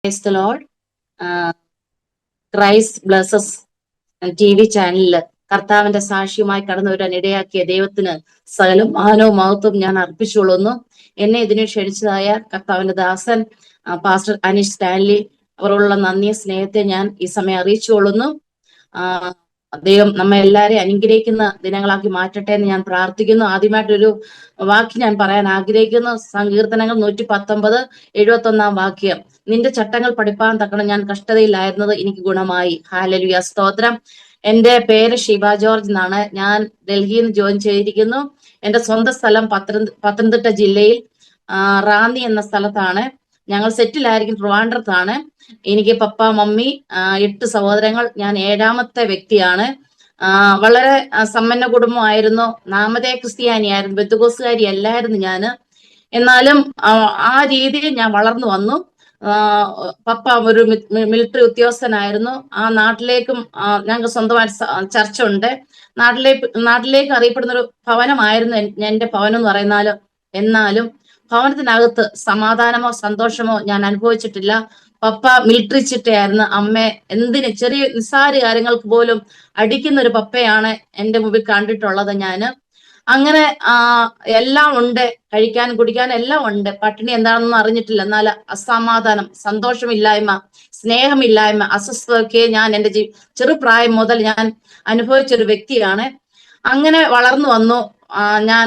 Praise the Lord. Christ blesses TV ചാനലില് കർത്താവിന്റെ സാക്ഷിയുമായി കടന്നു വരാൻ ഇടയാക്കിയ ദൈവത്തിന് സകലം മാനവും മഹത്വം ഞാൻ അർപ്പിച്ചുകൊള്ളുന്നു. എന്നെ ഇതിനെ ക്ഷണിച്ചതായ കർത്താവിന്റെ ദാസൻ പാസ്റ്റർ അനീഷ് സ്റ്റാൻലി അവരോടുള്ള നന്ദി സ്നേഹത്തെ ഞാൻ ഈ സമയം അറിയിച്ചുകൊള്ളുന്നു. ദൈവം നമ്മെ എല്ലാവരെയും അനുഗ്രഹിക്കുന്ന ദിനങ്ങളാക്കി മാറ്റട്ടെ എന്ന് ഞാൻ പ്രാർത്ഥിക്കുന്നു. ആദ്യമായിട്ടൊരു വാക്യം ഞാൻ പറയാൻ ആഗ്രഹിക്കുന്നു. സങ്കീർത്തനങ്ങൾ 119:71 വാക്യം. നിന്റെ ചട്ടങ്ങൾ പഠിപ്പാൻ തക്കണം ഞാൻ കഷ്ടതയിലായിരുന്നത് എനിക്ക് ഗുണമായി. ഹല്ലേലൂയ, സ്തോത്രം. എന്റെ പേര് ഷീബ ജോർജ് എന്നാണ്. ഞാൻ ഡൽഹിയിൽ നിന്ന് ജോയിൻ ചെയ്തിരിക്കുന്നു. എന്റെ സ്വന്തം സ്ഥലം പത്തനംതിട്ട ജില്ലയിൽ റാന്നി എന്ന സ്ഥലത്താണ്. ഞങ്ങൾ സെറ്റിലായിരിക്കും ട്രിവാൻഡ്രത്താണ്. എനിക്ക് പപ്പ, മമ്മി, 8 സഹോദരങ്ങൾ. ഞാൻ 7ാമത്തെ വ്യക്തിയാണ്. വളരെ സമ്പന്ന കുടുംബമായിരുന്നു. നാമധേയ ക്രിസ്ത്യാനിയായിരുന്നു, ബന്ധുക്കോസുകാരി അല്ലായിരുന്നു ഞാന്. എന്നാലും ആ രീതിയിൽ ഞാൻ വളർന്നു വന്നു. പപ്പ ഒരു മിലിറ്ററി ഉദ്യോഗസ്ഥനായിരുന്നു. ആ നാട്ടിലേക്കും ഞങ്ങൾക്ക് സ്വന്തമായിട്ട് ചർച്ച ഉണ്ട്. നാട്ടിലേക്ക് അറിയപ്പെടുന്ന ഒരു ഭവനമായിരുന്നു എന്റെ ഭവനം എന്ന് പറയുന്നാലും. എന്നാലും ഭവനത്തിനകത്ത് സമാധാനമോ സന്തോഷമോ ഞാൻ അനുഭവിച്ചിട്ടില്ല. പപ്പ മിലിറ്ററി ചിട്ടയായിരുന്നു. അമ്മ എന്തിന് ചെറിയ നിസ്സാര കാര്യങ്ങൾക്ക് പോലും അടിക്കുന്ന ഒരു പപ്പയാണ് എന്റെ മുമ്പിൽ കണ്ടിട്ടുള്ളത് ഞാന്. അങ്ങനെ എല്ലാം ഉണ്ട്, കഴിക്കാനും കുടിക്കാനും എല്ലാം ഉണ്ട്. പട്ടിണി എന്താണെന്നൊന്നും അറിഞ്ഞിട്ടില്ല. എന്നാൽ അസമാധാനം, സന്തോഷമില്ലായ്മ, സ്നേഹമില്ലായ്മ, അസ്വസ്ഥതയൊക്കെ ഞാൻ എന്റെ ചെറുപ്രായം മുതൽ ഞാൻ അനുഭവിച്ചൊരു വ്യക്തിയാണ്. അങ്ങനെ വളർന്നു വന്നു. ഞാൻ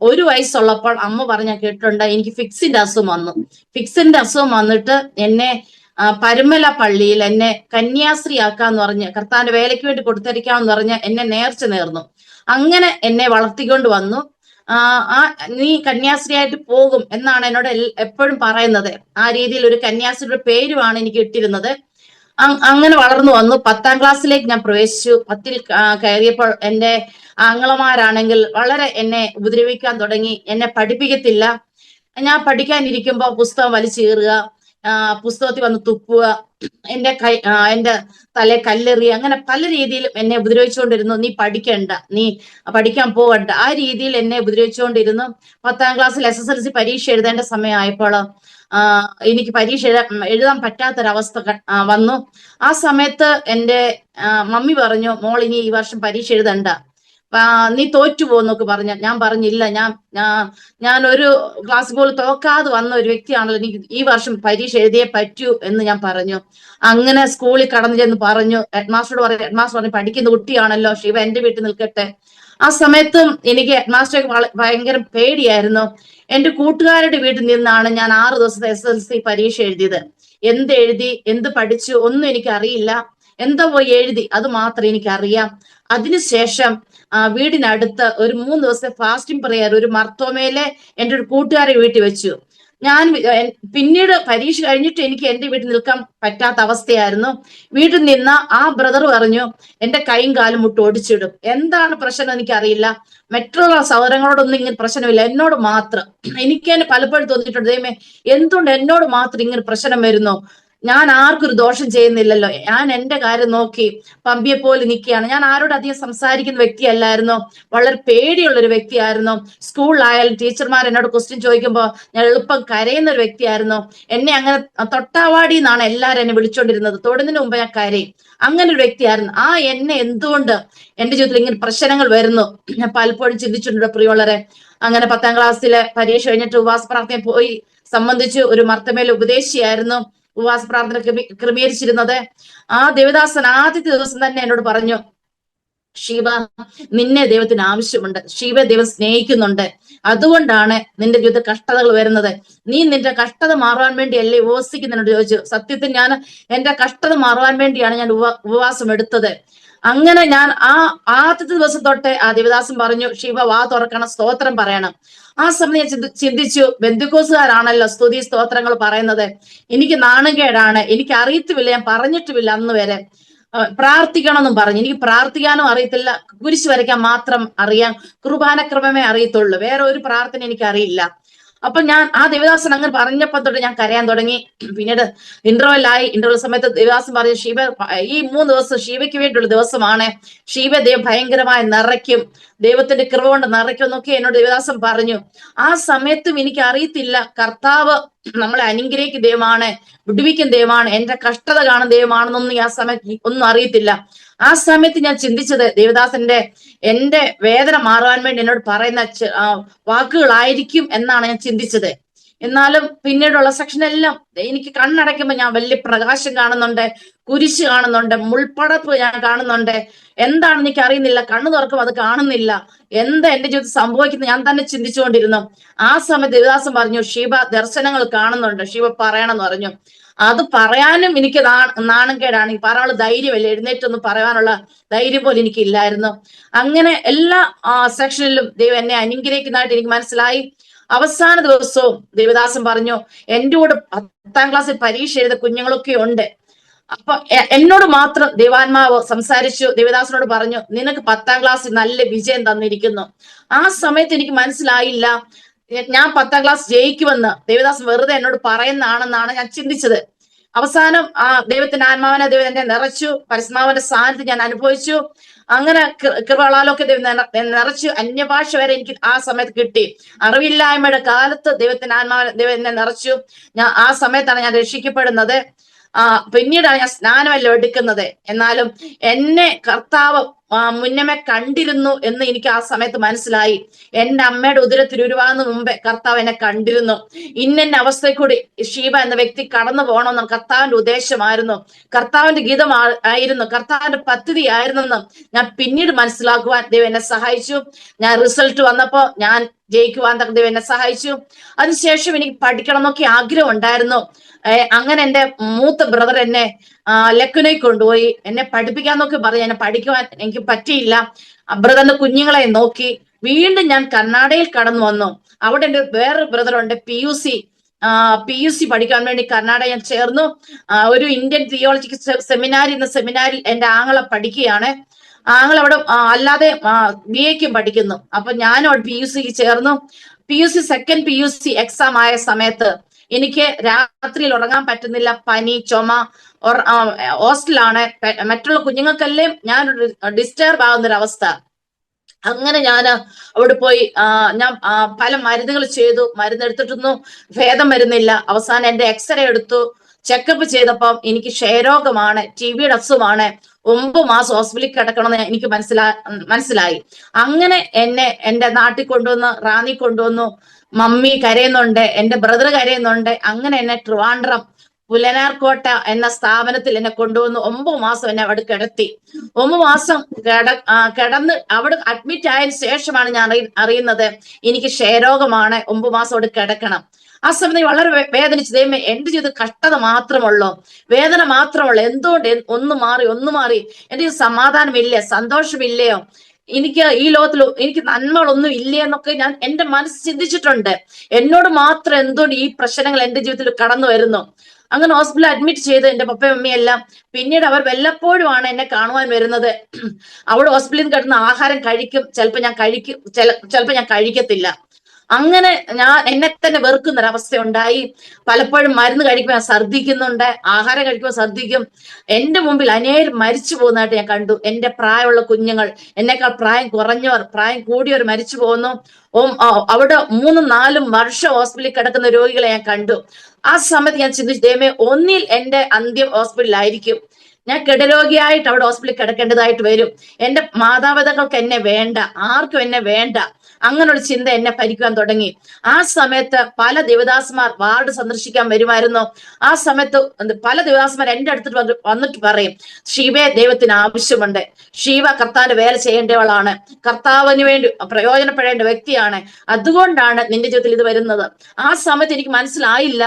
1 വയസ്സുള്ളപ്പോൾ അമ്മ പറഞ്ഞ കേട്ടിട്ടുണ്ട്, എനിക്ക് ഫിക്സിന്റെ അസുഖം വന്നു. ഫിക്സിന്റെ അസുഖം വന്നിട്ട് എന്നെ പരുമല പള്ളിയിൽ എന്നെ കന്യാസ്ത്രീ ആക്കാന്ന് പറഞ്ഞ്, കർത്താവിന്റെ വേലയ്ക്ക് വേണ്ടി കൊടുത്തിരിക്കാമെന്ന് പറഞ്ഞ് എന്നെ നേർച്ച നേർന്നു. അങ്ങനെ എന്നെ വളർത്തിക്കൊണ്ട് വന്നു. നീ കന്യാസ്ത്രീ ആയിട്ട് പോകും എന്നാണ് എന്നോട് എപ്പോഴും പറയുന്നത്. ആ രീതിയിൽ ഒരു കന്യാസ്ത്രീയുടെ പേരുമാണ് എനിക്ക് ഇട്ടിരുന്നത്. അങ്ങനെ വളർന്നു വന്നു. 10ാം ക്ലാസ്സിലേക്ക് ഞാൻ പ്രവേശിച്ചു. 10ൽ കയറിയപ്പോൾ എന്റെ ആങ്ങളമാരാണെങ്കിൽ വളരെ എന്നെ ഉപദ്രവിക്കാൻ തുടങ്ങി. എന്നെ പഠിപ്പിക്കത്തില്ല. ഞാൻ പഠിക്കാനിരിക്കുമ്പോ പുസ്തകം വലിച്ചു കീറുക, പുസ്തകത്തിൽ വന്ന് തുപ്പുക, എന്റെ തലേ കല്ലെറിയുക, അങ്ങനെ പല രീതിയിലും എന്നെ ഉപദ്രവിച്ചുകൊണ്ടിരുന്നു. നീ പഠിക്കണ്ട, നീ പഠിക്കാൻ പോകണ്ട, ആ രീതിയിൽ എന്നെ ഉപദ്രവിച്ചുകൊണ്ടിരുന്നു. 10ാം ക്ലാസ്സിൽ SSLC പരീക്ഷ എഴുതേണ്ട സമയമായപ്പോൾ എനിക്ക് പരീക്ഷ എഴുതാൻ പറ്റാത്തൊരവസ്ഥ വന്നു. ആ സമയത്ത് എന്റെ മമ്മി പറഞ്ഞു, മോൾ ഇനി ഈ വർഷം പരീക്ഷ എഴുതണ്ട, നീ തോറ്റുപോന്നൊക്കെ പറഞ്ഞ. ഞാൻ പറഞ്ഞില്ല, ഞാൻ ഒരു ക്ലാസ് പോലും തോക്കാതെ വന്ന ഒരു വ്യക്തിയാണല്ലോ, എനിക്ക് ഈ വർഷം പരീക്ഷ എഴുതിയേ പറ്റൂ എന്ന് ഞാൻ പറഞ്ഞു. അങ്ങനെ സ്കൂളിൽ കടന്നു ചെന്ന് പറഞ്ഞു. ഹെഡ്മാസ്റ്ററോട് പറഞ്ഞു. ഹെഡ്മാസ്റ്റർ പറഞ്ഞു, പഠിക്കുന്ന കുട്ടിയാണല്ലോ ശിവ, എന്റെ വീട്ടിൽ നിൽക്കട്ടെ. ആ സമയത്തും എനിക്ക് ഹെഡ്മാസ്റ്ററെ ഭയങ്കര പേടിയായിരുന്നു. എന്റെ കൂട്ടുകാരുടെ വീട്ടിൽ നിന്നാണ് ഞാൻ 6 ദിവസത്തെ SSLC പരീക്ഷ എഴുതിയത്. എന്ത് എഴുതി, എന്ത് പഠിച്ചു ഒന്നും എനിക്ക് അറിയില്ല. എന്തോ പോയി എഴുതി, അത് മാത്രം എനിക്കറിയാം. അതിനുശേഷം വീടിനടുത്ത് ഒരു 3 ദിവസത്തെ ഫാസ്റ്റിംഗ് പ്രയർ ഒരു മർത്തോമയിലെ എൻ്റെ ഒരു കൂട്ടുകാരെ വീട്ടിൽ വെച്ചു. ഞാൻ പിന്നീട് പരീക്ഷ കഴിഞ്ഞിട്ട് എനിക്ക് എന്റെ വീട്ടിൽ നിൽക്കാൻ പറ്റാത്ത അവസ്ഥയായിരുന്നു. വീട്ടിൽ നിന്ന് ആ ബ്രദർ പറഞ്ഞു, എന്റെ കൈയും കാലും മുട്ട് ഒടിച്ചിടും. എന്താണ് പ്രശ്നം എനിക്കറിയില്ല. മറ്റുള്ള സഹോദരങ്ങളോടൊന്നും ഇങ്ങനെ പ്രശ്നമില്ല, എന്നോട് മാത്രം. എനിക്ക് തന്നെ പലപ്പോഴും തോന്നിയിട്ടുണ്ട്, ദൈവമേ എന്തുകൊണ്ട് എന്നോട് മാത്രം ഇങ്ങനെ പ്രശ്നം വരുന്നു? ഞാൻ ആർക്കൊരു ദോഷം ചെയ്യുന്നില്ലല്ലോ. ഞാൻ എന്റെ കാര്യം നോക്കി പമ്പിയെ പോലെ നിൽക്കുകയാണ്. ഞാൻ ആരോട് അധികം സംസാരിക്കുന്ന വ്യക്തിയല്ലായിരുന്നു. വളരെ പേടിയുള്ള ഒരു വ്യക്തിയായിരുന്നു. സ്കൂളിലായാലും ടീച്ചർമാർ എന്നോട് ക്വസ്റ്റ്യൻ ചോദിക്കുമ്പോൾ ഞാൻ എളുപ്പം കരയുന്ന ഒരു വ്യക്തിയായിരുന്നു. എന്നെ അങ്ങനെ തൊട്ടാവാടി എന്നാണ് എല്ലാവരും എന്നെ വിളിച്ചോണ്ടിരുന്നത്. തൊടുന്നതിന് മുമ്പ് ഞാൻ കരയും. അങ്ങനെ ഒരു വ്യക്തിയായിരുന്നു. എന്നെ എന്തുകൊണ്ട് എന്റെ ജീവിതത്തിൽ ഇങ്ങനെ പ്രശ്നങ്ങൾ വരുന്നു ഞാൻ പലപ്പോഴും ചിന്തിച്ചിട്ടുണ്ട് പ്രിയമുള്ളവരെ. അങ്ങനെ 10ാം ക്ലാസ്സിലെ പരീക്ഷ കഴിഞ്ഞിട്ട് ഉപവാസ പ്രാർത്ഥന പോയി സംബന്ധിച്ച് ഒരു മർത്തമേൽ ഉപദേശിയായിരുന്നു ഉപവാസ പ്രാർത്ഥന ക്രമീകരിച്ചിരുന്നത്. ആ ദേവദാസൻ ആദ്യത്തെ ദിവസം തന്നെ എന്നോട് പറഞ്ഞു, ഷീബ, നിന്നെ ദൈവത്തിന് ആവശ്യമുണ്ട്. ഷീബ ദൈവം സ്നേഹിക്കുന്നുണ്ട്. അതുകൊണ്ടാണ് നിന്റെ ജീവിതത്തിൽ കഷ്ടതകൾ വരുന്നത്. നീ നിന്റെ കഷ്ടത മാറുവാൻ വേണ്ടിയല്ലേ ഉപവസിക്കുന്നതിനോട് ചോദിച്ചു. സത്യത്തിൽ ഞാൻ എന്റെ കഷ്ടത മാറുവാൻ വേണ്ടിയാണ് ഞാൻ ഉപവാസം എടുത്തത്. അങ്ങനെ ഞാൻ ആദ്യത്തെ ദിവസം തൊട്ട് ആ ദേവദാസൻ പറഞ്ഞു, ഷീബ വാ തുറക്കണം, സ്തോത്രം പറയണം. ആ സമയം ഞാൻ ചിന്തിച്ചു, ബന്ധുക്കോസുകാരാണല്ലോ സ്തുതി സ്തോത്രങ്ങൾ പറയുന്നത്, എനിക്ക് നാണംകേടാണ്, എനിക്ക് അറിയത്തുമില്ല, ഞാൻ പറഞ്ഞിട്ടുമില്ല അന്ന് വരെ. പ്രാർത്ഥിക്കണം എന്നും പറഞ്ഞു. എനിക്ക് പ്രാർത്ഥിക്കാനും അറിയത്തില്ല, കുരിശ് വരയ്ക്കാൻ മാത്രം അറിയാം, കുർബാനക്രമമേ അറിയത്തുള്ളൂ, വേറെ ഒരു പ്രാർത്ഥന എനിക്ക് അറിയില്ല. അപ്പൊ ഞാൻ ആ ദേവദാസൻ അങ്ങനെ പറഞ്ഞപ്പോ തൊട്ട് ഞാൻ കരയാൻ തുടങ്ങി. പിന്നീട് ഇന്റർവെൽ സമയത്ത് ദേവദാസൻ പറഞ്ഞു, ഷീബ ഈ 3 ദിവസം ഷീബയ്ക്ക് വേണ്ടിയുള്ള ദിവസമാണ്, ഷീബ ദൈവം ഭയങ്കരമായി നിറയ്ക്കും, ദൈവത്തിന്റെ കൃപ കൊണ്ട് നിറയ്ക്കും എന്നൊക്കെ എന്നോട് ദേവദാസൻ പറഞ്ഞു. ആ സമയത്തും എനിക്ക് അറിയത്തില്ല കർത്താവ് നമ്മളെ അനുഗ്രഹിക്കുന്ന ദൈവമാണ്, വിടുവിക്കുന്ന ദൈവമാണ്, എന്റെ കഷ്ടത കാണുന്ന ദൈവമാണെന്നൊന്നും ആ സമയത്ത് ഒന്നും അറിയത്തില്ല. ആ സമയത്ത് ഞാൻ ചിന്തിച്ചത് ദേവദാസന്റെ എന്റെ വേദന മാറുവാൻ വേണ്ടി എന്നോട് പറയുന്ന വാക്കുകളായിരിക്കും എന്നാണ് ഞാൻ ചിന്തിച്ചത്. എന്നാലും പിന്നീടുള്ള സെക്ഷനെല്ലാം എനിക്ക് കണ്ണടയ്ക്കുമ്പോ ഞാൻ വലിയ പ്രകാശം കാണുന്നുണ്ട്, കുരിശ് കാണുന്നുണ്ട്, മുൾപ്പടപ്പ് ഞാൻ കാണുന്നുണ്ട്. എന്താണെന്ന് എനിക്ക് അറിയുന്നില്ല, കണ്ണു തുറക്കും അത് കാണുന്നില്ല. എന്താ എന്റെ ജീവിതത്തിൽ സംഭവിക്കുന്നത് ഞാൻ തന്നെ ചിന്തിച്ചുകൊണ്ടിരുന്നു. ആ സമയത്ത് ദേവദാസൻ പറഞ്ഞു, ഷീബ ദർശനങ്ങൾ കാണുന്നുണ്ട്, ഷീബ പറയണമെന്ന് പറഞ്ഞു. അത് പറയാനും എനിക്ക് നാണക്കേടാണ്. പറയാനുള്ള ധൈര്യമല്ല, എഴുന്നേറ്റൊന്നും പറയാനുള്ള ധൈര്യം പോലും എനിക്കില്ലായിരുന്നു. അങ്ങനെ എല്ലാ സെക്ഷനിലും ദൈവം എന്നെ അനുഗ്രഹിക്കുന്നതായിട്ട് എനിക്ക് മനസ്സിലായി. അവസാന ദിവസവും ദേവദാസൻ പറഞ്ഞു, എന്റെ കൂടെ 10ാം ക്ലാസ്സിൽ പരീക്ഷ എഴുത കുഞ്ഞുങ്ങളൊക്കെ ഉണ്ട്. അപ്പൊ എന്നോട് മാത്രം ദൈവാത്മാവ് സംസാരിച്ചു. ദേവദാസനോട് പറഞ്ഞു, നിനക്ക് 10ാം ക്ലാസ്സിൽ നല്ല വിജയം തന്നിരിക്കുന്നു. ആ സമയത്ത് എനിക്ക് മനസ്സിലായില്ല ഞാൻ 10ാം ക്ലാസ് ജയിക്കുമെന്ന് ദേവദാസ് വെറുതെ എന്നോട് പറയുന്നതാണെന്നാണ് ഞാൻ ചിന്തിച്ചത്. അവസാനം ദൈവത്തിന്റെ ആത്മാവിനെ ദൈവം എന്നെ നിറച്ചു, പരിശുദ്ധാത്മാവിന്റെ സാന്നിധ്യം ഞാൻ അനുഭവിച്ചു. അങ്ങനെ കൃപകളാലൊക്കെ ദൈവം നിറച്ചു. അന്യഭാഷ വരെ എനിക്ക് ആ സമയത്ത് കിട്ടി. അറിവില്ലായ്മയുടെ കാലത്ത് ദൈവത്തിന്റെ ആത്മാവിനെ ദൈവം എന്നെ നിറച്ചു. ആ സമയത്താണ് ഞാൻ രക്ഷിക്കപ്പെടുന്നത്. പിന്നീടാണ് ഞാൻ സ്നാനമല്ലോ എടുക്കുന്നത്. എന്നാലും എന്നെ കർത്താവ് മുന്നമേ കണ്ടിരുന്നു എന്ന് എനിക്ക് ആ സമയത്ത് മനസ്സിലായി. എന്റെ അമ്മയുടെ ഉദരത്തിൽ ഉരുവാകുന്ന മുമ്പേ കർത്താവ് എന്നെ കണ്ടിരുന്നു. ഇന്നെന്റെ അവസ്ഥയിൽ കൂടി ഷീബ എന്ന വ്യക്തി കടന്നു പോകണമെന്ന് കർത്താവിന്റെ ഉദ്ദേശമായിരുന്നു, കർത്താവിന്റെ ഗീതം ആയിരുന്നു, കർത്താവിന്റെ പദ്ധതി ആയിരുന്നെന്ന് ഞാൻ പിന്നീട് മനസ്സിലാക്കുവാൻ ദൈവം എന്നെ സഹായിച്ചു. ഞാൻ റിസൾട്ട് വന്നപ്പോ ഞാൻ ജയിക്കുവാൻ ദൈവം എന്നെ സഹായിച്ചു. അതിനുശേഷം എനിക്ക് പഠിക്കണം എന്നൊക്കെ ആഗ്രഹം ഉണ്ടായിരുന്നു. അങ്ങനെ എന്റെ മൂത്ത ബ്രദർ എന്നെ ലക്നോയിൽ കൊണ്ടുപോയി എന്നെ പഠിപ്പിക്കാന്നൊക്കെ പറഞ്ഞു. എന്നെ പഠിക്കുവാൻ എനിക്ക് പറ്റിയില്ല. ബ്രദറിന്റെ കുഞ്ഞുങ്ങളെ നോക്കി വീണ്ടും ഞാൻ കർണാടകയിൽ കടന്നു വന്നു. അവിടെ എന്റെ വേറൊരു ബ്രദറുണ്ട്, PUC പഠിക്കാൻ വേണ്ടി കർണാടക ഞാൻ ചേർന്നു. ഒരു ഇന്ത്യൻ തിയോളജിക്കൽ സെമിനാരിൽ എന്റെ ആങ്ങളെ പഠിക്കുകയാണ്. ആങ്ങളെ അവിടെ അല്ലാതെ BAക്കും പഠിക്കുന്നു. അപ്പൊ ഞാനും PUCക്ക് ചേർന്നു. സെക്കൻഡ് PUC എക്സാം ആയ സമയത്ത് എനിക്ക് രാത്രിയിൽ ഉറങ്ങാൻ പറ്റുന്നില്ല, പനി, ചുമ, ഹോസ്റ്റലാണ്. മറ്റുള്ള കുഞ്ഞുങ്ങൾക്കെല്ലാം ഞാൻ ഡിസ്റ്റർബ് ആവുന്നൊരവസ്ഥ. അങ്ങനെ ഞാൻ അവിടെ പോയി ഞാൻ പല മരുന്നുകൾ ചെയ്തു, മരുന്നെടുത്തിട്ടൊന്നും ഭേദം വരുന്നില്ല. അവസാനം എന്റെ എക്സ്റേ എടുത്തു, ചെക്കപ്പ് ചെയ്തപ്പം എനിക്ക് ക്ഷയരോഗമാണ്, TB അസുഖമാണ്, 9 മാസം ഹോസ്പിറ്റലിൽ കിടക്കണമെന്ന് എനിക്ക് മനസ്സിലായി. അങ്ങനെ എന്നെ എന്റെ നാട്ടിൽ കൊണ്ടുവന്ന് റാന്നി കൊണ്ടുവന്നു. മമ്മി കരയുന്നുണ്ട്, എന്റെ ബ്രദർ കരയുന്നുണ്ട്. അങ്ങനെ എന്നെ ട്രിവാൻഡ്രം പുലനാർകോട്ട എന്ന സ്ഥാപനത്തിൽ എന്നെ കൊണ്ടുവന്നു. 9 മാസം എന്നെ അവിടെ കിടത്തി. 9 മാസം കിടന്ന് അവിടെ അഡ്മിറ്റ് ആയതിനു ശേഷമാണ് ഞാൻ അറിയുന്നത് എനിക്ക് ക്ഷയരോഗമാണ്, 9 മാസം അവിടെ കിടക്കണം. ആ സമയത്ത് വളരെ വേദനിച്ചു. ദൈവമേ, എന്റെ ജീവിതം കഷ്ടത മാത്രമുള്ളൂ, വേദന മാത്രമുള്ളൂ, എന്തുകൊണ്ട് ഒന്ന് മാറി എന്റെ സമാധാനമില്ലേ, സന്തോഷമില്ലയോ, എനിക്ക് ഈ ലോകത്തിൽ എനിക്ക് നന്മകളൊന്നും ഇല്ലേ എന്നൊക്കെ ഞാൻ എന്റെ മനസ്സ് ചിന്തിച്ചിട്ടുണ്ട്. എന്നോട് മാത്രം എന്തുകൊണ്ട് ഈ പ്രശ്നങ്ങൾ എന്റെ ജീവിതത്തിൽ കടന്നു വരുന്നു. അങ്ങനെ ഹോസ്പിറ്റലിൽ അഡ്മിറ്റ് ചെയ്ത് എന്റെ പപ്പയും അമ്മയെല്ലാം. പിന്നീട് അവർ വല്ലപ്പോഴുമാണ് എന്നെ കാണുവാൻ വരുന്നത്. അവിടെ ഹോസ്പിറ്റലിൽ കിടന്ന് ആഹാരം കഴിക്കും, ചിലപ്പോൾ ഞാൻ കഴിക്കത്തില്ല. അങ്ങനെ ഞാൻ എന്നെ തന്നെ വെറുക്കുന്ന ഒരവസ്ഥ ഉണ്ടായി. പലപ്പോഴും മരുന്ന് കഴിക്കുമ്പോൾ ഞാൻ ഛർദ്ദിക്കുന്നുണ്ട്, ആഹാരം കഴിക്കുമ്പോൾ ഛർദ്ദിക്കും. എന്റെ മുമ്പിൽ അനേകം മരിച്ചു പോകുന്നതായിട്ട് ഞാൻ കണ്ടു. എന്റെ പ്രായമുള്ള കുഞ്ഞുങ്ങൾ, എന്നേക്കാൾ പ്രായം കുറഞ്ഞവർ, പ്രായം കൂടിയവർ മരിച്ചു പോകുന്നു. അവിടെ 3-4 വർഷം ഹോസ്പിറ്റലിൽ കിടക്കുന്ന രോഗികളെ ഞാൻ കണ്ടു. ആ സമയത്ത് ഞാൻ ചിന്തിച്ചു, ദൈവമേ, ഒന്നിൽ എന്റെ അന്ത്യം ഹോസ്പിറ്റലിലായിരിക്കും, ഞാൻ കിടരോഗിയായിട്ട് അവിടെ ഹോസ്പിറ്റലിൽ കിടക്കേണ്ടതായിട്ട് വരും. എന്റെ മാതാപിതാക്കൾക്ക് എന്നെ വേണ്ട, ആർക്കും എന്നെ വേണ്ട. അങ്ങനൊരു ചിന്ത എന്നെ ഭരിക്കാൻ തുടങ്ങി. ആ സമയത്ത് പല ദേവദാസന്മാർ വാർഡ് സന്ദർശിക്കാൻ വരുമായിരുന്നു. ആ സമയത്ത് പല ദേവദാസന്മാർ എന്റെ അടുത്ത് വന്നിട്ട് പറയും, ഷീബയെ ദൈവത്തിന് ആവശ്യമുണ്ട്, ഷീബ കർത്താവിന്റെ വേല ചെയ്യേണ്ടവളാണ്, കർത്താവിന് വേണ്ടി പ്രയോജനപ്പെടേണ്ട വ്യക്തിയാണ്, അതുകൊണ്ടാണ് നിന്റെ ജീവിതത്തിൽ ഇത് വരുന്നത്. ആ സമയത്ത് എനിക്ക് മനസ്സിലായില്ല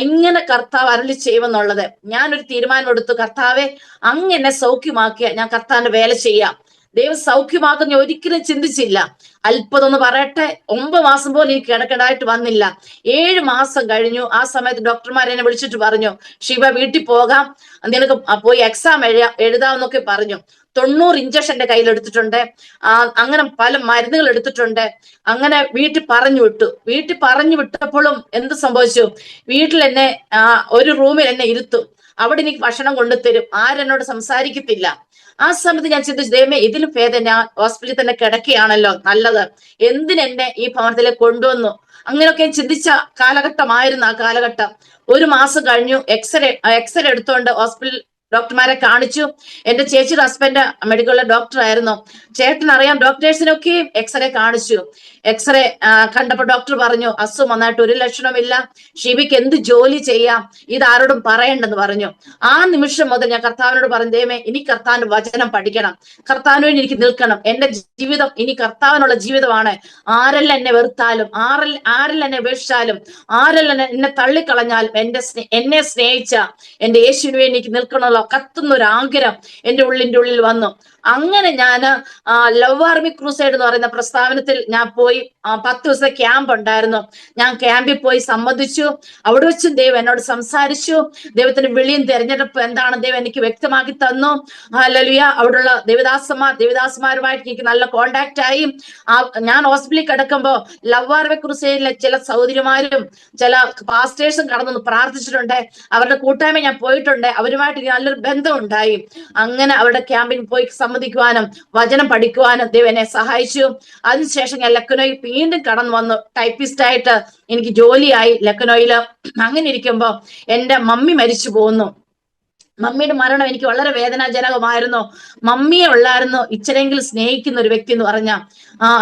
ഇങ്ങനെ കർത്താവ് അരുളി ചെയ്യുമെന്നുള്ളത്. ഞാനൊരു തീരുമാനം എടുത്തു, കർത്താവെ, അങ്ങ് എന്നെ സൗഖ്യമാക്കിയ ഞാൻ കർത്താവിന്റെ വേല ചെയ്യാം. ദൈവം സൗഖ്യമാക്കുന്ന ഒരിക്കലും ചിന്തിച്ചില്ല. അല്പതൊന്ന് പറയട്ടെ, 9 മാസം പോലും എനിക്ക് കിടക്കേണ്ടതായിട്ട് വന്നില്ല. 7 മാസം കഴിഞ്ഞു. ആ സമയത്ത് ഡോക്ടർമാർ എന്നെ വിളിച്ചിട്ട് പറഞ്ഞു, ഷീബ വീട്ടിൽ പോകാം, നിനക്ക് പോയി എക്സാം എഴുതാമെന്നൊക്കെ പറഞ്ഞു. 90 ഇഞ്ചക്ഷൻ എന്റെ കയ്യിൽ എടുത്തിട്ടുണ്ട്. അങ്ങനെ പല മരുന്നുകൾ എടുത്തിട്ടുണ്ട്. അങ്ങനെ വീട്ടിൽ പറഞ്ഞു വിട്ടപ്പോഴും എന്ത് സംഭവിച്ചു? വീട്ടിൽ എന്നെ ഒരു റൂമിൽ എന്നെ ഇരുത്തും. അവിടെ എനിക്ക് ഭക്ഷണം കൊണ്ടുതരും. ആരെന്നോട് സംസാരിക്കത്തില്ല. ആ സമയത്ത് ഞാൻ ചിന്തിച്ചു, ദൈവമേ, ഇതിലും ഭേദം ഞാൻ ഹോസ്പിറ്റലിൽ തന്നെ കിടക്കുകയാണല്ലോ നല്ലത്. എന്തിനെന്നെ ഈ ഭവനത്തിലേക്ക് കൊണ്ടുവന്നു? അങ്ങനെയൊക്കെ ചിന്തിച്ച കാലഘട്ടമായിരുന്നു ആ കാലഘട്ടം. ഒരു മാസം കഴിഞ്ഞു. എക്സ്റേ എടുത്തോണ്ട് ഹോസ്പിറ്റൽ ഡോക്ടർമാരെ കാണിച്ചു. എന്റെ ചേച്ചിയുടെ ഹസ്ബൻഡ് മെഡിക്കൽ ഡോക്ടർ ആയിരുന്നു. ചേട്ടൻ അറിയാം, ഡോക്ടേഴ്സിനൊക്കെ എക്സ്റേ കാണിച്ചു. എക്സ്റേ കണ്ടപ്പോ ഡോക്ടർ പറഞ്ഞു, അസുഖം വന്നായിട്ട് ഒരു ലക്ഷണമില്ല, ഷിബിക്ക് എന്ത് ജോലി ചെയ്യാം, ഇത് ആരോടും പറയണ്ടെന്ന് പറഞ്ഞു. ആ നിമിഷം മുതൽ ഞാൻ കർത്താവിനോട് പറഞ്ഞു, ദൈവമേ, ഇനി കർത്താവിന്റെ വചനം പഠിക്കണം, കർത്താവിന് വേണ്ടി എനിക്ക് നിൽക്കണം. എന്റെ ജീവിതം ഇനി കർത്താവിനുള്ള ജീവിതമാണ്. ആരെല്ലാം എന്നെ വെറുത്താലും, ആരെല്ലാം എന്നെ ഉപേക്ഷിച്ചാലും, ആരെല്ലാം എന്നെ തള്ളിക്കളഞ്ഞാലും, എന്നെ സ്നേഹിച്ച എന്റെ യേശുവിന് വേണ്ടി എനിക്ക് നിൽക്കണമല്ലോ കത്തുന്ന ഒരു ആഗ്രഹം എന്റെ ഉള്ളിൽ വന്നു. അങ്ങനെ ഞാൻ ലവ് ആർമി ക്രൂസൈഡ് എന്ന് പറയുന്ന പ്രസ്ഥാനത്തിൽ ഞാൻ പോയി. 10 ദിവസത്തെ ക്യാമ്പ് ഉണ്ടായിരുന്നു. ഞാൻ ക്യാമ്പിൽ പോയി സംബന്ധിച്ചു. അവിടെ വെച്ചും ദൈവം എന്നോട് സംസാരിച്ചു. ദൈവത്തിന്റെ വിളിയും തെരഞ്ഞെടുപ്പ് എന്താണ് ദൈവം എനിക്ക് വ്യക്തമാക്കി തന്നു. ഹല്ലേലൂയ. അവിടെയുള്ള ദേവദാസന്മാരുമായിട്ട് എനിക്ക് നല്ല കോണ്ടാക്ട് ആയി. ഞാൻ ഹോസ്പിറ്റലിൽ കിടക്കുമ്പോ ലവ് ആർമി ക്രൂസൈഡിലെ ചില സഹോദരിമാരും ചില പാസ്റ്റേഴ്സും കടന്നു പ്രാർത്ഥിച്ചിട്ടുണ്ട്. അവരുടെ കൂട്ടായ്മ ഞാൻ പോയിട്ടുണ്ട്. അവരുമായിട്ട് നല്ലൊരു ബന്ധം ഉണ്ടായി. അങ്ങനെ അവരുടെ ക്യാമ്പിൽ പോയി സംബന്ധിക്കുവാനും വചനം പഠിക്കുവാനും ദൈവം എന്നെ സഹായിച്ചു. അതിനുശേഷം ഞാൻ ലക്നോയിൽ വീണ്ടും കടന്നു വന്നു. ടൈപ്പിസ്റ്റ് ആയിട്ട് എനിക്ക് ജോലിയായി ലക്നോയില്. അങ്ങനെ ഇരിക്കുമ്പോ എന്റെ മമ്മി മരിച്ചു പോകുന്നു. മമ്മിയുടെ മരണം എനിക്ക് വളരെ വേദനാജനകമായിരുന്നു. മമ്മിയെ ഉള്ളായിരുന്നു ഇച്ചിരെങ്കിലും സ്നേഹിക്കുന്ന ഒരു വ്യക്തി എന്ന് പറഞ്ഞ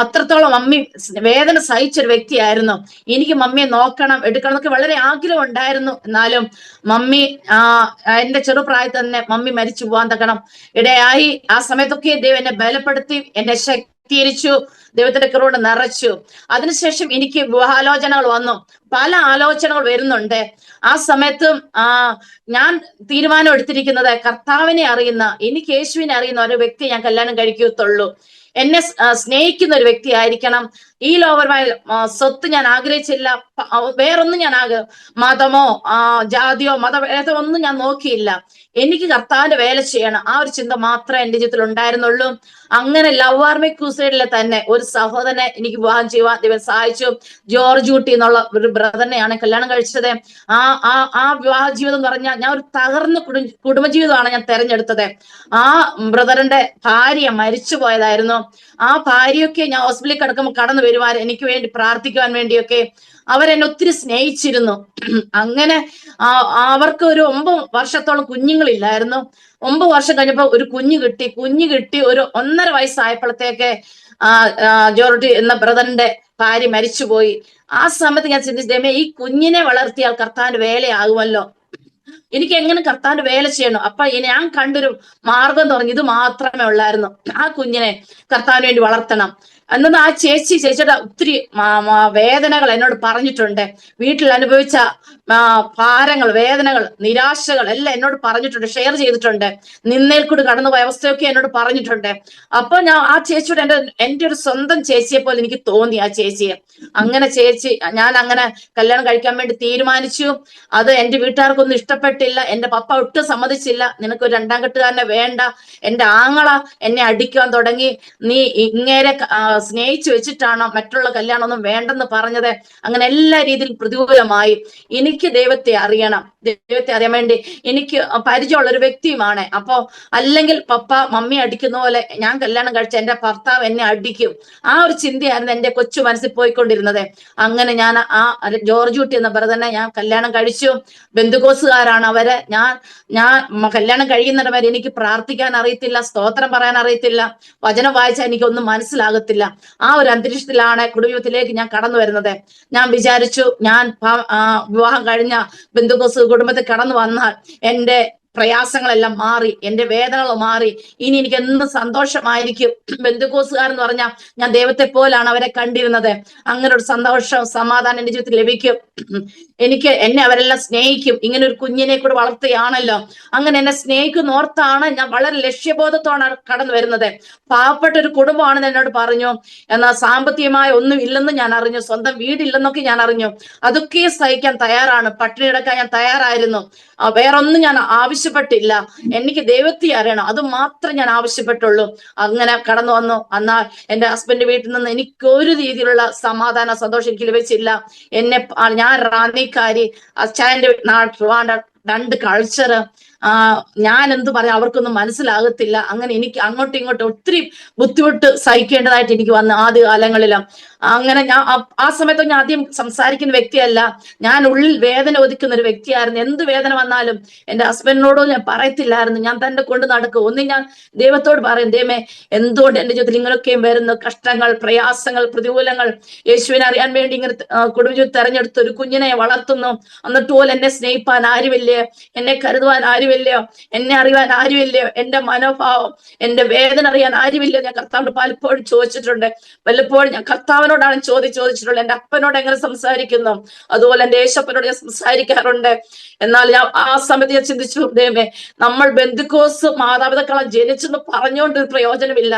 അത്രത്തോളം മമ്മി വേദന സഹിച്ചൊരു വ്യക്തിയായിരുന്നു. എനിക്ക് മമ്മിയെ നോക്കണം, എടുക്കണം എന്നൊക്കെ വളരെ ആഗ്രഹം ഉണ്ടായിരുന്നു. എന്നാലും മമ്മി എന്റെ ചെറുപ്രായത്തിൽ തന്നെ മമ്മി മരിച്ചു പോകാൻ തക്കണം ഇടയായി. ആ സമയത്തൊക്കെ ദൈവം എന്നെ ബലപ്പെടുത്തി, എന്നെ ശക്തീകരിച്ചു, ദൈവത്തിന്റെ കൃപ നിറച്ചു. അതിനുശേഷം എനിക്ക് വിവാഹാലോചനകൾ വന്നു. പല ആലോചനകൾ വരുന്നുണ്ട്. ആ സമയത്തും ഞാൻ തീരുമാനം എടുത്തിരിക്കുന്നത്, കർത്താവിനെ അറിയുന്ന, എനിക്ക് യേശുവിനെ അറിയുന്ന ഒരു വ്യക്തി ഞാൻ കല്യാണം കഴിക്കത്തുള്ളൂ. എന്നെ സ്നേഹിക്കുന്ന ഒരു വ്യക്തി ആയിരിക്കണം. ഈ ലോകപരമായ സ്വത്ത് ഞാൻ ആഗ്രഹിച്ചില്ല. വേറൊന്നും ഞാൻ മതമോ ജാതിയോ മതഭേദമൊന്നും ഞാൻ നോക്കിയില്ല. എനിക്ക് കർത്താവിന്റെ വേല ചെയ്യണം, ആ ഒരു ചിന്ത മാത്രമേ എന്റെ ജീവിതത്തിൽ ഉണ്ടായിരുന്നുള്ളൂ. അങ്ങനെ ലവ് ആർമി ക്രൂസൈഡിലെ തന്നെ ഒരു സഹോദരനെ എനിക്ക് വിവാഹം ചെയ്യുവാൻ ദൈവം സഹായിച്ചു. ജോർജ് ഊട്ടി എന്നുള്ള ഒരു ബ്രദറിനെയാണ് കല്യാണം കഴിച്ചത്. ആ വിവാഹ ജീവിതം എന്ന് പറഞ്ഞാൽ ഞാൻ ഒരു തകർന്ന കുടുംബജീവിതമാണ് ഞാൻ തെരഞ്ഞെടുത്തത്. ആ ബ്രദറിന്റെ ഭാര്യ മരിച്ചു പോയതായിരുന്നു. ആ ഭാര്യയൊക്കെ ഞാൻ ഹോസ്പിറ്റലിൽ കിടക്കുമ്പോൾ കടന്നു വരുവാൻ, എനിക്ക് വേണ്ടി പ്രാർത്ഥിക്കുവാൻ വേണ്ടിയൊക്കെ അവരെന്നെ ഒത്തിരി സ്നേഹിച്ചിരുന്നു. അങ്ങനെ അവർക്ക് ഒരു 9 വർഷത്തോളം കുഞ്ഞുങ്ങളില്ലായിരുന്നു. 9 വർഷം കഴിഞ്ഞപ്പോ ഒരു കുഞ്ഞു കിട്ടി. ഒരു 1.5 വയസ്സായപ്പോഴത്തേക്ക് ജോർജ് എന്ന ബ്രദറിന്റെ ഭാര്യ മരിച്ചുപോയി. ആ സമയത്ത് ഞാൻ ചിന്തിച്ചേ, ഈ കുഞ്ഞിനെ വളർത്തിയാൽ കർത്താവിന്റെ വേലയാകുമല്ലോ, എനിക്ക് എങ്ങനെ കർത്താവിന്റെ വേല ചെയ്യണം. അപ്പൊ ഞാൻ കണ്ടൊരു മാർഗം എന്ന് പറഞ്ഞു ഇത് മാത്രമേ ഉള്ളായിരുന്നു. ആ കുഞ്ഞിനെ കർത്താവിന് വേണ്ടി വളർത്തണം. എന്നാൽ ആ ചേച്ചിയുടെ ഒത്തിരി വേദനകൾ എന്നോട് പറഞ്ഞിട്ടുണ്ട്. വീട്ടിൽ അനുഭവിച്ച ഭാരങ്ങൾ, വേദനകൾ, നിരാശകൾ എല്ലാം എന്നോട് പറഞ്ഞിട്ടുണ്ട്, ഷെയർ ചെയ്തിട്ടുണ്ട്. നിന്നേൽ കൂടി കടന്നുപോയ അവസ്ഥയൊക്കെ എന്നോട് പറഞ്ഞിട്ടുണ്ട്. അപ്പൊ ഞാൻ ആ ചേച്ചിയോട് എന്റെ ഒരു സ്വന്തം ചേച്ചിയെ പോലെ എനിക്ക് തോന്നി ആ ചേച്ചിയെ. അങ്ങനെ ഞാൻ അങ്ങനെ കല്യാണം കഴിക്കാൻ വേണ്ടി തീരുമാനിച്ചു. അത് എന്റെ വീട്ടുകാർക്കൊന്നും ഇഷ്ടപ്പെട്ടില്ല. എന്റെ പപ്പ ഒട്ടും സമ്മതിച്ചില്ല. നിനക്ക് ഒരു 2ാം കെട്ടുകാരനെ വേണ്ട. എന്റെ ആങ്ങള എന്നെ അടിക്കാൻ തുടങ്ങി. നീ ഇങ്ങേരെ സ്നേഹിച്ചു വെച്ചിട്ടാണോ മറ്റുള്ള കല്യാണമൊന്നും വേണ്ടെന്ന് പറഞ്ഞത്. അങ്ങനെ എല്ലാ രീതിയിലും പ്രതികൂലമായി. എനിക്ക് ദൈവത്തെ അറിയണം, ദൈവത്തെ അറിയാൻ വേണ്ടി എനിക്ക് പരിചയമുള്ള ഒരു വ്യക്തിയുമാണ്. അപ്പോ അല്ലെങ്കിൽ പപ്പ മമ്മി അടിക്കുന്ന പോലെ ഞാൻ കല്യാണം കഴിച്ച എന്റെ ഭർത്താവ് എന്നെ അടിക്കും, ആ ഒരു ചിന്തയായിരുന്നു എന്റെ കൊച്ചു മനസ്സിൽ പോയിക്കൊണ്ടിരുന്നത്. അങ്ങനെ ഞാൻ ജോർജ് ഊട്ടി എന്ന ബ്രദറിനെ ഞാൻ കല്യാണം കഴിച്ചു. ബന്ധുക്കോസുകാരാണ് അവര്. ഞാൻ കല്യാണം കഴിയുന്നവരെ എനിക്ക് പ്രാർത്ഥിക്കാൻ അറിയത്തില്ല, സ്തോത്രം പറയാൻ അറിയത്തില്ല, വചനം വായിച്ചാൽ എനിക്കൊന്നും മനസ്സിലാകത്തില്ല. ആ ഒരു അന്തരീക്ഷത്തിലാണ് കുടുംബത്തിലേക്ക് ഞാൻ കടന്നു വരുന്നത്. ഞാൻ വിചാരിച്ചു, ഞാൻ വിവാഹം കഴിഞ്ഞ ബന്ധുക്കോസ് കുടുംബത്തിൽ കടന്നു വന്നാൽ എന്റെ പ്രയാസങ്ങളെല്ലാം മാറി, എന്റെ വേദനകൾ മാറി, ഇനി എനിക്ക് എന്നും സന്തോഷമായിരിക്കും. ബന്ധുക്കോസുകാരെന്ന് പറഞ്ഞാൽ ഞാൻ ദൈവത്തെ പോലാണ് അവരെ കണ്ടിരുന്നത്. അങ്ങനെ ഒരു സന്തോഷം, സമാധാനം എന്റെ ജീവിതത്തിൽ ലഭിക്കും. എന്നെ അവരെല്ലാം സ്നേഹിക്കും. ഇങ്ങനെ ഒരു കുഞ്ഞിനെ കൂടെ വളർത്തുകയാണല്ലോ. അങ്ങനെ എന്നെ സ്നേഹിക്കുന്നോർത്താണ് ഞാൻ വളരെ ലക്ഷ്യബോധത്തോടാണ് കടന്നു വരുന്നത്. പാവപ്പെട്ട ഒരു കുടുംബമാണെന്ന് എന്നോട് പറഞ്ഞു. എന്നാൽ സാമ്പത്തികമായ ഒന്നും ഇല്ലെന്ന് ഞാൻ അറിഞ്ഞു, സ്വന്തം വീടില്ലെന്നൊക്കെ ഞാൻ അറിഞ്ഞു. അതൊക്കെ സഹിക്കാൻ തയ്യാറാണ്, പട്ടിണി കിടക്കാൻ ഞാൻ തയ്യാറായിരുന്നു. വേറൊന്നും ഞാൻ ആവശ്യം ആവശ്യപ്പെട്ടില്ല. എനിക്ക് ദൈവത്തെ അറിയണം, അത് മാത്രം ഞാൻ ആവശ്യപ്പെട്ടുള്ളൂ. അങ്ങനെ കടന്നു വന്നു. എന്നാൽ എന്റെ ഹസ്ബൻഡ് വീട്ടിൽ നിന്ന് എനിക്ക് ഒരു രീതിയിലുള്ള സമാധാന സന്തോഷം എനിക്ക് ലഭിച്ചില്ല. ഞാൻ റാന്നിക്കാരി, അച്ചായന്റെ ട്രിവാൻഡ്രം, രണ്ട് കൾച്ചർ. ഞാൻ എന്ത് പറയാം, അവർക്കൊന്നും മനസ്സിലാകത്തില്ല. അങ്ങനെ എനിക്ക് അങ്ങോട്ടും ഇങ്ങോട്ടും ഒത്തിരി ബുദ്ധിമുട്ട് സഹിക്കേണ്ടതായിട്ട് എനിക്ക് വന്ന ആദ്യ കാലങ്ങളിലും. അങ്ങനെ ഞാൻ ആ സമയത്ത് ഞാൻ ആദ്യം സംസാരിക്കുന്ന വ്യക്തിയല്ല, ഞാൻ ഉള്ളിൽ വേദന ഒതുക്കുന്ന ഒരു വ്യക്തിയായിരുന്നു. എന്ത് വേദന വന്നാലും എന്റെ ഹസ്ബൻഡിനോടും ഞാൻ പറയത്തില്ലായിരുന്നു. ഞാൻ തന്നെ കൊണ്ട് നടക്കും. ഒന്നും ഞാൻ ദൈവത്തോട് പറയും, ദൈവമേ എന്തുകൊണ്ട് എന്റെ ജീവിതത്തിൽ ഇങ്ങനെയൊക്കെയും വരുന്നു കഷ്ടങ്ങൾ, പ്രയാസങ്ങൾ, പ്രതികൂലങ്ങൾ. യേശുവിനെ അറിയാൻ വേണ്ടി ഇങ്ങനെ കുടുംബജീവിതം തെരഞ്ഞെടുത്ത് ഒരു കുഞ്ഞിനെ വളർത്തുന്നു, എന്നിട്ട് പോലും എന്നെ സ്നേഹിപ്പാൻ ആരുമില്ലേ, എന്നെ കരുതുവാൻ ആരുമില്ലയോ, എന്നെ അറിയാൻ ആരുമില്ലയോ, എന്റെ മനോഭാവം, എന്റെ വേദന അറിയാൻ ആരുമില്ലയോ. ഞാൻ കർത്താവിനോട് പലപ്പോഴും ചോദിച്ചിട്ടുണ്ട്. വല്ലപ്പോഴും ഞാൻ കർത്താവിനോടാണ് ചോദിച്ചിട്ടുള്ളത്. എന്റെ അപ്പനോട് എങ്ങനെ സംസാരിക്കുന്നു, അതുപോലെ എന്റെ യേശപ്പനോട് ഞാൻ സംസാരിക്കാറുണ്ട്. എന്നാൽ ഞാൻ ആ സമയത്ത് ഞാൻ ചിന്തിച്ചു, ദൈവമേ, നമ്മൾ ബന്ധുക്കോസ് മാതാപിതാക്കളെ ജനിച്ചെന്ന് പറഞ്ഞുകൊണ്ട് പ്രയോജനമില്ല.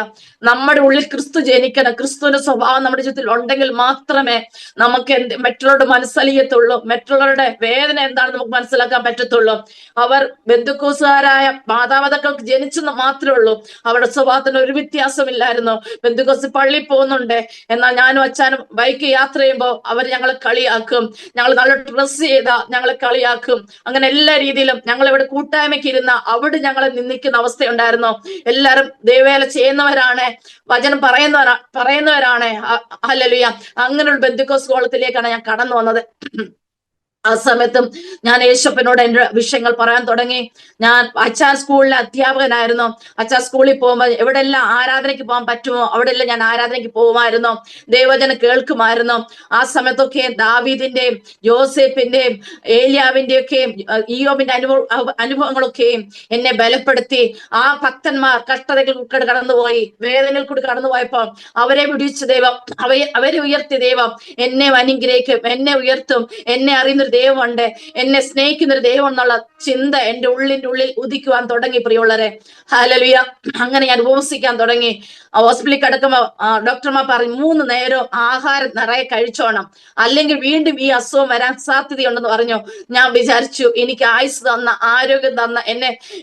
നമ്മുടെ ഉള്ളിൽ ക്രിസ്തു ജനിക്കണം. ക്രിസ്തുവിന്റെ സ്വഭാവം നമ്മുടെ ജീവിതത്തിൽ ഉണ്ടെങ്കിൽ മാത്രമേ നമുക്ക് മറ്റുള്ളവരുടെ മനസ്സലിയത്തുള്ളൂ, മറ്റുള്ളവരുടെ വേദന എന്താണെന്ന് നമുക്ക് മനസ്സിലാക്കാൻ പറ്റത്തുള്ളൂ. അവർ ബന്ധുക്കോസുകാരായ മാതാപിതാക്കൾക്ക് ജനിച്ചെന്ന് മാത്രമേ ഉള്ളൂ. അവരുടെ സ്വഭാവത്തിന് ഒരു വ്യത്യാസമില്ലായിരുന്നു. ബന്ധുക്കോസ് പള്ളി പോകുന്നുണ്ട്, എന്നാൽ ഞാനും അച്ഛനും ബൈക്ക് യാത്ര ചെയ്യുമ്പോൾ അവർ ഞങ്ങളെ കളിയാക്കും. ഞങ്ങൾ നല്ല ഡ്രസ് ചെയ്താ ഞങ്ങളെ കളിയാക്കും. അങ്ങനെ എല്ലാ രീതിയിലും ഞങ്ങൾ ഇവിടെ കൂട്ടായ്മയ്ക്ക് ഇരുന്ന അവിടെ ഞങ്ങളെ നിന്ദിക്കുന്ന അവസ്ഥയുണ്ടായിരുന്നു. എല്ലാവരും ദൈവവേല ചെയ്യുന്നവരാണ്, വചനം പറയുന്നവരാണ്. ഹല്ലേലൂയ. അങ്ങനെയുള്ള ബന്ധുക്കോസ് കോളത്തിലേക്കാണ് ഞാൻ കടന്നു വന്നത്. ആ സമയത്തും ഞാൻ യേശപ്പനോട് എന്റെ വിഷയങ്ങൾ പറയാൻ തുടങ്ങി. ഞാൻ അച്ഛാ സ്കൂളിലെ അധ്യാപകനായിരുന്നു. അച്ഛാ സ്കൂളിൽ പോകുമ്പോൾ എവിടെല്ലാം ആരാധനയ്ക്ക് പോകാൻ പറ്റുമോ അവിടെല്ലാം ഞാൻ ആരാധനയ്ക്ക് പോകുമായിരുന്നു, ദൈവവചനം കേൾക്കുമായിരുന്നു. ആ സമയത്തൊക്കെ ദാവീദിന്റെയും യോസേപ്പിന്റെയും ഏലിയാവിന്റെ ഒക്കെയും ഇയ്യോബിന്റെ അനുഭവങ്ങളൊക്കെയും എന്നെ ബലപ്പെടുത്തി. ആ ഭക്തന്മാർ കഷ്ടതകൾ കൂടെ കടന്നുപോയി, വേദനകൾ കൂടി കടന്നുപോയപ്പോ അവരെ വിടിവിച്ച ദൈവം, അവരെ ഉയർത്തിയ ദൈവം എന്നെ അനുഗ്രഹിക്കും, എന്നെ ഉയർത്തും. എന്നെ അറിയുന്നൊരു ദൈവമുണ്ട്, എന്നെ സ്നേഹിക്കുന്നൊരു ദൈവം എന്നുള്ള ചിന്ത എന്റെ ഉള്ളിൽ ഉദിക്കുവാൻ തുടങ്ങി പ്രിയമുള്ളവരെ. ഹല്ലേലൂയ. അങ്ങനെ ഞാൻ ഉപവസിക്കാൻ തുടങ്ങി. ഹോസ്പിറ്റലിൽ കിടക്കുമ്പോ ഡോക്ടർമാർ പറഞ്ഞു 3 നേരം ആഹാരം നിറയെ കഴിച്ചോണം, അല്ലെങ്കിൽ വീണ്ടും ഈ അസുഖം വരാൻ സാധ്യതയുണ്ടെന്ന് പറഞ്ഞു. ഞാൻ വിചാരിച്ചു, എനിക്ക് ആയുസ് തന്ന, ആരോഗ്യം തന്ന,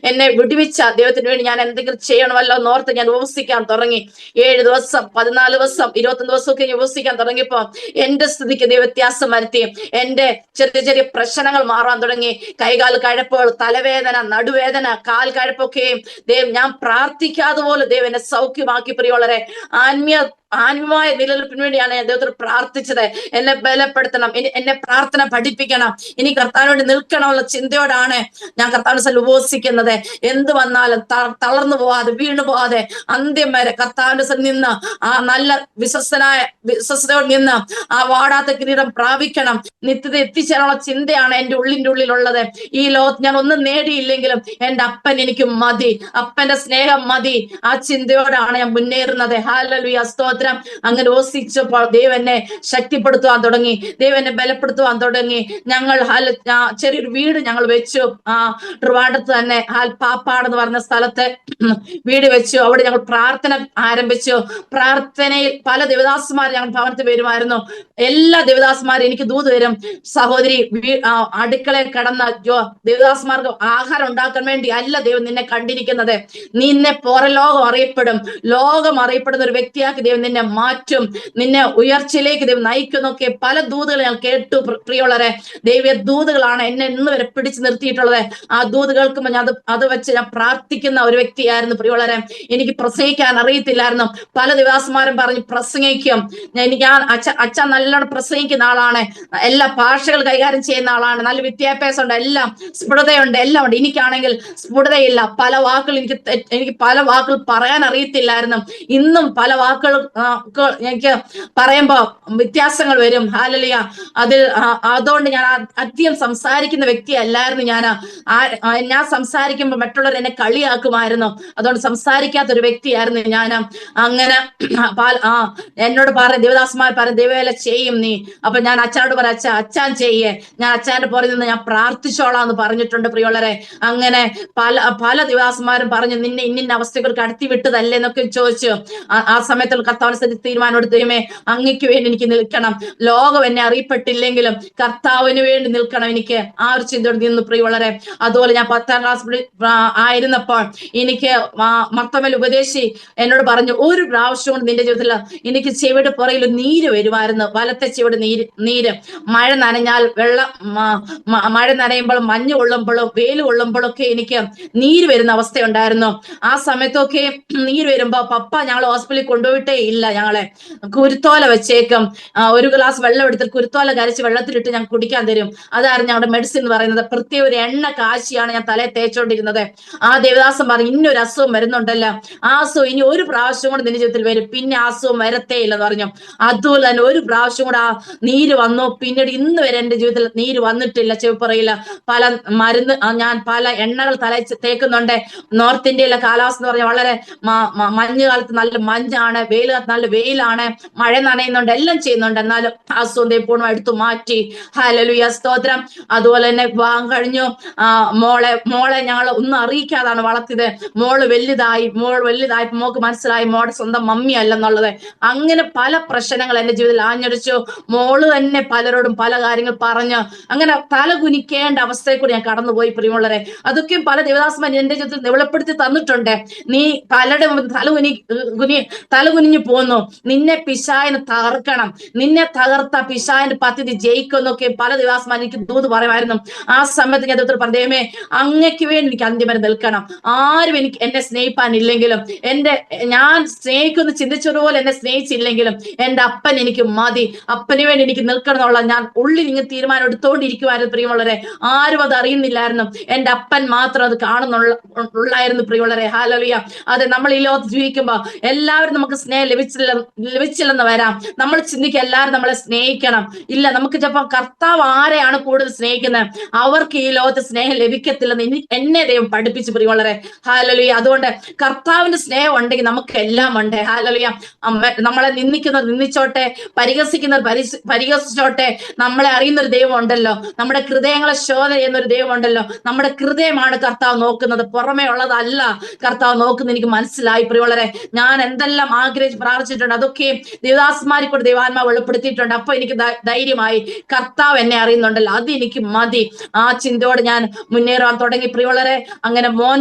എന്നെ വിടുവിച്ച ദൈവത്തിന് വേണ്ടി ഞാൻ എന്തെങ്കിലും ചെയ്യണമല്ലോ എന്നോർത്ത് ഞാൻ ഉപവസിക്കാൻ തുടങ്ങി. 7 ദിവസം, 14 ദിവസം, 21 ദിവസമൊക്കെ ഞാൻ ഉപവസിക്കാൻ തുടങ്ങിയപ്പോ എന്റെ സ്ഥിതിക്ക് ദൈവ വ്യത്യാസം വരുത്തി. എന്റെ ചെറിയ പ്രശ്നങ്ങൾ മാറാൻ തുടങ്ങി. കൈകാൽ കഴപ്പുകൾ, തലവേദന, നടുവേദന, കാൽ കഴപ്പൊക്കെയും ദൈവം ഞാൻ പ്രാർത്ഥിക്കാതെ പോലെ ദൈവം എന്നെ സൗഖ്യമാക്കി. പ്രിയമുള്ളവരെ, ആത്മീയമായ നിലനിൽപ്പിന് വേണ്ടിയാണ് ഞാൻ ദൈവത്തോട് പ്രാർത്ഥിച്ചത്. എന്നെ ബലപ്പെടുത്തണം, എന്നെ പ്രാർത്ഥന പഠിപ്പിക്കണം, ഇനി കർത്താവിനോട് നിൽക്കണമെന്നുള്ള ചിന്തയോടാണ് ഞാൻ കർത്താവിനെ ഉപവസിക്കുന്നത്. എന്ത് വന്നാലും തളർന്നു പോവാതെ, വീണു പോവാതെ അന്ത്യം വരെ കർത്താവിന്റെ നിന്ന് ആ നല്ല വിശ്വസ്തയോട് നിന്ന് ആ വാടാത്ത കിരീടം പ്രാപിക്കണം, നിത്യത എത്തിച്ചേരാനുള്ള ചിന്തയാണ് എന്റെ ഉള്ളിലുള്ളത്. ഈ ലോകത്ത് ഞാൻ ഒന്നും നേടിയില്ലെങ്കിലും എന്റെ അപ്പൻ എനിക്ക് മതി, അപ്പന്റെ സ്നേഹം മതി. ആ ചിന്തയോടാണ് ഞാൻ മുന്നേറുന്നത്. ഹല്ലേലൂയ, സ്തോത്രം. അങ്ങനെ ഓസിച്ചപ്പോൾ ദൈവം എന്നെ ശക്തിപ്പെടുത്തുവാൻ തുടങ്ങി, ദൈവം എന്നെ ബലപ്പെടുത്തുവാൻ തുടങ്ങി. ഞങ്ങൾ ചെറിയൊരു വീട് ഞങ്ങൾ വെച്ചു. ട്രിവാൻഡ്രത്ത് തന്നെ പാപ്പാട് എന്ന് പറഞ്ഞ സ്ഥലത്ത് വീട് വെച്ചു. അവിടെ ഞങ്ങൾ പ്രാർത്ഥന ആരംഭിച്ചു. പ്രാർത്ഥനയിൽ പല ദേവദാസന്മാർ ഞങ്ങൾ ഭവനത്തിൽ വരുമായിരുന്നു. എല്ലാ ദേവദാസന്മാരും എനിക്ക് ദൂത് തരും, സഹോദരി അടുക്കളയിൽ കടന്ന ദേവദാസന്മാർക്ക് ആഹാരം ഉണ്ടാക്കാൻ വേണ്ടി അല്ല ദൈവം നിന്നെ കണ്ടിരിക്കുന്നത്, നിന്നെ പുറലോകം അറിയപ്പെടും, ലോകം അറിയപ്പെടുന്ന ഒരു വ്യക്തിയാക്കി ദൈവം നിന്നെ മാറ്റും, നിന്നെ ഉയർച്ചയിലേക്ക് ദൈവം നയിക്കുന്നൊക്കെ പല ദൂതുകൾ ഞാൻ കേട്ടു. പ്രിയമുള്ളവരെ, ദൈവ ദൂതുകളാണ് എന്നെ ഇന്ന് വരെ പിടിച്ചു നിർത്തിയിട്ടുള്ളത്. ആ ദൂത് കേൾക്കുമ്പോൾ ഞാൻ അത് വെച്ച് ഞാൻ പ്രാർത്ഥിക്കുന്ന ഒരു വ്യക്തിയായിരുന്നു. പ്രിയമുള്ളവരെ, എനിക്ക് പ്രസംഗിക്കാൻ അറിയത്തില്ലായിരുന്നു. പല ദേവദാസന്മാരും പറഞ്ഞു പ്രസംഗിക്കും. അച്ഛൻ നല്ലോണം പ്രസംഗിക്കുന്ന ആളാണ്, എല്ലാ ഭാഷകൾ കൈകാര്യം ചെയ്യുന്ന ആളാണ്, നല്ല വിദ്യാഭ്യാസം ഉണ്ട്, എല്ലാം സ്ഫുടതയുണ്ട്, എല്ലാം ഉണ്ട്. എനിക്കാണെങ്കിൽ സ്ഫുടതയില്ല. പല വാക്കുകൾ എനിക്ക് പല വാക്കുകൾ പറയാൻ അറിയത്തില്ലായിരുന്നു. ഇന്നും പല വാക്കുകൾ എനിക്ക് പറയുമ്പോ വ്യത്യാസങ്ങൾ വരും. ഹല്ലേലൂയ. അതുകൊണ്ട് ഞാൻ അധികം സംസാരിക്കുന്ന വ്യക്തിയല്ലായിരുന്നു. ഞാൻ സംസാരിക്കുമ്പോൾ മറ്റുള്ളവർ എന്നെ കളിയാക്കുമായിരുന്നു. അതുകൊണ്ട് സംസാരിക്കാത്തൊരു വ്യക്തിയായിരുന്നു ഞാൻ. അങ്ങനെ എന്നോട് ദേവദാസന്മാർ ദൈവവേല ചെയ്യും നീ. അപ്പൊ ഞാൻ അച്ഛനോട് പറയാം, അച്ഛൻ ചെയ്യേ, ഞാൻ അച്ഛന്റെ പുറകിൽ നിന്ന് ഞാൻ പ്രാർത്ഥിച്ചോളാം എന്ന് പറഞ്ഞിട്ടുണ്ട്. പ്രിയമുള്ളവരെ, അങ്ങനെ പല ദേവദാസന്മാരും പറഞ്ഞു നിന്നെ ഇന്ന അവസ്ഥകൾ കടത്തി വിട്ടതല്ലേ എന്നൊക്കെ ചോദിച്ചു. ആ സമയത്ത് കർത്താവിന്റെ കർത്താവിന് തീരുമാനം എടുത്തുമേ അങ്ങയ്ക്ക് വേണ്ടി എനിക്ക് നിൽക്കണം. ലോകം എന്നെ അറിയപ്പെട്ടില്ലെങ്കിലും കർത്താവിന് വേണ്ടി നിൽക്കണം എനിക്ക്. ആ ഒരു ചിന്തയോട് നിന്ന് പ്രിയമുള്ളവരെ. അതുപോലെ ഞാൻ 10ാം ക്ലാസ് ആയിരുന്നപ്പോൾ എനിക്ക് മർത്തമേൽ ഉപദേശി എന്നോട് പറഞ്ഞു, ഒരു പ്രാവശ്യം കൊണ്ട് നിന്റെ ജീവിതത്തിൽ എനിക്ക് ചെവിയുടെ പുറയിൽ നീര് വരുമായിരുന്നു. വലത്തെ ചെവിയുടെ നീര് മഴ നനഞ്ഞാൽ മഴ നനയുമ്പോഴും മഞ്ഞ് കൊള്ളുമ്പോഴും വെയിൽ കൊള്ളുമ്പോഴൊക്കെ എനിക്ക് നീര് വരുന്ന അവസ്ഥയുണ്ടായിരുന്നു. ആ സമയത്തൊക്കെ നീര് വരുമ്പോ പപ്പ ഞങ്ങൾ ഹോസ്പിറ്റലിൽ കൊണ്ടുപോയിട്ടേ ഇല്ല. ഞങ്ങളെ കുരുത്തോല വെച്ചേക്കും. ഒരു ഗ്ലാസ് വെള്ളം എടുത്തിട്ട് കുരുത്തോല കരച്ച് വെള്ളത്തിലിട്ട് ഞങ്ങൾ കുടിക്കാൻ തരും. അതായിരുന്നു ഞങ്ങളുടെ മെഡിസിൻ എന്ന് പറയുന്നത്. പ്രത്യേക ഒരു എണ്ണ കാശിയാണ് ഞാൻ തലയെ തേച്ചോണ്ടിരുന്നത്. ആ ദേവദാസം പറഞ്ഞു, ഇന്നൊരു അസുഖം വരുന്നുണ്ടല്ലോ, ആ അസുഖം ഇനി ഒരു പ്രാവശ്യം കൂടെ നിന്റെ ജീവിതത്തിൽ വരും, പിന്നെ ആ അസുഖം വരത്തേ ഇല്ലെന്ന് പറഞ്ഞു. അതുപോലെ തന്നെ ഒരു പ്രാവശ്യം കൂടെ ആ നീര് വന്നു. പിന്നീട് ഇന്ന് വരെ എന്റെ ജീവിതത്തിൽ നീര് വന്നിട്ടില്ല. ചെവിപ്പുറയില്ല. പല മരുന്ന് ഞാൻ പല എണ്ണകൾ തല തേക്കുന്നുണ്ട്. നോർത്ത് ഇന്ത്യയിലെ കാലാവസ്ഥ എന്ന് പറഞ്ഞാൽ വളരെ മഞ്ഞ് കാലത്ത് നല്ല മഞ്ഞാണ്, വെയിൽ കാലത്ത് നല്ല വെയിലാണ്, മഴ നനയുന്നുണ്ട്, എല്ലാം ചെയ്യുന്നുണ്ട്. എന്നാലും അസുഖത്തെ പൂർണ്ണം എടുത്തു മാറ്റി. ഹല്ലേലൂയ, സ്തോത്രം. അതുപോലെ തന്നെ വിവാഹം കഴിഞ്ഞു. മോളെ ഞങ്ങൾ ഒന്നും അറിയിക്കാതാണ് വളർത്തിയത്. മോള് വലുതായി മോക്ക് മനസ്സിലായി മോളുടെ സ്വന്തം മമ്മി അല്ലെന്നുള്ളത്. അങ്ങനെ പല പ്രശ്നങ്ങൾ എന്റെ ജീവിതത്തിൽ ആഞ്ഞടിച്ചു. മോള് തന്നെ പലരോടും പല കാര്യങ്ങൾ പറഞ്ഞു. അങ്ങനെ തല കുനിക്കേണ്ട അവസ്ഥയെ കൂടി ഞാൻ കടന്നുപോയി പ്രിയമുള്ളവരെ. അതൊക്കെയും പല ദേവദാസന്മാർ എന്റെ ജീവിതത്തിൽ നിവളപ്പെടുത്തി തന്നിട്ടുണ്ട്. നീ പലരുടെ തല കുനിഞ്ഞു പോന്നു, നിന്നെ പിശാചിന് തകർക്കണം, നിന്നെ തകർത്ത പിശാചിന്റെ പദ്ധതി ജയിക്കുന്നൊക്കെ പല ദേവദാസന്മാർ എനിക്ക് ദൂത് പറയുമായിരുന്നു. ആ സമയത്ത് ഞാൻ ദൈവത്തോട് അങ്ങയ്ക്ക് വേണ്ടി എനിക്ക് അന്ത്യം വരെ നിൽക്കണം. ആരും എന്നെ സ്നേഹിപ്പാനില്ലെങ്കിലും, ഞാൻ സ്നേഹിക്കുന്ന ചിന്തിച്ചതുപോലെ എന്നെ സ്നേഹിച്ചില്ലെങ്കിലും എന്റെ അപ്പൻ എനിക്ക് മതി, അപ്പന് വേണ്ടി എനിക്ക് നിൽക്കണം എന്നുള്ള ഞാൻ ഉള്ളിൽ ഇങ്ങനെ തീരുമാനം എടുത്തോണ്ടിരിക്കുമായിരുന്നു പ്രിയമുള്ളവരെ. ആരും അത് അറിയുന്നില്ലായിരുന്നു. എന്റെ അപ്പൻ മാത്രം അത് കാണുന്നുള്ളായിരുന്നു പ്രിയമുള്ളവരെ. ഹല്ലേലൂയ. അതെ, നമ്മൾ ഈ ലോകത്ത് ജീവിക്കുമ്പോ എല്ലാവരും നമുക്ക് സ്നേഹം ലഭിച്ചില്ലെന്ന് വരാം. നമ്മൾ ചിന്തിക്കുക എല്ലാവരും നമ്മളെ സ്നേഹിക്കണം. ഇല്ല, നമുക്ക് ചിലപ്പോൾ കർത്താവ് ആരെയാണ് കൂടുതൽ സ്നേഹിക്കുന്നത് അവർക്ക് ഈ ലോകത്ത് സ്നേഹം ലഭിക്കത്തില്ലെന്ന് എന്നെ ദൈവം പഠിപ്പിച്ചു പ്രിയമുള്ളവരെ. ഹല്ലേലൂയ. അതുകൊണ്ട് കർത്താവിന്റെ സ്നേഹം ഉണ്ടെങ്കിൽ നമുക്ക് എല്ലാം ഉണ്ട്. ഹല്ലേലൂയ. നമ്മളെ നിന്ദിക്കുന്നവർ നിന്ദിച്ചോട്ടെ, പരിഹസിക്കുന്നവർ പരിഹസിച്ചോട്ടെ, നമ്മളെ അറിയുന്ന ഒരു ദൈവം ഉണ്ടല്ലോ, നമ്മുടെ ഹൃദയങ്ങളെ ശോധന ചെയ്യുന്ന ഒരു ദൈവം ഉണ്ടല്ലോ. നമ്മുടെ ഹൃദയമാണ് കർത്താവ് നോക്കുന്നത്, പുറമേ ഉള്ളതല്ല കർത്താവ് നോക്കുന്നത്. എനിക്ക് മനസ്സിലായി പ്രിയമുള്ളവരെ. ഞാൻ എന്തെല്ലാം ആഗ്രഹിച്ച് പ്രാർത്ഥിച്ചിട്ടുണ്ട് അതൊക്കെ ദേവദാസന്മാരെ കൂടെ ദൈവാത്മാവ് വെളിപ്പെടുത്തിയിട്ടുണ്ട്. അപ്പൊ എനിക്ക് ധൈര്യമായി, കർത്താവ് എന്നെ അറിയുന്നുണ്ടല്ലോ, അത് എനിക്ക് മതി. ആ ചിന്തയോട് ഞാൻ മുന്നേറാൻ തുടങ്ങി പ്രിയമുള്ളവരെ. അങ്ങനെ മോൻ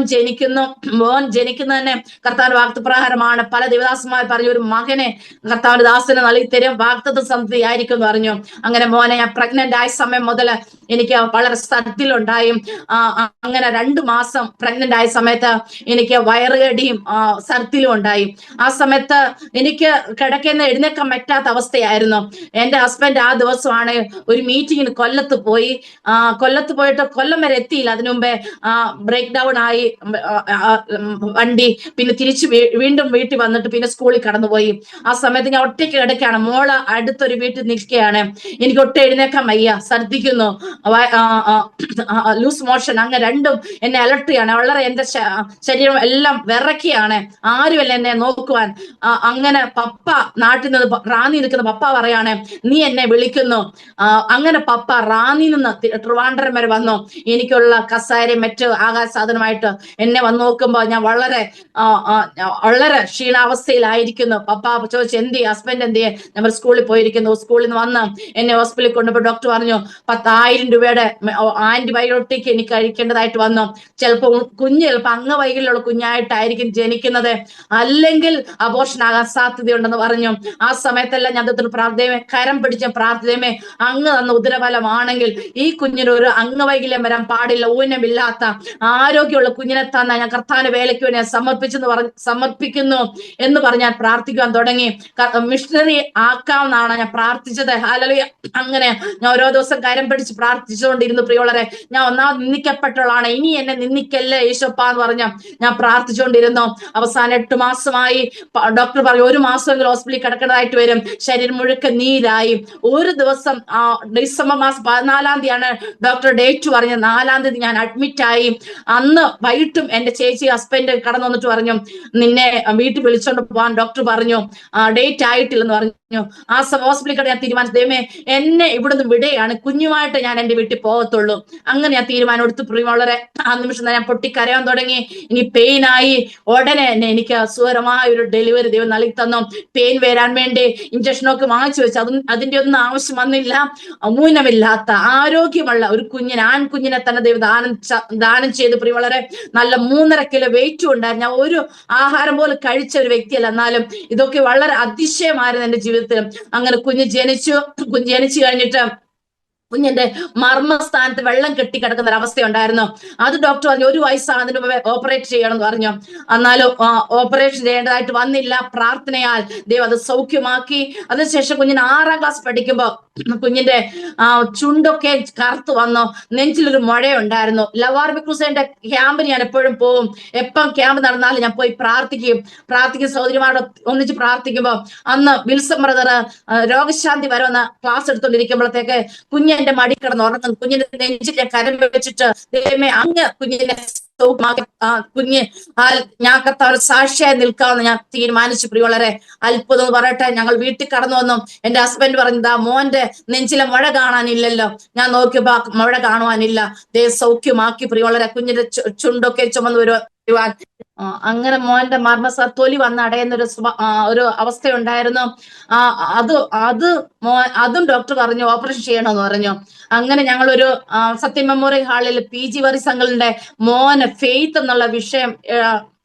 ജനിക്കുന്നതന്നെ കർത്താവിന്റെ വാഗ്ദത്തപ്രകാരമാണ്. പല ദേവദാസന്മാർ പറഞ്ഞു, ഒരു മകനെ കർത്താവിന്റെ ദാസന് നൽകി തരും, വാഗ്ദത്ത സന്ധി ആയിരിക്കും എന്ന് പറഞ്ഞു. അങ്ങനെ മോനെ ഞാൻ പ്രഗ്നന്റ് ആയ സമയം മുതൽ എനിക്ക് വളരെ ഛർദിലുണ്ടായി. അങ്ങനെ 2 മാസം പ്രഗ്നന്റ് ആയ സമയത്ത് എനിക്ക് വയറുകടിയും ഛർദിലും ഉണ്ടായി. ആ സമയത്ത് എനിക്ക് കിടക്കുന്ന എഴുന്നേക്കാൻ പറ്റാത്ത അവസ്ഥയായിരുന്നു. എന്റെ ഹസ്ബൻഡ് ആ ദിവസമാണ് ഒരു മീറ്റിങ്ങിന് കൊല്ലത്ത് പോയിട്ട് കൊല്ലം വരെ എത്തിയില്ല. അതിനു മുമ്പേ ബ്രേക്ക് ഡൗൺ ആയി വണ്ടി. പിന്നെ തിരിച്ചു വീണ്ടും വീട്ടിൽ വന്നിട്ട് പിന്നെ സ്കൂളിൽ കടന്നുപോയി. ആ സമയത്ത് ഞാൻ ഒറ്റയ്ക്ക് കിടക്കുകയാണ്. മോള് അടുത്തൊരു വീട്ടിൽ നിൽക്കുകയാണ്. എനിക്ക് ഒട്ടും എഴുന്നേക്കാൻ വയ്യ, ഛർദിക്കുന്നു, ലൂസ് മോഷൻ, അങ്ങനെ രണ്ടും എന്നെ അലട്ടുകയാണ്. വളരെ എന്റെ ശരീരം എല്ലാം വിറയ്ക്കുകയാണ്. ആരുമല്ല എന്നെ നോക്കുവാൻ. അങ്ങനെ പപ്പ നാട്ടിൽ നിന്ന് റാന്നി നിൽക്കുന്ന പപ്പ പറയാണ്, നീ എന്നെ വിളിക്കുന്നു. അങ്ങനെ പപ്പ റാന്നി നിന്ന് ട്രിവാൻഡ്രം വരെ വന്നു. എനിക്കുള്ള കസാരയും മറ്റ് ആകാശ സാധനമായിട്ട് എന്നെ വന്ന് നോക്കുമ്പോ ഞാൻ വളരെ ക്ഷീണാവസ്ഥയിലായിരിക്കുന്നു. പപ്പ ചോദിച്ചു, എന്തിയെ ഹസ്ബൻഡ് എന്തിയെ? നമ്മൾ സ്കൂളിൽ പോയിരിക്കുന്നു. സ്കൂളിൽ നിന്ന് വന്ന് എന്നെ ഹോസ്പിറ്റലിൽ കൊണ്ടുപോയി ഡോക്ടർ പറഞ്ഞു 10,000 രൂപയുടെ ആന്റിബയോട്ടിക് എനിക്ക് കഴിക്കേണ്ടതായിട്ട് വന്നു. ചിലപ്പോൾ അംഗവൈകല്യമുള്ള കുഞ്ഞായിട്ടായിരിക്കും ജനിക്കുന്നത്, അല്ലെങ്കിൽ അബോർഷൻ ആകാൻ സാധ്യതയുണ്ടെന്ന് പറഞ്ഞു. ആ സമയത്തെല്ലാം ഞാൻ പ്രാർത്ഥനയെ കരം പിടിച്ച പ്രാർത്ഥനയെ അങ്ങ് തന്ന ഉദരഫലമാണെങ്കിൽ ഈ കുഞ്ഞിന് ഒരു അംഗവൈകല്യം വരാൻ പാടില്ല, ഊനമില്ലാത്ത ആരോഗ്യമുള്ള കുഞ്ഞിനെ തന്നെ ഞാൻ കർത്താവിന്റെ വേലയ്ക്ക് വേണ്ടി സമർപ്പിക്കുന്നു എന്ന് പറഞ്ഞ് ഞാൻ പ്രാർത്ഥിക്കാൻ തുടങ്ങി. മിഷണറി ആക്കാമെന്നാണ് ഞാൻ പ്രാർത്ഥിച്ചത്. ഹല്ലേലൂയ. അങ്ങനെ ഞാൻ ഓരോ ദിവസം കരം പിടിച്ച് പ്രാർത്ഥിച്ചുകൊണ്ടിരുന്നു പ്രിയമുള്ളവരെ. ഞാൻ ഒന്നാമത് നിന്ദിക്കപ്പെട്ടവളാണ്, ഇനി എന്നെ നിന്ദിക്കല്ലേ ഈശോപ്പ എന്ന് പറഞ്ഞ ഞാൻ പ്രാർത്ഥിച്ചുകൊണ്ടിരുന്നു. അവസാനം 8 മാസമായി. ഡോക്ടർ പറഞ്ഞു 1 മാസമെങ്കിലും ഹോസ്പിറ്റലിൽ കിടക്കേണ്ടതായിട്ട് വരും. ശരീരം മുഴുക്ക നീരായി. ഒരു ദിവസം ഡിസംബർ മാസം 14-ാം തീയതിയാണ് ഡോക്ടർ ഡേറ്റ് പറഞ്ഞത്. 4-ാം തീയതി ഞാൻ അഡ്മിറ്റ് ആയി. അന്ന് വൈകിട്ടും എന്റെ ചേച്ചി ഹസ്ബൻഡ് കടന്നു വന്നിട്ട് പറഞ്ഞു, നിന്നെ വീട്ടിൽ വിളിച്ചോണ്ട് പോവാൻ ഡോക്ടർ പറഞ്ഞു, ഡേറ്റ് ആയിട്ടില്ലെന്ന് പറഞ്ഞു. ആ ഹോസ്പിറ്റലിൽ ഞാൻ തീരുമാനിച്ചു, ദൈവമേ എന്നെ ഇവിടുന്ന് വിടുകയാണ്, കുഞ്ഞുമായിട്ട് ഞാൻ എന്റെ വീട്ടിൽ പോകത്തുള്ളൂ. അങ്ങനെ ഞാൻ തീരുമാനം എടുത്തു. വളരെ ആ നിമിഷം ഞാൻ പൊട്ടിക്കരയാൻ തുടങ്ങി. ഇനി പെയിൻ ആയി. ഉടനെ തന്നെ എനിക്ക് സുഖകരമായ ഒരു ഡെലിവറി ദൈവം നൽകി തന്നു. പെയിൻ വരാൻ വേണ്ടി ഇഞ്ചക്ഷനൊക്കെ വാങ്ങിച്ചു വെച്ചു. അതിന്റെ ഒന്നും ആവശ്യം വന്നില്ല. അമൂനമില്ലാത്ത ആരോഗ്യമുള്ള ഒരു കുഞ്ഞിനെ, ആൺകുഞ്ഞിനെ തന്നെ ദൈവം ദാനം ചെയ്ത് വളരെ നല്ല 3.5 കിലോ വെയിറ്റും ഉണ്ടായിരുന്നു. ഞാൻ ഒരു ആഹാരം പോലും കഴിച്ച ഒരു വ്യക്തിയല്ല. എന്നാലും ഇതൊക്കെ വളരെ അതിശയമായിരുന്നു എന്റെ ജീവിതത്തിൽ. അങ്ങനെ കുഞ്ഞ് ജനിച്ചു കഴിഞ്ഞിട്ട് കുഞ്ഞിന്റെ മർമ്മസ്ഥാനത്ത് വെള്ളം കെട്ടിക്കിടക്കുന്ന ഒരു അവസ്ഥ ഉണ്ടായിരുന്നു. അത് ഡോക്ടർ പറഞ്ഞു 1 വയസ്സാണ്, അതിന് മുമ്പേ ഓപ്പറേറ്റ് ചെയ്യണം എന്ന് പറഞ്ഞു. എന്നാലും ഓപ്പറേഷൻ ചെയ്യേണ്ടതായിട്ട് വന്നില്ല. പ്രാർത്ഥനയാൽ ദൈവം അത് സൗഖ്യമാക്കി. അതിനുശേഷം കുഞ്ഞിന് 6ാം ക്ലാസ് പഠിക്കുമ്പോ കുഞ്ഞിന്റെ ചുണ്ടൊക്കെ കറുത്തു വന്നു. നെഞ്ചിലൊരു മുഴയുണ്ടായിരുന്നു. ലവാർബി ക്രൂസേന്റെ ക്യാമ്പിന് ഞാൻ എപ്പോഴും പോവും. എപ്പം ക്യാമ്പ് നടന്നാലും ഞാൻ പോയി പ്രാർത്ഥിക്കും. സഹോദരിമാരോട് ഒന്നിച്ച് പ്രാർത്ഥിക്കുമ്പോ അന്ന് വിൽസം ബ്രദർ രോഗശാന്തി വരുമെന്ന് ക്ലാസ് എടുത്തോണ്ടിരിക്കുമ്പോഴത്തേക്ക് കുഞ്ഞ് എന്റെ മടി കിടന്ന് ഉറങ്ങുന്നു. കുഞ്ഞിന്റെ നെഞ്ചിൽ ഞാൻ കരം വെച്ചിട്ട്, ദൈവമേ അങ്ങ് കുഞ്ഞിനെ കുഞ്ഞ് ഞാൻ കർത്താവ് സാക്ഷിയായി നിൽക്കാമെന്ന് ഞാൻ തീരുമാനിച്ചു. വളരെ അത്ഭുതം എന്ന് പറയട്ടെ, ഞങ്ങൾ വീട്ടിൽ കടന്നു വന്നു. എന്റെ ഹസ്ബൻഡ് പറഞ്ഞതാ, മോന്റെ നെഞ്ചിലെ മുഴ കാണാനില്ലല്ലോ. ഞാൻ നോക്കിയപ്പോ മുഴ കാണുവാനില്ല. ദൈവം സൗഖ്യമാക്കി. വളരെ കുഞ്ഞിന്റെ ചുണ്ടൊക്കെ ചുമന്ന് വരുവാൻ അങ്ങനെ മോന്റെ തൊലി വന്ന് അടയുന്ന ഒരു അവസ്ഥയുണ്ടായിരുന്നു. അതും ഡോക്ടർ പറഞ്ഞു ഓപ്പറേഷൻ ചെയ്യണമെന്ന് പറഞ്ഞു. അങ്ങനെ ഞങ്ങളൊരു സത്യം മെമ്മോറിയൽ ഹാളിൽ PG വർഗീസ് അങ്കിളിന്റെ മോന് ഫെയ്ത്ത് എന്നുള്ള വിഷയം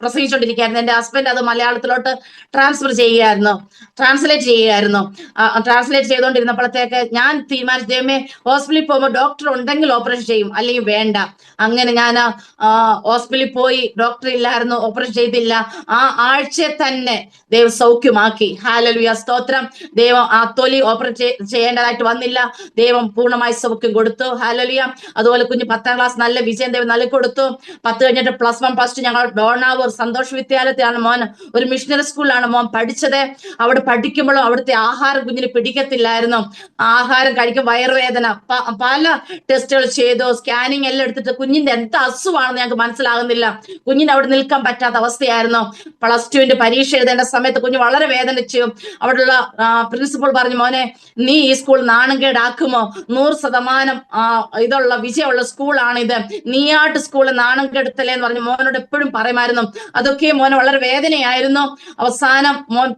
പ്രസംഗിച്ചുകൊണ്ടിരിക്കുകയായിരുന്നു. എന്റെ ഹസ്ബൻഡ് അത് മലയാളത്തിലോട്ട് ട്രാൻസ്ലേറ്റ് ചെയ്യുകയായിരുന്നു. ട്രാൻസ്ലേറ്റ് ചെയ്തുകൊണ്ടിരുന്നപ്പോഴത്തേക്ക് ഞാൻ തീരുമാനിച്ചു, ദൈവമേ ഹോസ്പിറ്റലിൽ പോകുമ്പോൾ ഡോക്ടർ ഉണ്ടെങ്കിൽ ഓപ്പറേഷൻ ചെയ്യും, അല്ലെങ്കിൽ വേണ്ട. അങ്ങനെ ഞാൻ ഹോസ്പിറ്റലിൽ പോയി. ഡോക്ടർ ഇല്ലായിരുന്നു, ഓപ്പറേഷൻ ചെയ്തില്ല. ആ ആഴ്ച തന്നെ ദൈവം സൗഖ്യമാക്കി. ഹല്ലേലൂയ, സ്തോത്രം. ദൈവം ആ തൊലി ഓപ്പറേറ്റ് ചെയ്യേണ്ടതായിട്ട് വന്നില്ല. ദൈവം പൂർണ്ണമായി സൗഖ്യം കൊടുത്തു. ഹല്ലേലൂയ. അതുപോലെ കുഞ്ഞ് 10ാം ക്ലാസ് നല്ല വിജയം ദൈവം നൽകി കൊടുത്തു. 10 കഴിഞ്ഞിട്ട് +1 +2 ഞങ്ങൾ ഡോണാവൂർ സന്തോഷ് വിദ്യാലയത്തിലാണ് മോൻ, ഒരു മിഷണറി സ്കൂളിലാണ് മോൻ പഠിച്ചത്. അവിടെ പഠിക്കുമ്പോഴും അവിടുത്തെ ആഹാരം കുഞ്ഞിന് പിടിക്കത്തില്ലായിരുന്നു. ആഹാരം കഴിക്കും, വയറുവേദന. പല ടെസ്റ്റുകൾ ചെയ്തു, സ്കാനിങ് എല്ലാം എടുത്തിട്ട് കുഞ്ഞിന്റെ എന്താ അസുഖമാണെന്ന് ഞങ്ങൾക്ക് മനസ്സിലാകുന്നില്ല. കുഞ്ഞിന് അവിടെ നിൽക്കാൻ പറ്റാത്ത അവസ്ഥയായിരുന്നു. +2 പരീക്ഷ എഴുതേണ്ട സമയത്ത് കുഞ്ഞ് വളരെ വേദനിച്ചു. അവിടെയുള്ള പ്രിൻസിപ്പൾ പറഞ്ഞു, മോനെ നീ ഈ സ്കൂൾ നാണംകേടാക്കുമോ? 100% ഇതുള്ള വിജയമുള്ള സ്കൂളാണിത്, നീയാട്ട് സ്കൂൾ നാണം കെടുത്തല്ലേ എന്ന് പറഞ്ഞു മോനോട് എപ്പോഴും പറയുമായിരുന്നു. അതൊക്കെ മോന് വളരെ വേദനയായിരുന്നു. അവസാനം മോൻ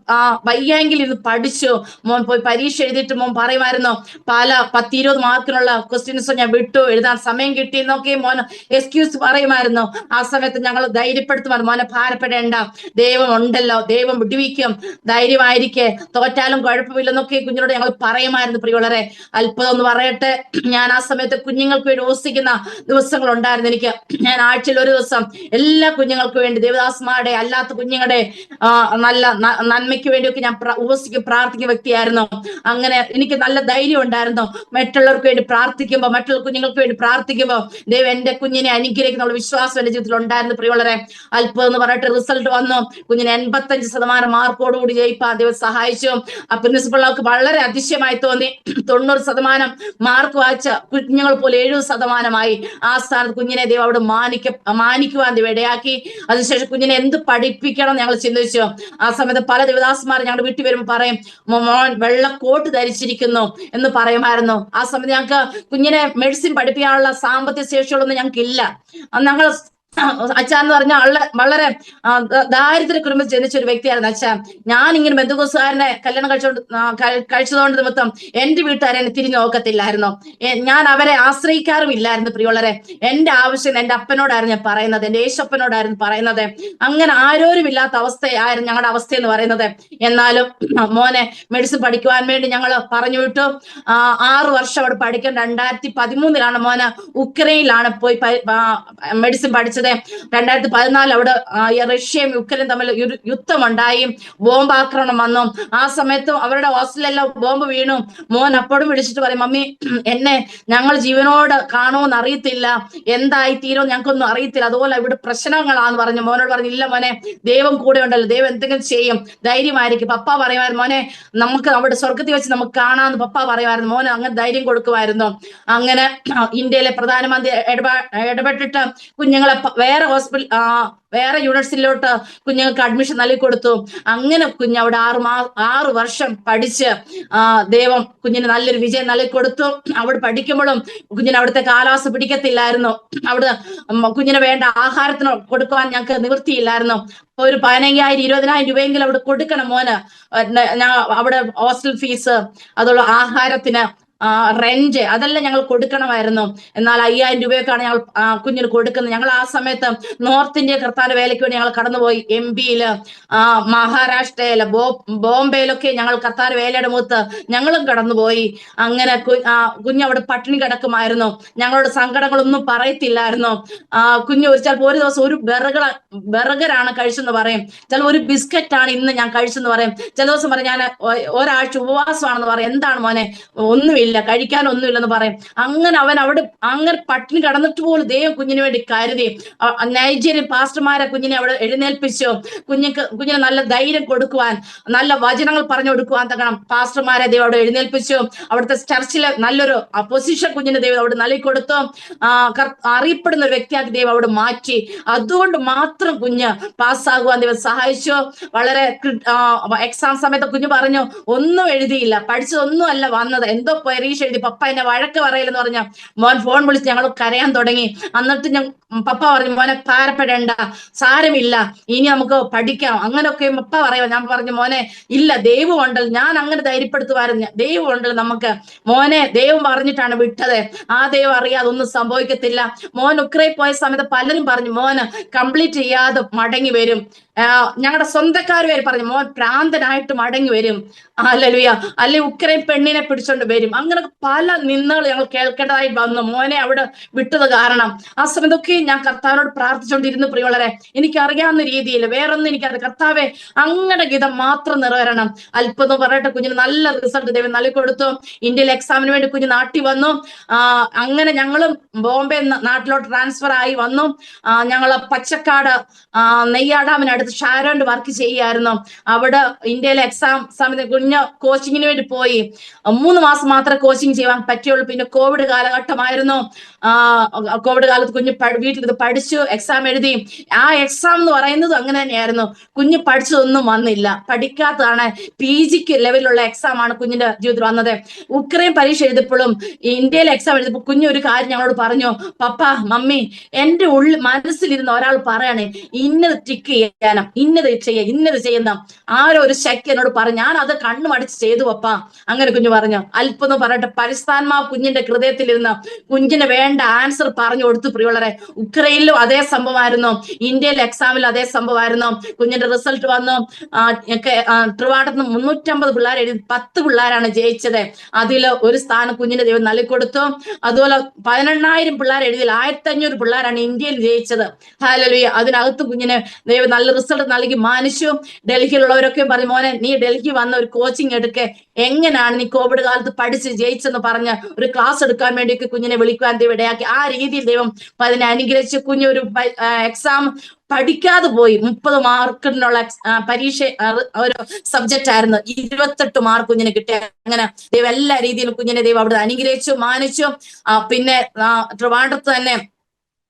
വയ്യെങ്കിൽ ഇത് പഠിച്ചു. മോൻ പോയി പരീക്ഷ എഴുതിയിട്ട് മോൻ പറയുമായിരുന്നു, പല 10-20 മാർക്കിനുള്ള ക്വസ്റ്റ്യൻസ് ഞാൻ വിട്ടു, എഴുതാൻ സമയം കിട്ടിയെന്നൊക്കെ മോൻ എക്സ്ക്യൂസ് പറയുമായിരുന്നു. ആ സമയത്ത് ഞങ്ങൾ ധൈര്യപ്പെടുത്തുമായിരുന്നു, മോനെ ഭാരപ്പെടേണ്ട, ദൈവം ഉണ്ടല്ലോ, ദൈവം വിടുവിക്കും, ധൈര്യമായിരിക്കെ, തോറ്റാലും കുഴപ്പമില്ലെന്നൊക്കെ കുഞ്ഞിനോട് ഞങ്ങൾ പറയുമായിരുന്നു. പ്രിയമുള്ളവരെ, അത്ഭുതം എന്ന് പറയട്ടെ, ഞാൻ ആ സമയത്ത് കുഞ്ഞുങ്ങൾക്ക് വേണ്ടി ഉപസിക്കുന്ന ദിവസങ്ങൾ ഉണ്ടായിരുന്നു എനിക്ക്. ഞാൻ ആഴ്ചയിൽ ഒരു ദിവസം എല്ലാ കുഞ്ഞുങ്ങൾക്ക് വേണ്ടി, ദേവദാസന്മാരുടെ അല്ലാത്ത കുഞ്ഞുങ്ങളുടെ നല്ല നന്മയ്ക്ക് വേണ്ടിയൊക്കെ ഞാൻ ഉപസിക്കും, പ്രാർത്ഥിക്കുന്ന വ്യക്തിയായിരുന്നു. അങ്ങനെ എനിക്ക് നല്ല ധൈര്യം ഉണ്ടായിരുന്നു. മറ്റുള്ളവർക്ക് വേണ്ടി പ്രാർത്ഥിക്കുമ്പോൾ, മറ്റുള്ള കുഞ്ഞുങ്ങൾക്ക് വേണ്ടി പ്രാർത്ഥിക്കുമ്പോൾ ദൈവം എന്റെ കുഞ്ഞിനെ അനുഗ്രഹിക്കുന്ന വിശ്വാസം എന്റെ ജീവിതത്തിൽ ഉണ്ടായിരുന്നു. പ്രിയമുള്ളവരെ, അത്ഭുതം എന്ന് പറയട്ടെ, റിസൾട്ട് വന്നു. കുഞ്ഞിന് 85% മാർക്കോടുകൂടി ജയിപ്പാൻ ദൈവം സഹായിച്ചു. ആ പ്രിൻസിപ്പളുകൾക്ക് വളരെ അതിശയമായി തോന്നി. 90% മാർക്ക് വായിച്ച കുഞ്ഞുങ്ങൾ പോലെ 70%മായി. ആ സ്ഥാനത്ത് കുഞ്ഞിനെ ദൈവം അവിടെ മാനിക്കുവാൻ ദൈവം ഇടയാക്കി. അതിനുശേഷം കുഞ്ഞിനെ എന്ത് പഠിപ്പിക്കണം ഞങ്ങൾ ചിന്തിച്ചു. ആ സമയത്ത് പല ദേവദാസന്മാർ ഞങ്ങളുടെ വീട്ടിൽ വരുമ്പോൾ പറയും, മോൻ വെള്ള കോട്ട് ധരിച്ചിരിക്കുന്നു എന്ന് പറയുമായിരുന്നു. ആ സമയത്ത് ഞങ്ങൾക്ക് കുഞ്ഞിനെ മെഡിസിൻ പഠിപ്പിക്കാനുള്ള സാമ്പത്തിക ശേഷികളൊന്നും ഞങ്ങൾക്കില്ല. ഞങ്ങൾ അച്ഛാന്ന് പറഞ്ഞാൽ വളരെ ദാരിദ്ര്യ കുടുംബത്തിൽ ജനിച്ച ഒരു വ്യക്തിയായിരുന്നു അച്ഛൻ. ഞാൻ ഇങ്ങനെ ബന്ധുക്കോസുകാരനെ കല്യാണം കഴിച്ചതുകൊണ്ട് നിമിത്തം എന്റെ വീട്ടുകാരെ എന്നെ തിരിഞ്ഞു നോക്കത്തില്ലായിരുന്നു. ഞാൻ അവരെ ആശ്രയിക്കാറുമില്ലായിരുന്നു. പ്രിയമുള്ളവരെ, എന്റെ ആവശ്യം എന്റെ അപ്പനോടായിരുന്നു ഞാൻ പറയുന്നത്, എന്റെ യേശപ്പനോടായിരുന്നു പറയുന്നത്. അങ്ങനെ ആരോരുമില്ലാത്ത അവസ്ഥയായിരുന്നു ഞങ്ങളുടെ അവസ്ഥ എന്ന് പറയുന്നത്. എന്നാലും മോനെ മെഡിസിൻ പഠിക്കുവാൻ വേണ്ടി ഞങ്ങൾ പറഞ്ഞു വിട്ടു. 6 വർഷം അവിടെ പഠിക്കാൻ 2013 മോന് ഉക്രൈനിലാണ് പോയി മെഡിസിൻ പഠിച്ചത്. 2014 അവിടെ റഷ്യയും യുക്രൈനും തമ്മിൽ യുദ്ധമുണ്ടായി, ബോംബാക്രമണം വന്നു. ആ സമയത്തും അവരുടെ ഹോസ്റ്റലിലെല്ലാം ബോംബ് വീണു. മോൻ അപ്പോഴും വിളിച്ചിട്ട് പറയും, മമ്മി എന്നെ ഞങ്ങൾ ജീവനോട് കാണുമെന്ന് അറിയത്തില്ല, എന്തായി തീരുമെന്ന് ഞങ്ങൾക്കൊന്നും അറിയത്തില്ല, അതുപോലെ ഇവിടെ പ്രശ്നങ്ങളാന്ന് പറഞ്ഞു. മോനോട് പറഞ്ഞു, ഇല്ല മോനെ, ദൈവം കൂടെ ഉണ്ടല്ലോ, ദൈവം എന്തെങ്കിലും ചെയ്യും, ധൈര്യമായിരിക്കും. പപ്പ പറയുമായിരുന്നു, മോനെ നമുക്ക് അവിടെ സ്വർഗത്തിൽ വെച്ച് നമുക്ക് കാണാമെന്ന് പപ്പ പറയുമായിരുന്നു. മോന് അങ്ങനെ ധൈര്യം കൊടുക്കുമായിരുന്നു. അങ്ങനെ ഇന്ത്യയിലെ പ്രധാനമന്ത്രി ഇടപെട്ടിട്ട് കുഞ്ഞുങ്ങളെ വേറെ വേറെ യൂണിവേഴ്സിറ്റിയിലോട്ട് കുഞ്ഞുങ്ങൾക്ക് അഡ്മിഷൻ നൽകി കൊടുത്തു. അങ്ങനെ കുഞ്ഞ് അവിടെ 6 വർഷം പഠിച്ച് ദൈവം കുഞ്ഞിന് നല്ലൊരു വിജയം നൽകി കൊടുത്തു. അവിടെ പഠിക്കുമ്പോഴും കുഞ്ഞിന് അവിടുത്തെ കാലാവസ്ഥ പിടിക്കത്തില്ലായിരുന്നു. അവിടെ കുഞ്ഞിന് വേണ്ട ആഹാരത്തിന് കൊടുക്കുവാൻ ഞങ്ങൾക്ക് നിവൃത്തിയില്ലായിരുന്നു. ഒരു 15,000 20,000 രൂപയെങ്കിലും അവിടെ കൊടുക്കണം മോന്. അവിടെ ഹോസ്റ്റൽ ഫീസ്, അതുള്ള ആഹാരത്തിന് റെന്റ്, അതെല്ലാം ഞങ്ങൾ കൊടുക്കണമായിരുന്നു. എന്നാൽ 5,000 രൂപയൊക്കെയാണ് ഞങ്ങൾ കുഞ്ഞിന് കൊടുക്കുന്നത്. ഞങ്ങൾ ആ സമയത്ത് നോർത്ത് ഇന്ത്യ കർത്താവിന്റെ വേലയ്ക്ക് വേണ്ടി ഞങ്ങൾ കടന്നുപോയി. MP-യില്, മഹാരാഷ്ട്രയില്, ബോംബെയിലൊക്കെ ഞങ്ങൾ കർത്താവിന്റെ വേലയുടെ മുഖത്ത് ഞങ്ങളും കടന്നുപോയി. അങ്ങനെ കുഞ്ഞവിടെ പട്ടിണി കിടക്കുമായിരുന്നു. ഞങ്ങളോട് സങ്കടങ്ങളൊന്നും പറയത്തില്ലായിരുന്നു. കുഞ്ഞ് ചിലപ്പോൾ ഒരു ദിവസം ഒരു ബർഗറാണ് കഴിച്ചെന്ന് പറയും, ചിലപ്പോൾ ഒരു ബിസ്ക്കറ്റാണ് ഇന്ന് ഞാൻ കഴിച്ചെന്ന് പറയും, ചില ദിവസം പറയും ഞാൻ ഒരാഴ്ച ഉപവാസമാണെന്ന് പറയും. എന്താണ് മോനെ? ഒന്നുമില്ല, കഴിക്കാനൊന്നുമില്ലെന്ന് പറയും. അങ്ങനെ അവൻ അവിടെ അങ്ങനെ പട്ടിണി കടന്നിട്ട് പോലും ദൈവം കുഞ്ഞിന് വേണ്ടി കരുതി. നൈജീരിയൻ പാസ്റ്റർമാരെ കുഞ്ഞിനെ അവിടെ എഴുന്നേൽപ്പിച്ചു. കുഞ്ഞിന് നല്ല ധൈര്യം കൊടുക്കുവാൻ, നല്ല വചനങ്ങൾ പറഞ്ഞു കൊടുക്കുവാൻ തക്കണം പാസ്റ്റർമാരെ ദൈവം അവിടെ എഴുന്നേൽപ്പിച്ചു. അവിടുത്തെ ചർച്ചിലെ നല്ലൊരു പൊസിഷൻ കുഞ്ഞിന് ദൈവം അവിടെ നൽകി കൊടുത്തു. അറിയപ്പെടുന്ന ഒരു വ്യക്തിയാക്കി ദൈവം അവിടെ മാറ്റി. അതുകൊണ്ട് മാത്രം കുഞ്ഞ് പാസ്സാകുവാൻ ദൈവം സഹായിച്ചു. വളരെ എക്സാം സമയത്ത് കുഞ്ഞ് പറഞ്ഞു ഒന്നും എഴുതിയില്ല, പഠിച്ചതൊന്നും അല്ല വന്നത്, എന്തോ പരീക്ഷ എഴുതി. പപ്പ എന്നെ വഴക്ക് പറയില്ലെന്ന് പറഞ്ഞ മോൻ ഫോൺ വിളിച്ച് ഞങ്ങൾ കരയാൻ തുടങ്ങി. എന്നിട്ട് പപ്പ പറഞ്ഞു മോനെ ഭാരപ്പെടേണ്ട, സാരമില്ല, ഇനി നമുക്ക് പഠിക്കാം, അങ്ങനെയൊക്കെ പപ്പ പറയുക. ഞാൻ പറഞ്ഞു മോനെ ഇല്ല, ദൈവം ഉണ്ടല്ലോ. ഞാൻ അങ്ങനെ ധൈര്യപ്പെടുത്തുമായിരുന്നു, ദൈവം ഉണ്ടല്ലോ നമുക്ക്. മോനെ ദൈവം പറഞ്ഞിട്ടാണ് വിട്ടത്, ആ ദൈവം അറിയാതെ ഒന്നും സംഭവിക്കത്തില്ല. മോൻ ഉക്രൈൻ പോയ സമയത്ത് പലരും പറഞ്ഞു മോന് കംപ്ലീറ്റ് ചെയ്യാതെ മടങ്ങി വരും. ഞങ്ങളുടെ സ്വന്തക്കാർ വരെ പറഞ്ഞു മോൻ ഭ്രാന്തനായിട്ട് മടങ്ങി വരും. ഹല്ലേലൂയ. അല്ലെ ഉക്രൈൻ പെണ്ണിനെ പിടിച്ചോണ്ട് വരും. അങ്ങനെ പല നിന്ദകൾ ഞങ്ങൾ കേൾക്കേണ്ടതായി വന്നു മോനെ അവിടെ വിട്ടത് കാരണം. ആ സമയത്തൊക്കെ ഞാൻ കർത്താവിനോട് പ്രാർത്ഥിച്ചുകൊണ്ടിരുന്നു പ്രിയമുള്ളവരെ. എനിക്കറിയാവുന്ന രീതിയിൽ വേറൊന്നും എനിക്കറിയാം. കർത്താവെ അങ്ങയുടെ ഗീതം മാത്രം നിറവേറണം. അല്പം പറയട്ടെ, കുഞ്ഞിന് നല്ല റിസൾട്ട് ദൈവം നൽകി കൊടുത്തു. ഇന്ത്യയിൽ എക്സാമിന് വേണ്ടി കുഞ്ഞ് നാട്ടിൽ വന്നു. അങ്ങനെ ഞങ്ങളും ബോംബെ നാട്ടിലോട്ട് ട്രാൻസ്ഫർ ആയി വന്നു. ഞങ്ങള് പച്ചക്കാട് നെയ്യാഡാമിനടുത്ത് ഷാരോണ്ട് വർക്ക് ചെയ്യായിരുന്നു. അവിടെ ഇന്ത്യയിലെ എക്സാം സമയത്ത് കുഞ്ഞ് കോച്ചിങ്ങിന് വേണ്ടി പോയി. 3 മാസം മാത്രമേ കോച്ചിങ് ചെയ്യാൻ പറ്റുള്ളൂ. പിന്നെ കോവിഡ് കാലഘട്ടമായിരുന്നു. കോവിഡ് കാലത്ത് കുഞ്ഞ് വീട്ടിൽ പഠിച്ചു, എക്സാം എഴുതി. ആ എക്സാം എന്ന് പറയുന്നത് അങ്ങനെ തന്നെയായിരുന്നു. കുഞ്ഞ് പഠിച്ചതൊന്നും വന്നില്ല, പഠിക്കാത്തതാണ്. PGക്ക് ലെവലിലുള്ള എക്സാം ആണ് കുഞ്ഞിന്റെ ജീവിതത്തിൽ വന്നത്. ഉക്രൈൻ പരീക്ഷ എഴുതിയപ്പോഴും ഇന്ത്യയിലെ എക്സാം എഴുതിയപ്പോൾ കുഞ്ഞ് ഒരു കാര്യം ഞങ്ങളോട് പറഞ്ഞു, പപ്പ മമ്മി എന്റെ മനസ്സിലിരുന്ന ഒരാൾ പറയണേ ഇന്നത് ടിക്ക് ചെയ്യാനും ഇന്നത് ചെയ്യുന്ന ആരോ ഒരു ശക്തി എന്നോട് പറഞ്ഞു. ഞാൻ അത് കണ്ണു മടിച്ച് ചെയ്തു പപ്പ. അങ്ങനെ കുഞ്ഞു പറഞ്ഞു. അല്പം പറയട്ടെ, പരിസ്ഥാന്മാവ് കുഞ്ഞിന്റെ ഹൃദയത്തിലിരുന്ന് കുഞ്ഞിന് വേണ്ട ആൻസർ പറഞ്ഞു കൊടുത്തു പ്രിയമുള്ളവരെ. ഉക്രൈനിലും അതേ സംഭവമായിരുന്നു, ഇന്ത്യയിലെ എക്സാമിലും അതേ സംഭവമായിരുന്നു. കുഞ്ഞിന്റെ റിസൾട്ട് വന്നു. ട്രിവാൻഡ്രത്ത് 350 പിള്ളേർ എഴുതി 10 പിള്ളേരാണ് ജയിച്ചത്. അതിൽ ഒരു സ്ഥാനം കുഞ്ഞിന്റെ ദൈവം നൽകിക്കൊടുത്തു. അതുപോലെ 18,000 പിള്ളേർ എഴുതിയിൽ 1,500 പിള്ളേരാണ് ഇന്ത്യയിൽ ജയിച്ചത്. ഹല്ലേലൂയ. അതിനകത്ത് കുഞ്ഞിന് ദൈവം നല്ല റിസൾട്ട് നൽകി മാനിച്ചു. ഡൽഹിയിലുള്ളവരൊക്കെ പറഞ്ഞു മോനെ നീ ഡൽഹി വന്ന ഒരു കോച്ചിങ് എടുക്കെ, എങ്ങനെയാണ് നീ കോവിഡ് കാലത്ത് പഠിച്ച് ജയിച്ചെന്ന് പറഞ്ഞ് ഒരു ക്ലാസ് എടുക്കാൻ വേണ്ടി കുഞ്ഞിനെ വിളിക്കുവാൻ ദൈവം ഇടയാക്കി. ആ രീതിയിൽ ദൈവം അതിനെ അനുഗ്രഹിച്ച് കുഞ്ഞൊരു എക്സാം പഠിക്കാതെ പോയി. 30 മാർക്കിനുള്ള പരീക്ഷ ഒരു സബ്ജക്റ്റ് ആയിരുന്നു. 28 മാർക്ക് കുഞ്ഞിന് കിട്ടിയ. അങ്ങനെ ദൈവം എല്ലാ രീതിയിലും കുഞ്ഞിനെ ദൈവം അവിടെ അനുഗ്രഹിച്ചു മാനിച്ചു. പിന്നെ ട്രിവാൻഡ്രത്ത് തന്നെ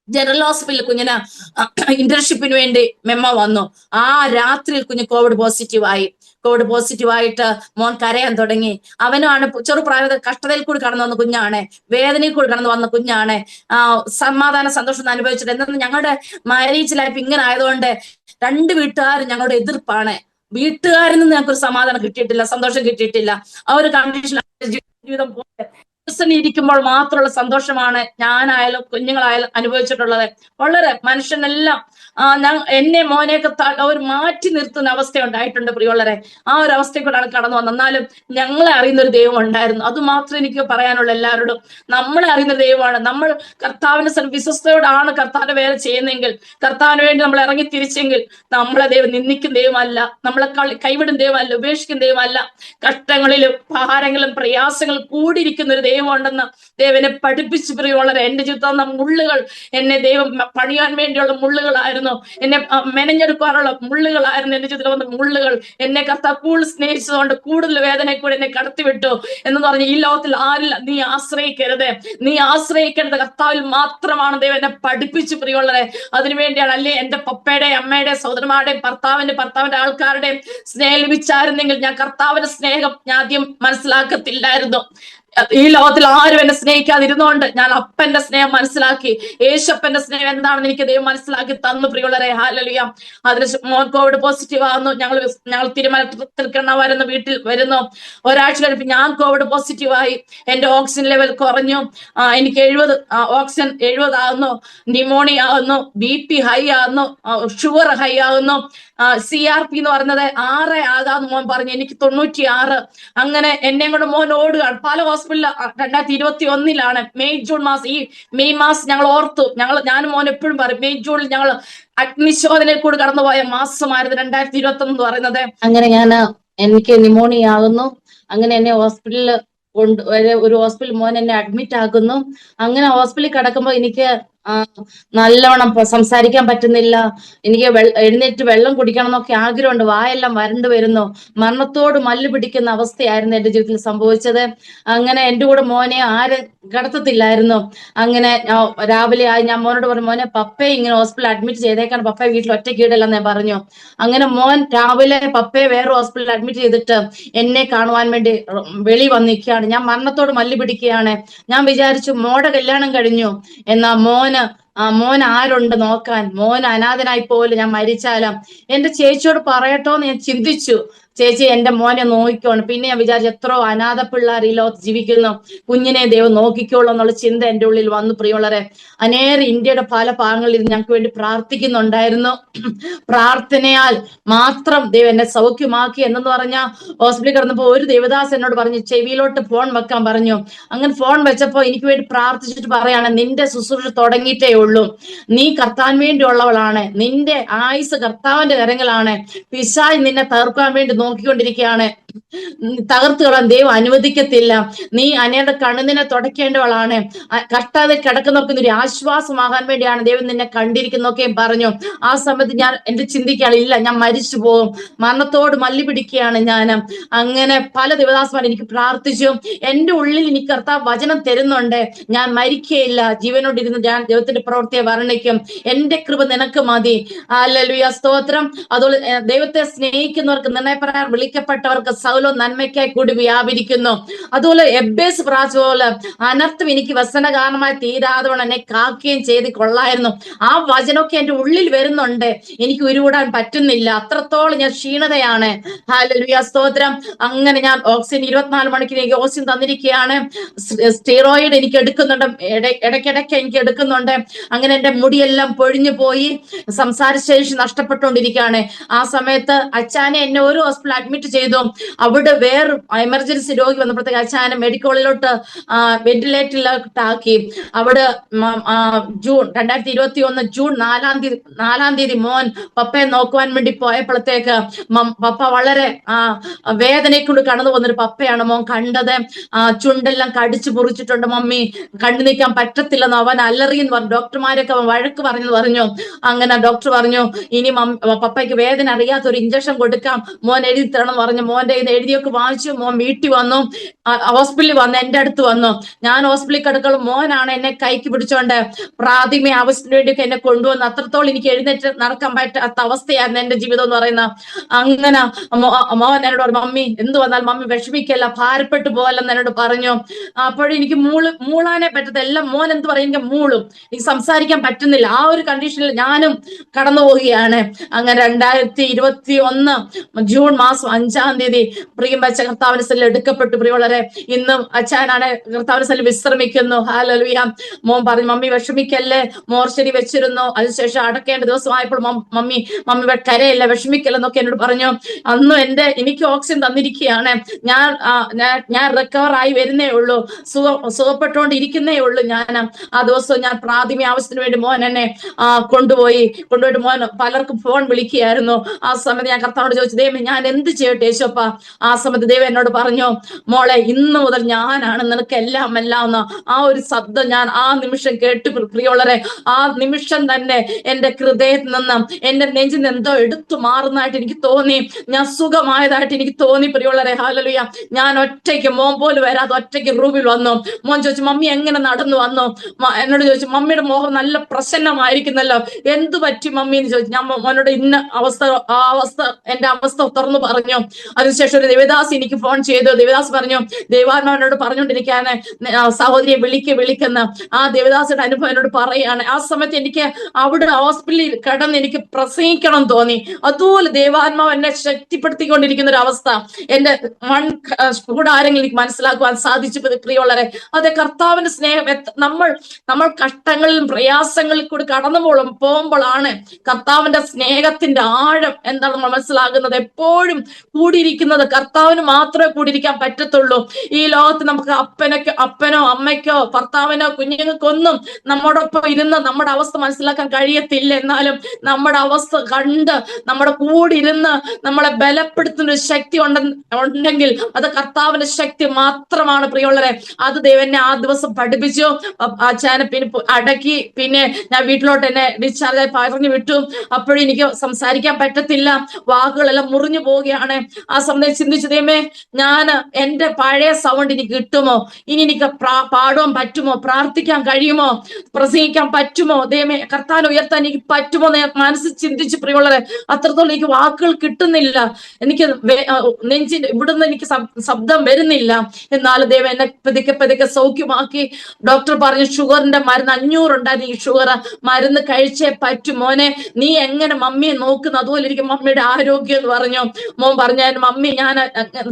ജനറൽ ഹോസ്പിറ്റലിൽ കുഞ്ഞിന് ഇന്റേൺഷിപ്പിന് വേണ്ടി മെമ്മോ വന്നു. ആ രാത്രിയിൽ കുഞ്ഞ് കോവിഡ് പോസിറ്റീവായിട്ട് മോൻ കരയാൻ തുടങ്ങി. അവനുമാണ് ചെറുപ്രായത്തിൽ കഷ്ടതയിൽ കൂടി കടന്നു വന്ന കുഞ്ഞാണ്, വേദനയിൽ കൂടി കടന്നു വന്ന കുഞ്ഞാണ്. സമാധാന സന്തോഷം അനുഭവിച്ചിട്ട് എന്നാൽ ഞങ്ങളുടെ മാരേജ് ലൈഫ് ഇങ്ങനെ ആയതുകൊണ്ട് 2 വീട്ടുകാരും ഞങ്ങളുടെ എതിർപ്പാണ്. വീട്ടുകാരിൽ നിന്ന് ഞങ്ങൾക്ക് ഒരു സമാധാനം കിട്ടിയിട്ടില്ല, സന്തോഷം കിട്ടിയിട്ടില്ല. ആ ഒരു കണ്ടീഷൻ ജീവിതം പോലെ ഇരിക്കുമ്പോൾ മാത്രമുള്ള സന്തോഷമാണ് ഞാനായാലും കുഞ്ഞുങ്ങളായാലും അനുഭവിച്ചിട്ടുള്ളത്. വളരെ മനുഷ്യനെല്ലാം എന്നെ മോനെയൊക്കെ ഒരു മാറ്റി നിർത്തുന്ന അവസ്ഥ ഉണ്ടായിട്ടുണ്ട് പ്രിയമുള്ളവരെ. ആ ഒരു അവസ്ഥയെക്കൂടാണ് കടന്നു വന്നത്. എന്നാലും ഞങ്ങളെ അറിയുന്ന ഒരു ദൈവം ഉണ്ടായിരുന്നു. അത് മാത്രമേ എനിക്ക് പറയാനുള്ള എല്ലാവരോടും. നമ്മളെ അറിയുന്ന ദൈവമാണ്. നമ്മൾ കർത്താവിന്റെ വിശ്വസ്തയോടാണ് കർത്താവിന്റെ വേല ചെയ്യുന്നെങ്കിൽ, കർത്താവിന് വേണ്ടി നമ്മൾ ഇറങ്ങി തിരിച്ചെങ്കിൽ നമ്മളെ ദൈവം നിന്ദിക്കും ദൈവമല്ല, നമ്മളെ കൈവിടും ദൈവമല്ല, ഉപേക്ഷിക്കും ദൈവമല്ല. കഷ്ടങ്ങളിലും ഭാരങ്ങളും പ്രയാസങ്ങളും കൂടിയിരിക്കുന്ന ഒരു ദൈവം ദൈവം ഉണ്ടെന്ന് ദൈവനെ പഠിപ്പിച്ച് പ്രിയമുള്ളവരെ. എന്റെ ജീവിതത്തിൽ വന്ന മുള്ളുകൾ എന്നെ ദൈവം പണിയാൻ വേണ്ടിയുള്ള മുള്ളുകളായിരുന്നു, എന്നെ മെനഞ്ഞെടുക്കാനുള്ള മുള്ളുകളായിരുന്നു. എന്റെ ജീവിതത്തിൽ വന്ന മുള്ളുകൾ എന്നെ കർത്താവ് കൂടുതൽ സ്നേഹിച്ചതുകൊണ്ട് കൂടുതൽ വേദന കൂടെ എന്നെ കടത്തിവിട്ടു എന്ന് പറഞ്ഞ് ഈ ലോകത്തിൽ ആരില്ല നീ ആശ്രയിക്കരുത്, നീ ആശ്രയിക്കേണ്ടത് കർത്താവിൽ മാത്രമാണ് ദൈവം എന്നെ പഠിപ്പിച്ച് പ്രിയമുള്ളവരെ. അതിനുവേണ്ടിയാണ്. അല്ലേ എന്റെ പപ്പയുടെ അമ്മയുടെ സഹോദരന്മാരുടെയും ഭർത്താവിന്റെ ആൾക്കാരുടെയും സ്നേഹം ലഭിച്ചായിരുന്നെങ്കിൽ ഞാൻ കർത്താവിന്റെ സ്നേഹം ഞാൻ ആദ്യം മനസ്സിലാക്കത്തില്ലായിരുന്നു. ഈ ലോകത്തിൽ ആരും എന്നെ സ്നേഹിക്കാതിരുന്നോണ്ട് ഞാൻ അപ്പന്റെ സ്നേഹം മനസ്സിലാക്കി, യേശപ്പന്റെ സ്നേഹം എന്താണെന്ന് എനിക്ക് ദൈവം മനസ്സിലാക്കി തന്നു പ്രിയമുള്ളവരെ. ഹല്ലേലൂയ. അതിന് മോൻ കോവിഡ് പോസിറ്റീവ് ആകുന്നു. ഞങ്ങൾ തീരുമാനത്തിൽ വരുന്ന വീട്ടിൽ വരുന്നു. ഒരാഴ്ച കഴിഞ്ഞപ്പോൾ ഞാൻ കോവിഡ് പോസിറ്റീവ് ആയി. എന്റെ ഓക്സിജൻ ലെവൽ കുറഞ്ഞു. എനിക്ക് 70 ഓക്സിജൻ 70 ആകുന്നു. ന്യൂമോണിയ ആകുന്നു, BP ഹൈ ആകുന്നു, ഷുഗർ ഹൈ ആകുന്നു. CRP എന്ന് പറയുന്നത് 6 ആകാന്ന് മോൻ പറഞ്ഞു. എനിക്ക് 96. അങ്ങനെ എന്നെ കൊണ്ട് മോൻ ഓടുകയാണ് പല ഹോസ്പിറ്റലിൽ. 2021 മെയ് മാസം, ഈ മെയ് മാസം ഞങ്ങൾ ഓർത്തു. ഞാനും മോൻ എപ്പോഴും പറയും മെയ് ജൂണിൽ ഞങ്ങൾ അഗ്നിശോധനയിൽ കൂടി കടന്നുപോയ മാസമായിരുന്നു 2021 എന്ന് പറയുന്നത്. അങ്ങനെ എനിക്ക് ന്യൂമോണിയ ആകുന്നു. അങ്ങനെ എന്നെ ഹോസ്പിറ്റലിൽ ഒരു ഹോസ്പിറ്റൽ മോൻ എന്നെ അഡ്മിറ്റ് ആക്കുന്നു. അങ്ങനെ ഹോസ്പിറ്റലിൽ കിടക്കുമ്പോൾ എനിക്ക് നല്ലവണ്ണം സംസാരിക്കാൻ പറ്റുന്നില്ല. എനിക്ക് എഴുന്നേറ്റ് വെള്ളം കുടിക്കണം എന്നൊക്കെ ആഗ്രഹമുണ്ട്. വായെല്ലാം വരണ്ടു വരുന്നു. മരണത്തോട് മല്ല് പിടിക്കുന്ന അവസ്ഥയായിരുന്നു എന്റെ ജീവിതത്തിൽ സംഭവിച്ചത്. അങ്ങനെ എന്റെ കൂടെ മോനെ ആരും കിടത്തത്തില്ലായിരുന്നു. അങ്ങനെ രാവിലെ ആയി ഞാൻ മോനോട് പറഞ്ഞു, മോനെ പപ്പയെ ഇങ്ങനെ ഹോസ്പിറ്റലിൽ അഡ്മിറ്റ് ചെയ്തേക്കാണ്, പപ്പയെ വീട്ടിൽ ഒറ്റയ്ക്ക് ഇടല്ലെന്ന് ഞാൻ പറഞ്ഞു. അങ്ങനെ മോൻ രാവിലെ പപ്പയെ വേറെ ഹോസ്പിറ്റലിൽ അഡ്മിറ്റ് ചെയ്തിട്ട് എന്നെ കാണുവാൻ വേണ്ടി വെളി വന്നിരിക്കുകയാണ്. ഞാൻ മരണത്തോട് മല്ല് പിടിക്കുകയാണ്. ഞാൻ വിചാരിച്ചു മോടെ കല്യാണം കഴിഞ്ഞു, എന്നാ മോൻ ആരുണ്ട് നോക്കാൻ, മോൻ അനാഥനായി പോലും ഞാൻ മരിച്ചാലും എന്റെ ചേച്ചിയോട് പറയട്ടോന്ന് ഞാൻ ചിന്തിച്ചു. ചേച്ചി എന്റെ മോനെ നോക്കിക്കോണം. പിന്നെ ഞാൻ വിചാരിച്ചു എത്രയോ അനാഥ പിള്ളേർ ഈ ലോകത്ത് ജീവിക്കുന്നു, കുഞ്ഞിനെ ദൈവം നോക്കിക്കോളൂ എന്നുള്ള ചിന്ത എന്റെ ഉള്ളിൽ വന്നു പ്രിയമുള്ളവരെ. അനേകം ഇന്ത്യയുടെ പല ഭാഗങ്ങളിൽ ഞങ്ങൾക്ക് വേണ്ടി പ്രാർത്ഥിക്കുന്നുണ്ടായിരുന്നു. പ്രാർത്ഥനയാൽ മാത്രം ദൈവം എന്നെ സൗഖ്യമാക്കി. എന്നു പറഞ്ഞാൽ ഹോസ്പിറ്റലിൽ കിടന്നപ്പോൾ ഒരു ദേവദാസ് എന്നോട് പറഞ്ഞു ചെവിയിലോട്ട് ഫോൺ വെക്കാൻ പറഞ്ഞു. അങ്ങനെ ഫോൺ വെച്ചപ്പോ എനിക്ക് വേണ്ടി പ്രാർത്ഥിച്ചിട്ട് പറയാണ്, നിന്റെ ശുശ്രൂഷ തുടങ്ങിയിട്ടേ ഉള്ളൂ, നീ കർത്താൻ വേണ്ടിയുള്ളവളാണ്, നിന്റെ ആയുസ് കർത്താവിന്റെ കരങ്ങളാണ്, പിശാച് നിന്നെ തകർക്കാൻ വേണ്ടി നോക്കിക്കൊണ്ടിരിക്കുകയാണ്, തകർത്ത് കളയാൻ ദൈവം അനുവദിക്കത്തില്ല, നീ അനേക കണ്ണുനിന്നെ തുടയ്ക്കേണ്ടവളാണ്, കഷ്ടാതെ കിടക്കുന്നവർക്ക് ഒരു ആശ്വാസമാകാൻ വേണ്ടിയാണ് ദൈവം നിന്നെ കണ്ടിരിക്കുന്നൊക്കെയും പറഞ്ഞു. ആ സമയത്ത് ഞാൻ എന്റെ ചിന്തിക്കുകയാണ്, ഇല്ല ഞാൻ മരിച്ചു പോകും, മരണത്തോട് മല്ലി പിടിക്കുകയാണ് ഞാൻ. അങ്ങനെ പല ദിവദാസന്മാർ എനിക്ക് പ്രാർത്ഥിച്ചു. എന്റെ ഉള്ളിൽ എനിക്ക് കർത്താവ് വചനം തരുന്നുണ്ട്, ഞാൻ മരിക്കുകയില്ല, ജീവനോടിരുന്ന് ഞാൻ ദൈവത്തിന്റെ പ്രവൃത്തിയെ വർണ്ണിക്കും, എന്റെ കൃപ നിനക്ക് മതി. ഹല്ലേലൂയ, സ്തോത്രം. അതുപോലെ ദൈവത്തെ സ്നേഹിക്കുന്നവർക്ക്, നിർണയപ്രകാരം വിളിക്കപ്പെട്ടവർക്ക് സകല നന്മയ്ക്കായി കൂടി വ്യാപരിക്കുന്നു. അതുപോലെ എബ്ബേസ് പ്രാർത്ഥിച്ച പോലെ അനർത്ഥം എനിക്ക് വ്യസന കാരണമായി തീരാതെ എന്നെ കാക്കുകയും ചെയ്ത് കൊള്ളായിരുന്നു. ആ വചനമൊക്കെ എന്റെ ഉള്ളിൽ വരുന്നുണ്ട്, എനിക്ക് ഉരുവിടാൻ പറ്റുന്നില്ല, അത്രത്തോളം ഞാൻ ക്ഷീണതയാണ്. ഹല്ലേലൂയ, സ്തോത്രം. അങ്ങനെ ഞാൻ ഓക്സിജൻ 24 മണിക്കൂർ എനിക്ക് ഓക്സിജൻ തന്നിരിക്കുകയാണ്. സ്റ്റീറോയിഡ് എനിക്ക് എടുക്കുന്നുണ്ട്, ഇടയ്ക്കിടയ്ക്ക് എനിക്ക് എടുക്കുന്നുണ്ട്. അങ്ങനെ എന്റെ മുടിയെല്ലാം പൊഴിഞ്ഞു പോയി, സംസാരശേഷി നഷ്ടപ്പെട്ടുകൊണ്ടിരിക്കുകയാണ്. ആ സമയത്ത് അച്ചാനെ എന്നെ ഒരു ഹോസ്പിറ്റലിൽ അഡ്മിറ്റ് ചെയ്തു. അവിടെ വേറെ എമർജൻസി രോഗി വന്നപ്പോഴത്തേക്ക് അച്ചാനെ മെഡിക്കലിലോട്ട് വെന്റിലേറ്ററിലോട്ടാക്കി. അവിടെ ജൂൺ 2021 ജൂൺ 4-ാം തീയതി മോൻ പപ്പയെ നോക്കുവാൻ വേണ്ടി പോയപ്പോഴത്തേക്ക് പപ്പ വളരെ വേദനയ്ക്കൊണ്ട് കടന്നു പോകുന്നൊരു പപ്പയാണ് മോൻ കണ്ടത്. ചുണ്ടെല്ലാം കടിച്ചു മുറിച്ചിട്ടുണ്ട്, മമ്മി കണ്ടു നിൽക്കാൻ പറ്റത്തില്ലെന്ന് അവൻ അലറിയെന്ന് പറഞ്ഞു. ഡോക്ടർമാരൊക്കെ അവൻ വഴക്ക് പറഞ്ഞു. അങ്ങനെ ഡോക്ടർ പറഞ്ഞു, ഇനി പപ്പയ്ക്ക് വേദന അറിയാത്ത ഒരു ഇഞ്ചക്ഷൻ കൊടുക്കാം, മോൻ എഴുതി തരണം എന്ന് പറഞ്ഞു. മോന്റെ എഴുതിയൊക്കെ വാങ്ങിച്ചു. മോൻ വീട്ടിൽ വന്നു, ഹോസ്പിറ്റലിൽ വന്നു, എന്റെ അടുത്ത് വന്നു. ഞാൻ ഹോസ്പിറ്റലിൽ കിടക്കുമ്പോൾ മോനാണ് എന്നെ കൈക്ക് പിടിച്ചോണ്ട് പ്രാഥമിക ആവശ്യത്തിന് വേണ്ടിയൊക്കെ എന്നെ കൊണ്ടുവന്നു. അത്രത്തോളം എനിക്ക് എഴുന്നേറ്റ് നടക്കാൻ പറ്റാത്ത അവസ്ഥയായിരുന്നു എന്റെ ജീവിതം എന്ന് പറയുന്ന. അങ്ങനെ മോൻ എന്നോട് പറഞ്ഞു, മമ്മി എന്ത് വന്നാലും മമ്മി വിഷമിക്കല്ല, ഭാരപ്പെട്ടു പോകല്ലെന്ന് എന്നോട് പറഞ്ഞു. അപ്പോഴെനിക്ക് മൂളാനേ പറ്റത്തില്ല. എല്ലാം മോൻ എന്ത് പറയും, എനിക്ക് മൂളും, എനിക്ക് സംസാരിക്കാൻ പറ്റുന്നില്ല. ആ ഒരു കണ്ടീഷനിൽ ഞാനും കടന്നു പോവുകയാണ്. അങ്ങനെ 2021 ജൂൺ മാസം 5-ാം തീയതി പ്രിയം വെച്ച കർത്താവിന്റെ സ്ഥലം എടുക്കപ്പെട്ടു. പ്രിയമുള്ളവരെ, ഇന്നും അച്ഛനാണ് കർത്താവിന്റെ സ്ഥലം വിശ്രമിക്കുന്നു. ഹല്ലേലൂയ. മോൻ പറഞ്ഞു, മമ്മി വിഷമിക്കല്ലേ, മോർച്ചരി വെച്ചിരുന്നു, അതിനുശേഷം അടക്കേണ്ട ദിവസമായപ്പോൾ മമ്മി കരയല്ല, വിഷമിക്കല്ലെന്നൊക്കെ എന്നോട് പറഞ്ഞു. അന്നും എനിക്ക് ഓക്സിജൻ തന്നിരിക്കുകയാണ്. ഞാൻ റിക്കവർ ആയി വരുന്നേ ഉള്ളൂ, സുഖപ്പെട്ടുകൊണ്ടിരിക്കുന്നേ ഉള്ളൂ. ആ ദിവസം ഞാൻ പ്രാഥമിക ആവശ്യത്തിന് വേണ്ടി മോൻ എന്നെ കൊണ്ടുപോയിട്ട് മോൻ പലർക്കും ഫോൺ വിളിക്കുകയായിരുന്നു. ആ സമയത്ത് ഞാൻ കർത്താവോട് ചോദിച്ചു, ദൈവമേ ഞാൻ എന്ത് ചെയ്യട്ടെ യേശുപ്പ, ആ സമയത്ത് ദൈവം എന്നോട് പറഞ്ഞു, മോളെ ഇന്ന് മുതൽ ഞാനാണ് നിനക്ക് എല്ലാം എല്ലാം എന്ന്. ആ ഒരു ശബ്ദം ഞാൻ ആ നിമിഷം കേട്ട് പ്രിയമുള്ളവരെ, ആ നിമിഷം തന്നെ എന്റെ ഹൃദയത്തിൽ നിന്നും എന്റെ നെഞ്ചിൽ നിന്ന് എന്തോ എടുത്തു മാറുന്നതായിട്ട് എനിക്ക് തോന്നി. ഞാൻ സുഖമായതായിട്ട് എനിക്ക് തോന്നി പ്രിയമുള്ളവരെ. ഹല്ലേലൂയ. ഞാൻ ഒറ്റയ്ക്ക്, മോൻ പോലും വരാതെ ഒറ്റയ്ക്ക് റൂമിൽ വന്നു. മോൻ ചോദിച്ചു, മമ്മി എങ്ങനെ നടന്നു വന്നു? എന്നോട് ചോദിച്ചു, മമ്മിയുടെ മോഹം നല്ല പ്രസന്നമായിരിക്കുന്നല്ലോ, എന്തു പറ്റി മമ്മി എന്ന് ചോദിച്ചു. ഞാൻ മോനോട് ഇന്ന അവസ്ഥ, ആ അവസ്ഥ, എന്റെ അവസ്ഥ തുറന്നു പറഞ്ഞു. അതിനുശേഷം ഒരു ദേവദാസ് എനിക്ക് ഫോൺ ചെയ്തു. ദേവദാസ് പറഞ്ഞു, ദൈവാത്മാവിനോട് പറഞ്ഞുകൊണ്ടിരിക്കാണ്, സഹോദരിയെ വിളിക്കുന്ന. ആ ദേവദാസിന്റെ അനുഭവം എന്നോട് പറയാണ്. ആ സമയത്ത് എനിക്ക് അവിടെ ഹോസ്പിറ്റലിൽ കിടന്ന് എനിക്ക് പ്രസംഗിക്കണം തോന്നി. അതുപോലെ ദൈവാത്മാവ് എന്നെ ശക്തിപ്പെടുത്തിക്കൊണ്ടിരിക്കുന്ന ഒരു അവസ്ഥ എന്റെ കൂടാരെങ്കിലും എനിക്ക് മനസ്സിലാക്കുവാൻ സാധിച്ചു പ്രിയമുള്ളവരെ. അതെ, കർത്താവിന്റെ സ്നേഹം നമ്മൾ കഷ്ടങ്ങളിലും പ്രയാസങ്ങളിൽ കൂടി കടന്നു പോകുമ്പോഴാണ് കർത്താവിന്റെ സ്നേഹത്തിന്റെ ആഴം എന്താണ് നമ്മൾ മനസ്സിലാകുന്നത്. എപ്പോഴും കൂടിയിരിക്കുന്നത് കർത്താവിന് മാത്രമേ കൂടിയിരിക്കാൻ പറ്റത്തുള്ളൂ. ഈ ലോകത്ത് നമുക്ക് അപ്പനോ അമ്മയ്ക്കോ ഭർത്താവിനോ കുഞ്ഞുങ്ങൾക്കൊന്നും നമ്മോടൊപ്പം ഇരുന്ന് നമ്മുടെ അവസ്ഥ മനസ്സിലാക്കാൻ കഴിയത്തില്ല. എന്നാലും നമ്മുടെ അവസ്ഥ കണ്ട് നമ്മുടെ കൂടെ ഇരുന്ന് നമ്മളെ ബലപ്പെടുത്തുന്ന ഒരു ശക്തി ഉണ്ടെങ്കിൽ അത് കർത്താവിന്റെ ശക്തി മാത്രമാണ് പ്രിയമുള്ളവരെ. അത് ദൈവം എന്നെ ആ ദിവസം പഠിപ്പിച്ചു. അച്ഛനെ പിന്നെ അടക്കി, പിന്നെ ഞാൻ വീട്ടിലോട്ട് എന്നെ ഡിസ്ചാർജ് ആയി പറഞ്ഞു വിട്ടു. അപ്പോഴും എനിക്ക് സംസാരിക്കാൻ പറ്റത്തില്ല, വാക്കുകളെല്ലാം മുറിഞ്ഞു പോവുകയാണ്. ആ സമയം ചിന്തിച്ചു, ദൈവമേ, ഞാൻ എന്റെ പഴയ സൗണ്ട് എനിക്ക് കിട്ടുമോ? ഇനി എനിക്ക് പാടുവാൻ പറ്റുമോ? പ്രാർത്ഥിക്കാൻ കഴിയുമോ? പ്രസംഗിക്കാൻ പറ്റുമോ? ദൈവമേ, കർത്താവിനെ ഉയർത്താൻ എനിക്ക് പറ്റുമോ എന്ന് മനസ്സിൽ ചിന്തിച്ച് പ്രിയമുള്ളവരെ, അത്രത്തോളം എനിക്ക് വാക്കുകൾ കിട്ടുന്നില്ല. എനിക്ക് നെഞ്ചിന്റെ ഇവിടുന്ന് എനിക്ക് ശബ്ദം വരുന്നില്ല. എന്നാലും ദൈവം എന്നെ പതുക്കെ സൗഖ്യമാക്കി. ഡോക്ടർ പറഞ്ഞു, ഷുഗറിന്റെ മരുന്ന് 500 ഉണ്ടായിരുന്നു. ഈ ഷുഗർ മരുന്ന് കഴിച്ചേ പറ്റും മോനെ, നീ എങ്ങനെ മമ്മിയെ നോക്കുന്നു അതുപോലെ ഇരിക്കും മമ്മിയുടെ ആരോഗ്യം എന്ന് പറഞ്ഞു. മോൻ പറഞ്ഞു, മമ്മി ഞാൻ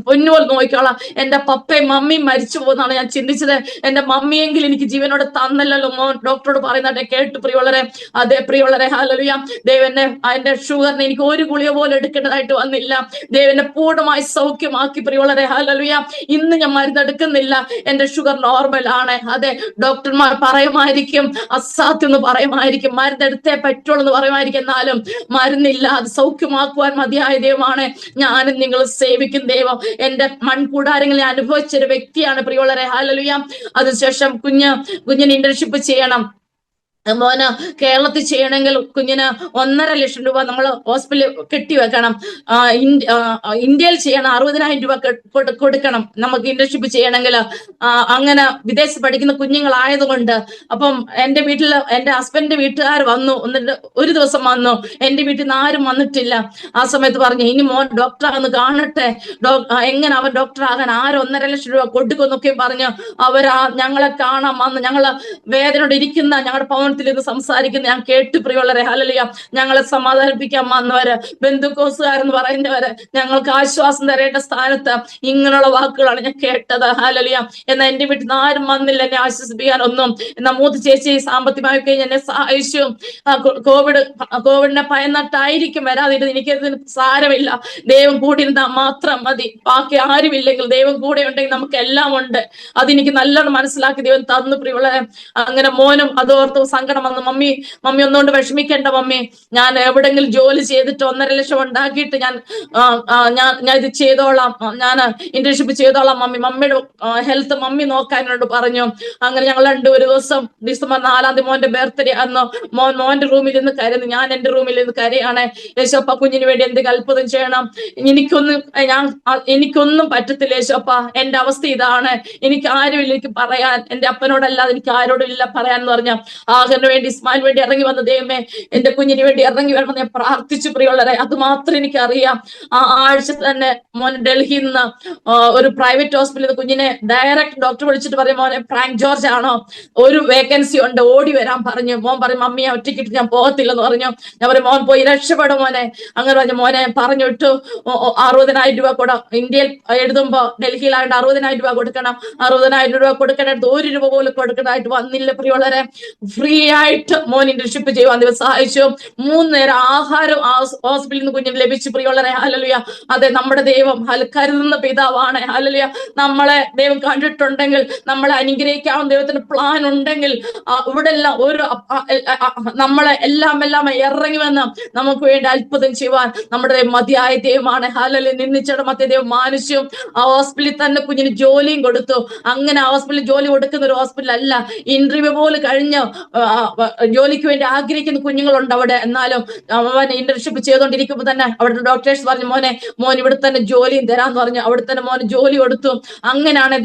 പൊന്നുപോലെ നോക്കിക്കോളാം, എന്റെ പപ്പയും മമ്മിയും മരിച്ചു പോകുന്നതാണ് ഞാൻ ചിന്തിച്ചത്. എന്റെ മമ്മിയെങ്കിലും എനിക്ക് ജീവനോട് തന്നല്ലോ മോൻ ഡോക്ടറോട് പറയുന്നതായിട്ട് കേട്ടു പ്രിയമുള്ളവരെ. അതേ പ്രിയമുള്ളവരെ, ഹല്ലേലൂയ. ദൈവനെ അതിന്റെ ഷുഗറിന് എനിക്ക് ഒരു ഗുളിക പോലും എടുക്കേണ്ടതായിട്ട് വന്നില്ല. ദൈവനെ പൂർണ്ണമായി സൗഖ്യമാക്കി പ്രിയമുള്ളവരെ. ഹല്ലേലൂയ. ഇന്ന് ഞാൻ മരുന്നെടുക്കുന്നില്ല, എന്റെ ഷുഗർ നോർമൽ ആണ്. അതെ, ഡോക്ടർമാർ പറയുമായിരിക്കും അസാധ്യം എന്ന് പറയുമായിരിക്കും, മരുന്നെടുത്തേ പറ്റുള്ളൂ എന്ന് പറയുമായിരിക്കും. എന്നാലും മരുന്നില്ല, അത് സൗഖ്യമാക്കുവാൻ മതിയായ ദൈവമാണ് ഞാനും നിങ്ങൾ സേവിക്കും ദൈവം. എന്റെ മൺകൂടാരങ്ങളിൽ അനുഭവിച്ചൊരു വ്യക്തിയാണ് പ്രിയമുള്ളവരെ. ഹല്ലേലൂയ. അതിനുശേഷം കുഞ്ഞിന് ഇന്റേൺഷിപ്പ് ചെയ്യണം. മോന് കേരളത്തിൽ ചെയ്യണമെങ്കിൽ കുഞ്ഞിന് 1.5 ലക്ഷം രൂപ നമ്മൾ ഹോസ്പിറ്റലിൽ കെട്ടിവെക്കണം. ഇന്ത്യയിൽ ചെയ്യണം 60,000 രൂപ കൊടുക്കണം നമുക്ക് ഇന്റേൺഷിപ്പ് ചെയ്യണമെങ്കിൽ. അങ്ങനെ വിദേശത്ത് പഠിക്കുന്ന കുഞ്ഞുങ്ങളായതുകൊണ്ട് അപ്പം എന്റെ ഹസ്ബൻഡിന്റെ വീട്ടുകാർ വന്നു, ഒരു ദിവസം വന്നു. എന്റെ വീട്ടിൽ നിന്ന് ആരും വന്നിട്ടില്ല. ആ സമയത്ത് പറഞ്ഞു, ഇനി മോൻ ഡോക്ടറാണെന്ന് കാണട്ടെ, എങ്ങനെ അവൻ ഡോക്ടറാകാൻ, 1.5 ലക്ഷം രൂപ കൊടുക്കുമെന്നൊക്കെയും പറഞ്ഞു ഞങ്ങളെ കാണാൻ വന്ന്, ഞങ്ങള് വേദനയോട് ഇരിക്കുന്ന ഞങ്ങളുടെ ഭവനത്തിൽ ഇത് സംസാരിക്കുന്ന ഞാൻ കേട്ട് പ്രിയമുള്ളവരെ. ഹല്ലേലൂയ. ഞങ്ങളെ സമാധാനിപ്പിക്കാൻ വന്നവര്, ബന്ധുക്കോസുകാരെന്ന് പറയുന്നവര്, ഞങ്ങൾക്ക് ആശ്വാസം തരേണ്ട സ്ഥാനത്ത് ഇങ്ങനെയുള്ള വാക്കുകളാണ് ഞാൻ കേട്ടത്. ഹല്ലേലൂയ. എന്നാൽ എന്റെ വീട്ടിൽ നിന്ന് ആരും വന്നില്ല എന്നെ ആശ്വസിപ്പിക്കാനൊന്നും. എന്നാൽ മൂത്ത് ചേച്ചി സാമ്പത്തികമായി എന്നെ സഹായിച്ചു. കോവിഡിനെ ഭയന്നിട്ടായിരിക്കും വരാതിരുന്ന്, എനിക്കതിന് സാരമില്ല, ദൈവം കൂടി ഇരുന്നാൽ മാത്രം മതി, ബാക്കി ആരുമില്ലെങ്കിൽ ദൈവം കൂടെ ഉണ്ടെങ്കിൽ നമുക്ക് എല്ലാം ഉണ്ട്. അതെനിക്ക് നല്ലോണം മനസ്സിലാക്കി ദൈവം തന്നു പ്രിയമുള്ളവരെ. അങ്ങനെ മോനും അതോർത്ത് സങ്കടം വന്നു. മമ്മി ഒന്നുകൊണ്ട് വിഷമിക്കേണ്ട മമ്മി, ഞാൻ എവിടെങ്കിലും ജോലി ചെയ്തിട്ട് 1.5 ലക്ഷം ഉണ്ടാക്കിയിട്ട് ഞാൻ ഇത് ചെയ്തോളാം, ഞാൻ ഇന്റേൺഷിപ്പ് ചെയ്തോളാം മമ്മിയുടെ ഹെൽത്ത് മമ്മി നോക്കാനോട് പറഞ്ഞു. അങ്ങനെ ഞങ്ങൾ ഒരു ദിവസം ഡിസംബർ 4 മോന്റെ ബർത്ത്ഡേ അന്ന് മോന്റെ റൂമിൽ നിന്ന് കരയുന്നു, ഞാൻ എന്റെ റൂമിൽ നിന്ന് കരയാണ്. യേശോപ്പ, കുഞ്ഞിന് വേണ്ടി എന്തെങ്കിലും അത്ഭുതം ചെയ്യണം, എനിക്കൊന്നും പറ്റത്തില്ല യേശോപ്പ, എന്റെ അവസ്ഥ ഇതാണ്, എനിക്ക് ആരുമില്ല എനിക്ക് പറയാൻ, എന്റെ അപ്പനോടല്ലാതെ എനിക്ക് ആരോടും ഇല്ല പറയാൻ എന്ന് പറഞ്ഞ ആഹറിന് വേണ്ടി ഇസ്മായിലിന് വേണ്ടി ഇറങ്ങി വന്ന ദൈവമേ, എന്റെ കുഞ്ഞിന് വേണ്ടി ഇറങ്ങി വേണമെന്ന് ഞാൻ പ്രാർത്ഥിച്ചു പ്രിയമുള്ളവരെ. അത് മാത്രം എനിക്കറിയാം. ആ ആഴ്ച തന്നെ മോൻ ഡൽഹിയിൽ നിന്ന് ഒരു പ്രൈവറ്റ് ഹോസ്പിറ്റലിൽ കുഞ്ഞിനെ ഡയറക്റ്റ് ഡോക്ടർ വിളിച്ചിട്ട് പറയും, മോനെ ഫ്രാങ്ക് ജോർജ് ആണോ, ഒരു വേക്കൻസി ഉണ്ട്, ഓടി വരാൻ പറഞ്ഞു. മോൻ പറയും, മമ്മിയെ ഒറ്റയ്ക്കിട്ട് ഞാൻ പോകത്തില്ലെന്ന് പറഞ്ഞു. ഞാൻ പറയും, മോൻ പോയി രക്ഷപ്പെടും മോനെ. അങ്ങനെ പറഞ്ഞു. മോനെ പറഞ്ഞു വിട്ടു. 60,000 രൂപ കൂടെ ഇന്ത്യയിൽ എഴുതുമ്പോ ഡൽഹിയിലായിട്ട് 60,000 രൂപ കൊടുക്കണം. 60,000 രൂപ കൊടുക്കാനായിട്ട് 1 രൂപ പോലും കൊടുക്കണമായിട്ട് വന്നില്ല പ്രിയമുള്ളവരെ. ഫ്രീ ആയിട്ട് മോൻ ഇന്റേൺഷിപ്പ് ചെയ്യുവാൻ ദൈവം സഹായിച്ചു. 3 നേരം ആഹാരം ഹോസ്പിറ്റലിൽ നിന്ന് കുഞ്ഞിന് ലഭിച്ചു. പ്രിയമുള്ളവരെ, ഹല്ലേലൂയ. അതെ, നമ്മുടെ ദൈവം കരുതുന്ന പിതാവാണ്. ഹല്ലേലൂയ. നമ്മളെ ദൈവം കണ്ടിട്ടുണ്ടെങ്കിൽ, നമ്മളെ അനുഗ്രഹിക്കാവുന്ന ദൈവത്തിന് പ്ലാൻ ഉണ്ടെങ്കിൽ, ഇവിടെ എല്ലാം നമ്മളെ എല്ലാം ഇറങ്ങി വന്ന് നമുക്ക് വേണ്ടി അത്ഭുതം ചെയ്യുവാൻ നമ്മുടെ മതിയായ ദൈവമാണ്. ഹല്ലേലൂയ. നിന്ദിച്ചയുടെ മധ്യ ദൈവം മാനിച്ചു. ആ ഹോസ്പിറ്റലിൽ തന്നെ കുഞ്ഞിന് ജോലിയും കൊടുത്തു. അങ്ങനെ ഹോസ്പിറ്റലിൽ ജോലി കൊടുക്കുന്ന ഒരു ഹോസ്പിറ്റൽ അല്ല, ഇന്റർവ്യൂ പോലും കഴിഞ്ഞ് ജോലിക്ക് വേണ്ടി ആഗ്രഹിക്കുന്ന കുഞ്ഞുങ്ങളുണ്ട് അവിടെ. എന്നാലും അവൻ ഇന്റേൺഷിപ്പ് ചെയ്തുകൊണ്ടിരിക്കുമ്പോൾ തന്നെ അവിടുത്തെ ഡോക്ടേഴ്സ് പറഞ്ഞു, മോൻ ഇവിടെ തന്നെ ജോലിയും തരാന്ന് പറഞ്ഞു. അവിടെ തന്നെ മോന് ജോലി കൊടുത്തു. അങ്ങനെയാണ്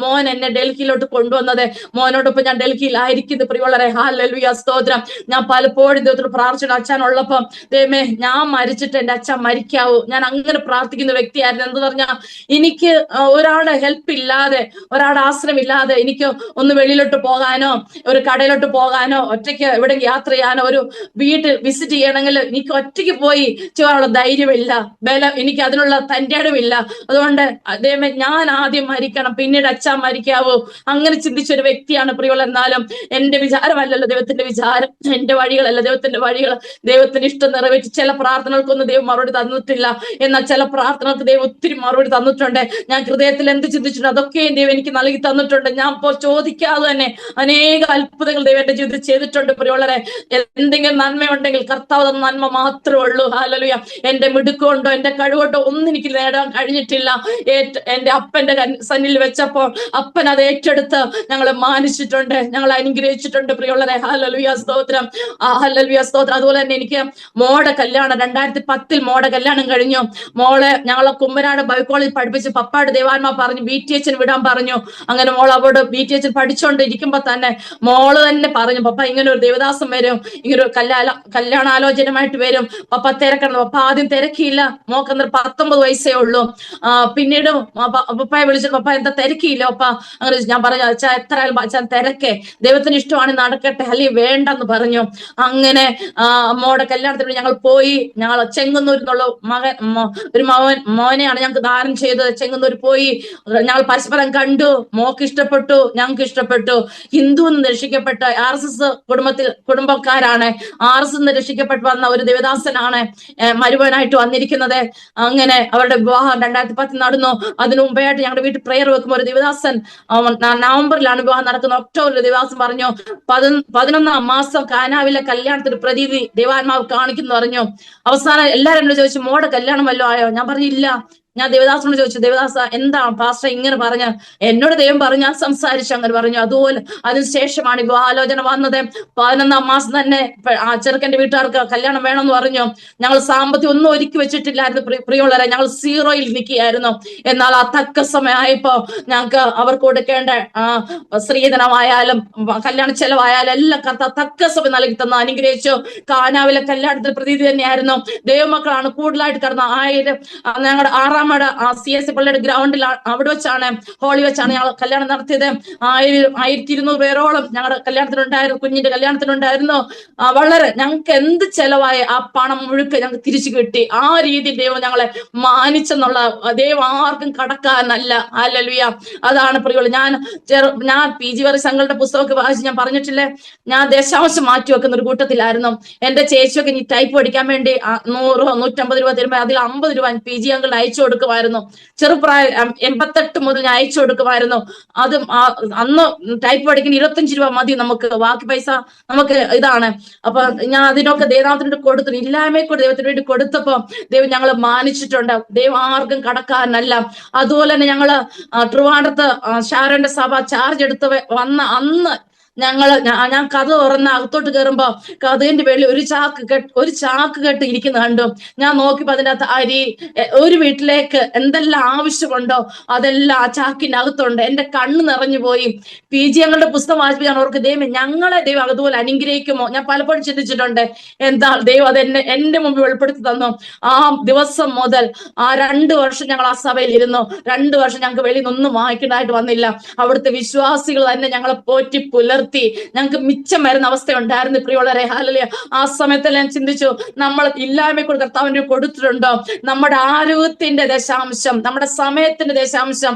മോൻ എന്നെ ഡൽഹിയിലോട്ട് കൊണ്ടുവന്നത്. മോനോടൊപ്പം ഞാൻ ഡൽഹിയിലായിരിക്കുന്നു. പ്രിയമുള്ളവരെ, ഹല്ലേലൂയ, സ്തോത്രം. ഞാൻ പലപ്പോഴും ദൈവത്തോട് പ്രാർത്ഥിച്ചു, അച്ഛനുള്ളപ്പം ദൈവമേ ഞാൻ മരിച്ചിട്ട് എന്റെ അച്ഛൻ മരിക്കാവൂ. ഞാൻ അങ്ങനെ പ്രാർത്ഥിക്കുന്ന വ്യക്തിയായിരുന്നു. എന്ത് പറഞ്ഞാൽ എനിക്ക് ഒരാളുടെ ഹെൽപ്പ് ഇല്ലാതെ, ഒരാളുടെ ആശ്രയം ഇല്ലാതെ എനിക്ക് ഒന്ന് വെളിയിലോട്ട് പോകാനോ ഒരു കടയിലോട്ട് പോകാനോ ഒറ്റയ്ക്ക് എവിടെ യാത്ര ചെയ്യാനോ ഒരു വീട്ടിൽ വിസിറ്റ് ചെയ്യണമെങ്കിൽ എനിക്ക് ഒറ്റയ്ക്ക് പോയി ചെയ്യാനുള്ള ധൈര്യമില്ല, ബലം, എനിക്ക് അതിനുള്ള തന്റെ ഇടമില്ല. അതുകൊണ്ട് ദൈവമേ ഞാൻ ആദ്യം മരിക്കണം, പിന്നീട് അച്ഛൻ മരിക്കാവൂ. അങ്ങനെ ചിന്തിച്ചൊരു വ്യക്തിയാണ് പ്രിയമുള്ള. എന്നാലും എന്റെ വിചാരമല്ലല്ലോ ദൈവത്തിന്റെ വിചാരം, എന്റെ വഴികളല്ല ദൈവത്തിന്റെ വഴികൾ. ദൈവത്തിന് ഇഷ്ടം നിറവേറ്റി ചില പ്രാർത്ഥനകൾക്കൊന്നും ദൈവം മറുപടി തന്നിട്ടില്ല, എന്നാൽ ചില പ്രാർത്ഥനകൾക്ക് ദൈവം ഒത്തിരി മറുപടി തന്നിട്ടുണ്ട്. ഞാൻ ഹൃദയത്തിൽ എന്ത് ചിന്തിച്ചിട്ടുണ്ട് അതൊക്കെയും ദൈവം എനിക്ക് നൽകി തന്നിട്ടുണ്ട്. ഞാൻ ഇപ്പോൾ ചോദിക്കാതെ തന്നെ അനേക അത്ഭുതങ്ങൾ ദൈവം എന്റെ ജീവിതത്തിൽ ചെയ്തിട്ടുണ്ട്. പ്രിയമുള്ളവരെ, എന്തെങ്കിലും നന്മയുണ്ടെങ്കിൽ കർത്താവ് തന്ന നന്മ മാത്രമേ ഉള്ളൂ. ഹല്ലേലൂയ. എന്റെ മിടുക്കൊണ്ടോ എന്റെ കഴിവുകൊണ്ടോ ഒന്നും എനിക്ക് നേടാൻ കഴിഞ്ഞിട്ടില്ല. എന്റെ അപ്പന്റെ സന്നിൽ വെച്ചപ്പോൾ അപ്പൻ അത് ഏറ്റെടുത്ത് ഞങ്ങളെ മാനിച്ചിട്ടുണ്ട്, ഞങ്ങളെ അനുഗ്രഹിച്ചിട്ടുണ്ട്. പ്രിയമുള്ളവരെ, ഹല്ലേലൂയ, സ്തോത്രം. ഹല്ലേലൂയ, സ്തോത്രം. അതുപോലെ തന്നെ എനിക്ക് മോടെ കല്യാണം 2010 മോടെ കല്യാണം കഴിഞ്ഞു. മോളെ ഞങ്ങളെ കുമ്പനാട് ബൈബിൾ കോളേജിൽ പഠിപ്പിച്ച് പപ്പാട് ദേവാന്മാർ പറഞ്ഞു BTH വിടാൻ പറഞ്ഞു. അങ്ങനെ മോൾ അവിടെ BTH പഠിച്ചുകൊണ്ടിരിക്കുമ്പോ തന്നെ മോള് തന്നെ പറഞ്ഞു, പപ്പ ഇങ്ങനെ ഒരു ദേവദാസം വരും, ഇങ്ങനെ ഒരു കല്യാണാലോചനമായിട്ട് വരും, പപ്പ തിരക്കണം. പപ്പ ആദ്യം തിരക്കിയില്ല, മോക്ക് അന്നേരം 19 വയസ്സേ ഉള്ളൂ. പിന്നീട് പപ്പയെ വിളിച്ചിട്ട് പപ്പ എന്താ തിരക്കിയില്ല പപ്പ? അങ്ങനെ ഞാൻ പറഞ്ഞു, അച്ഛാ എത്രയായാലും അച്ഛൻ തിരക്കേ, ദൈവത്തിന് ഇഷ്ടമാണ് നടക്കട്ടെ, അല്ലെങ്കിൽ വേണ്ടെന്ന് പറഞ്ഞു. അങ്ങനെ മോടെ കല്യാണത്തിന് ഞങ്ങൾ പോയി. ഞങ്ങൾ ചെങ്ങന്നൂരിൽ നിന്നുള്ള ഒരു മോനെയാണ് ഞങ്ങൾക്ക് ദാനം ചെയ്തത്. ചെങ്ങന്നൂർ പോയി ഞങ്ങൾ പരസ്പരം കണ്ടു. മോക്ക് ഇഷ്ടപ്പെട്ടു, ഞങ്ങൾക്ക് ഇഷ്ടപ്പെട്ടു. ഹിന്ദു എന്ന് രക്ഷിക്കപ്പെട്ട RSS കുടുംബക്കാരാണ്. RSS നിന്ന് രക്ഷിക്കപ്പെട്ട് വന്ന ഒരു ദേവദാസനാണ് മരുമകനായിട്ട് വന്നിരിക്കുന്നത്. അങ്ങനെ അവരുടെ വിവാഹം 2010 നടന്നു. അതിനു മുമ്പായിട്ട് ഞങ്ങളുടെ വീട്ടിൽ പ്രെയർ വെക്കുമ്പോൾ ഒരു ദേവദാസൻ നവംബറിലാണ് വിവാഹം നടക്കുന്നത്. ഒക്ടോബറിൽ ദേവദാസൻ പറഞ്ഞു, 11ാം മാസം കാനാവിലെ കല്യാണത്തിന് പ്രതീതി ദേവാത്മാവ് കാണിക്കുന്നു പറഞ്ഞു. അവസാനം എല്ലാവരും എന്നോട് ചോദിച്ചു, മോടെ കല്യാണം വല്ലതും ആയോ? ഞാൻ പറഞ്ഞില്ല. ഞാൻ ദേവദാസനോട് ചോദിച്ചു, ദേവദാസ എന്താ പാസ്റ്റർ ഇങ്ങനെ പറഞ്ഞ? എന്നോട് ദൈവം പറഞ്ഞു, ഞാൻ സംസാരിച്ചു, അങ്ങനെ പറഞ്ഞു. അതുപോലെ അതിനുശേഷമാണ് വിവാഹാലോചന വന്നത്. 11ാം മാസം തന്നെ ആ ചെറുക്കന്റെ വീട്ടുകാർക്ക് കല്യാണം വേണമെന്ന് പറഞ്ഞു. ഞങ്ങൾ സാമ്പത്തികം ഒന്നും ഒരുക്കി വെച്ചിട്ടില്ലായിരുന്നു. പ്രിയമുള്ളവരെ, ഞങ്ങൾ 0യിൽ നിൽക്കുകയായിരുന്നു. എന്നാൽ ആ തക്ക സമയമായപ്പോ ഞങ്ങൾക്ക് അവർക്ക് കൊടുക്കേണ്ട സ്ത്രീധനമായാലും കല്യാണ ചെലവായാലും എല്ലാം തക്ക സമയം നൽകി തന്നു, അനുഗ്രഹിച്ചു. കാനാവിലെ കല്യാണത്തിന് പ്രതീതി തന്നെയായിരുന്നു. ദൈവമക്കളാണ് കൂടുതലായിട്ട് കിടന്ന 1000 ഞങ്ങളുടെ 6ാം CSC പള്ളിയുടെ ഗ്രൗണ്ടിൽ അവിടെ വെച്ചാണ്, ഹോളി വെച്ചാണ് ഞങ്ങൾ കല്യാണം നടത്തിയത്. 1200 പേരോളം ഞങ്ങളുടെ കല്യാണത്തിനുണ്ടായിരുന്നു, കുഞ്ഞിന്റെ കല്യാണത്തിനുണ്ടായിരുന്നു. വളരെ ഞങ്ങൾക്ക് എന്ത് ചെലവായി ആ പണം മുഴുക്കെ ഞങ്ങൾക്ക് തിരിച്ചു കിട്ടി. ആ രീതിയിൽ ദൈവം ഞങ്ങളെ മാനിച്ചെന്നുള്ള ദൈവം ആർക്കും കടക്കാനല്ല. ഹല്ലേലൂയ. അതാണ് പ്രിയമുള്ള. ഞാൻ PG വരെ സംഘങ്ങളുടെ പുസ്തകമൊക്കെ വായിച്ച് ഞാൻ പറഞ്ഞിട്ടില്ലേ, ഞാൻ ദശാംശം മാറ്റി വെക്കുന്ന ഒരു കൂട്ടത്തിലായിരുന്നു. എന്റെ ചേച്ചിയൊക്കെ ഇനി ടൈപ്പ് പഠിക്കാൻ വേണ്ടി 100 150 രൂപ തരുമ്പോ അതിൽ 50 രൂപ PG അങ്കിളിന് അയച്ചു കൊടുക്കുമായിരുന്നു. ചെറുപ്രായം 88 മുതൽ ഞാൻ അയച്ചു കൊടുക്കുമായിരുന്നു. അതും അന്ന് ടൈപ്പ് പഠിക്കുന്ന 25 രൂപ മതി നമുക്ക്, ബാക്കി പൈസ നമുക്ക് ഇതാണ്. അപ്പൊ ഞാൻ അതിനൊക്കെ ദൈവത്തിന് കൊടുത്തു. ഇല്ലായ്മയെ കൂടെ ദൈവത്തിന് വേണ്ടി കൊടുത്തപ്പോ ദൈവം ഞങ്ങളെ മാനിച്ചിട്ടുണ്ട്. ദൈവം ആർക്കും കടക്കാനല്ല. അതുപോലെ തന്നെ ഞങ്ങള് ട്രിവാൻഡ്രത്ത് ഷാരോന്റെ സഭ ചാർജ് എടുത്ത് വന്ന അന്ന് ഞാൻ കഥ തുറന്ന് അകത്തോട്ട് കയറുമ്പോ കഥയുടെ വെളി ഒരു ചാക്ക് കെട്ട് ഇരിക്കുന്ന കണ്ടു. ഞാൻ നോക്കിയപ്പോ അതിൻ്റെ അകത്ത് അരി, ഒരു വീട്ടിലേക്ക് എന്തെല്ലാം ആവശ്യമുണ്ടോ അതെല്ലാം ആ ചാക്കിന്റെ അകത്തുണ്ട്. എന്റെ കണ്ണ് നിറഞ്ഞു പോയി. PG ഞങ്ങളുടെ പുസ്തകം വായിച്ചപ്പോൾ ഞാൻ ഓർക്ക്, ഞങ്ങളെ ദൈവം അതുപോലെ അനുഗ്രഹിക്കുമോ? ഞാൻ പലപ്പോഴും ചിന്തിച്ചിട്ടുണ്ട്. എന്താ ദൈവം അത് എന്റെ മുമ്പിൽ വെളിപ്പെടുത്തി തന്നു. ആ ദിവസം മുതൽ 2 വർഷം ഞങ്ങൾ ആ സഭയിൽ ഇരുന്നു. 2 വർഷം ഞങ്ങൾക്ക് വെളിയിൽ നിന്നൊന്നും വാങ്ങിക്കേണ്ടതായിട്ട് വന്നില്ല. അവിടുത്തെ വിശ്വാസികൾ തന്നെ ഞങ്ങളെ പോറ്റി പുലർത്തി പുലർത്തി ഞങ്ങൾക്ക് മിച്ചം വരുന്ന അവസ്ഥ ഉണ്ടായിരുന്നു പ്രിയമുള്ളവരെ. ഹല്ലേലൂയ. ആ സമയത്ത് ഞാൻ ചിന്തിച്ചു, നമ്മൾ ഇല്ലായ്മ കൂടെ കർത്താവിന് കൊടുത്തിട്ടുണ്ടോ? നമ്മുടെ ആരോഗ്യത്തിന്റെ ദശാംശം, നമ്മുടെ സമയത്തിന്റെ ദശാംശം,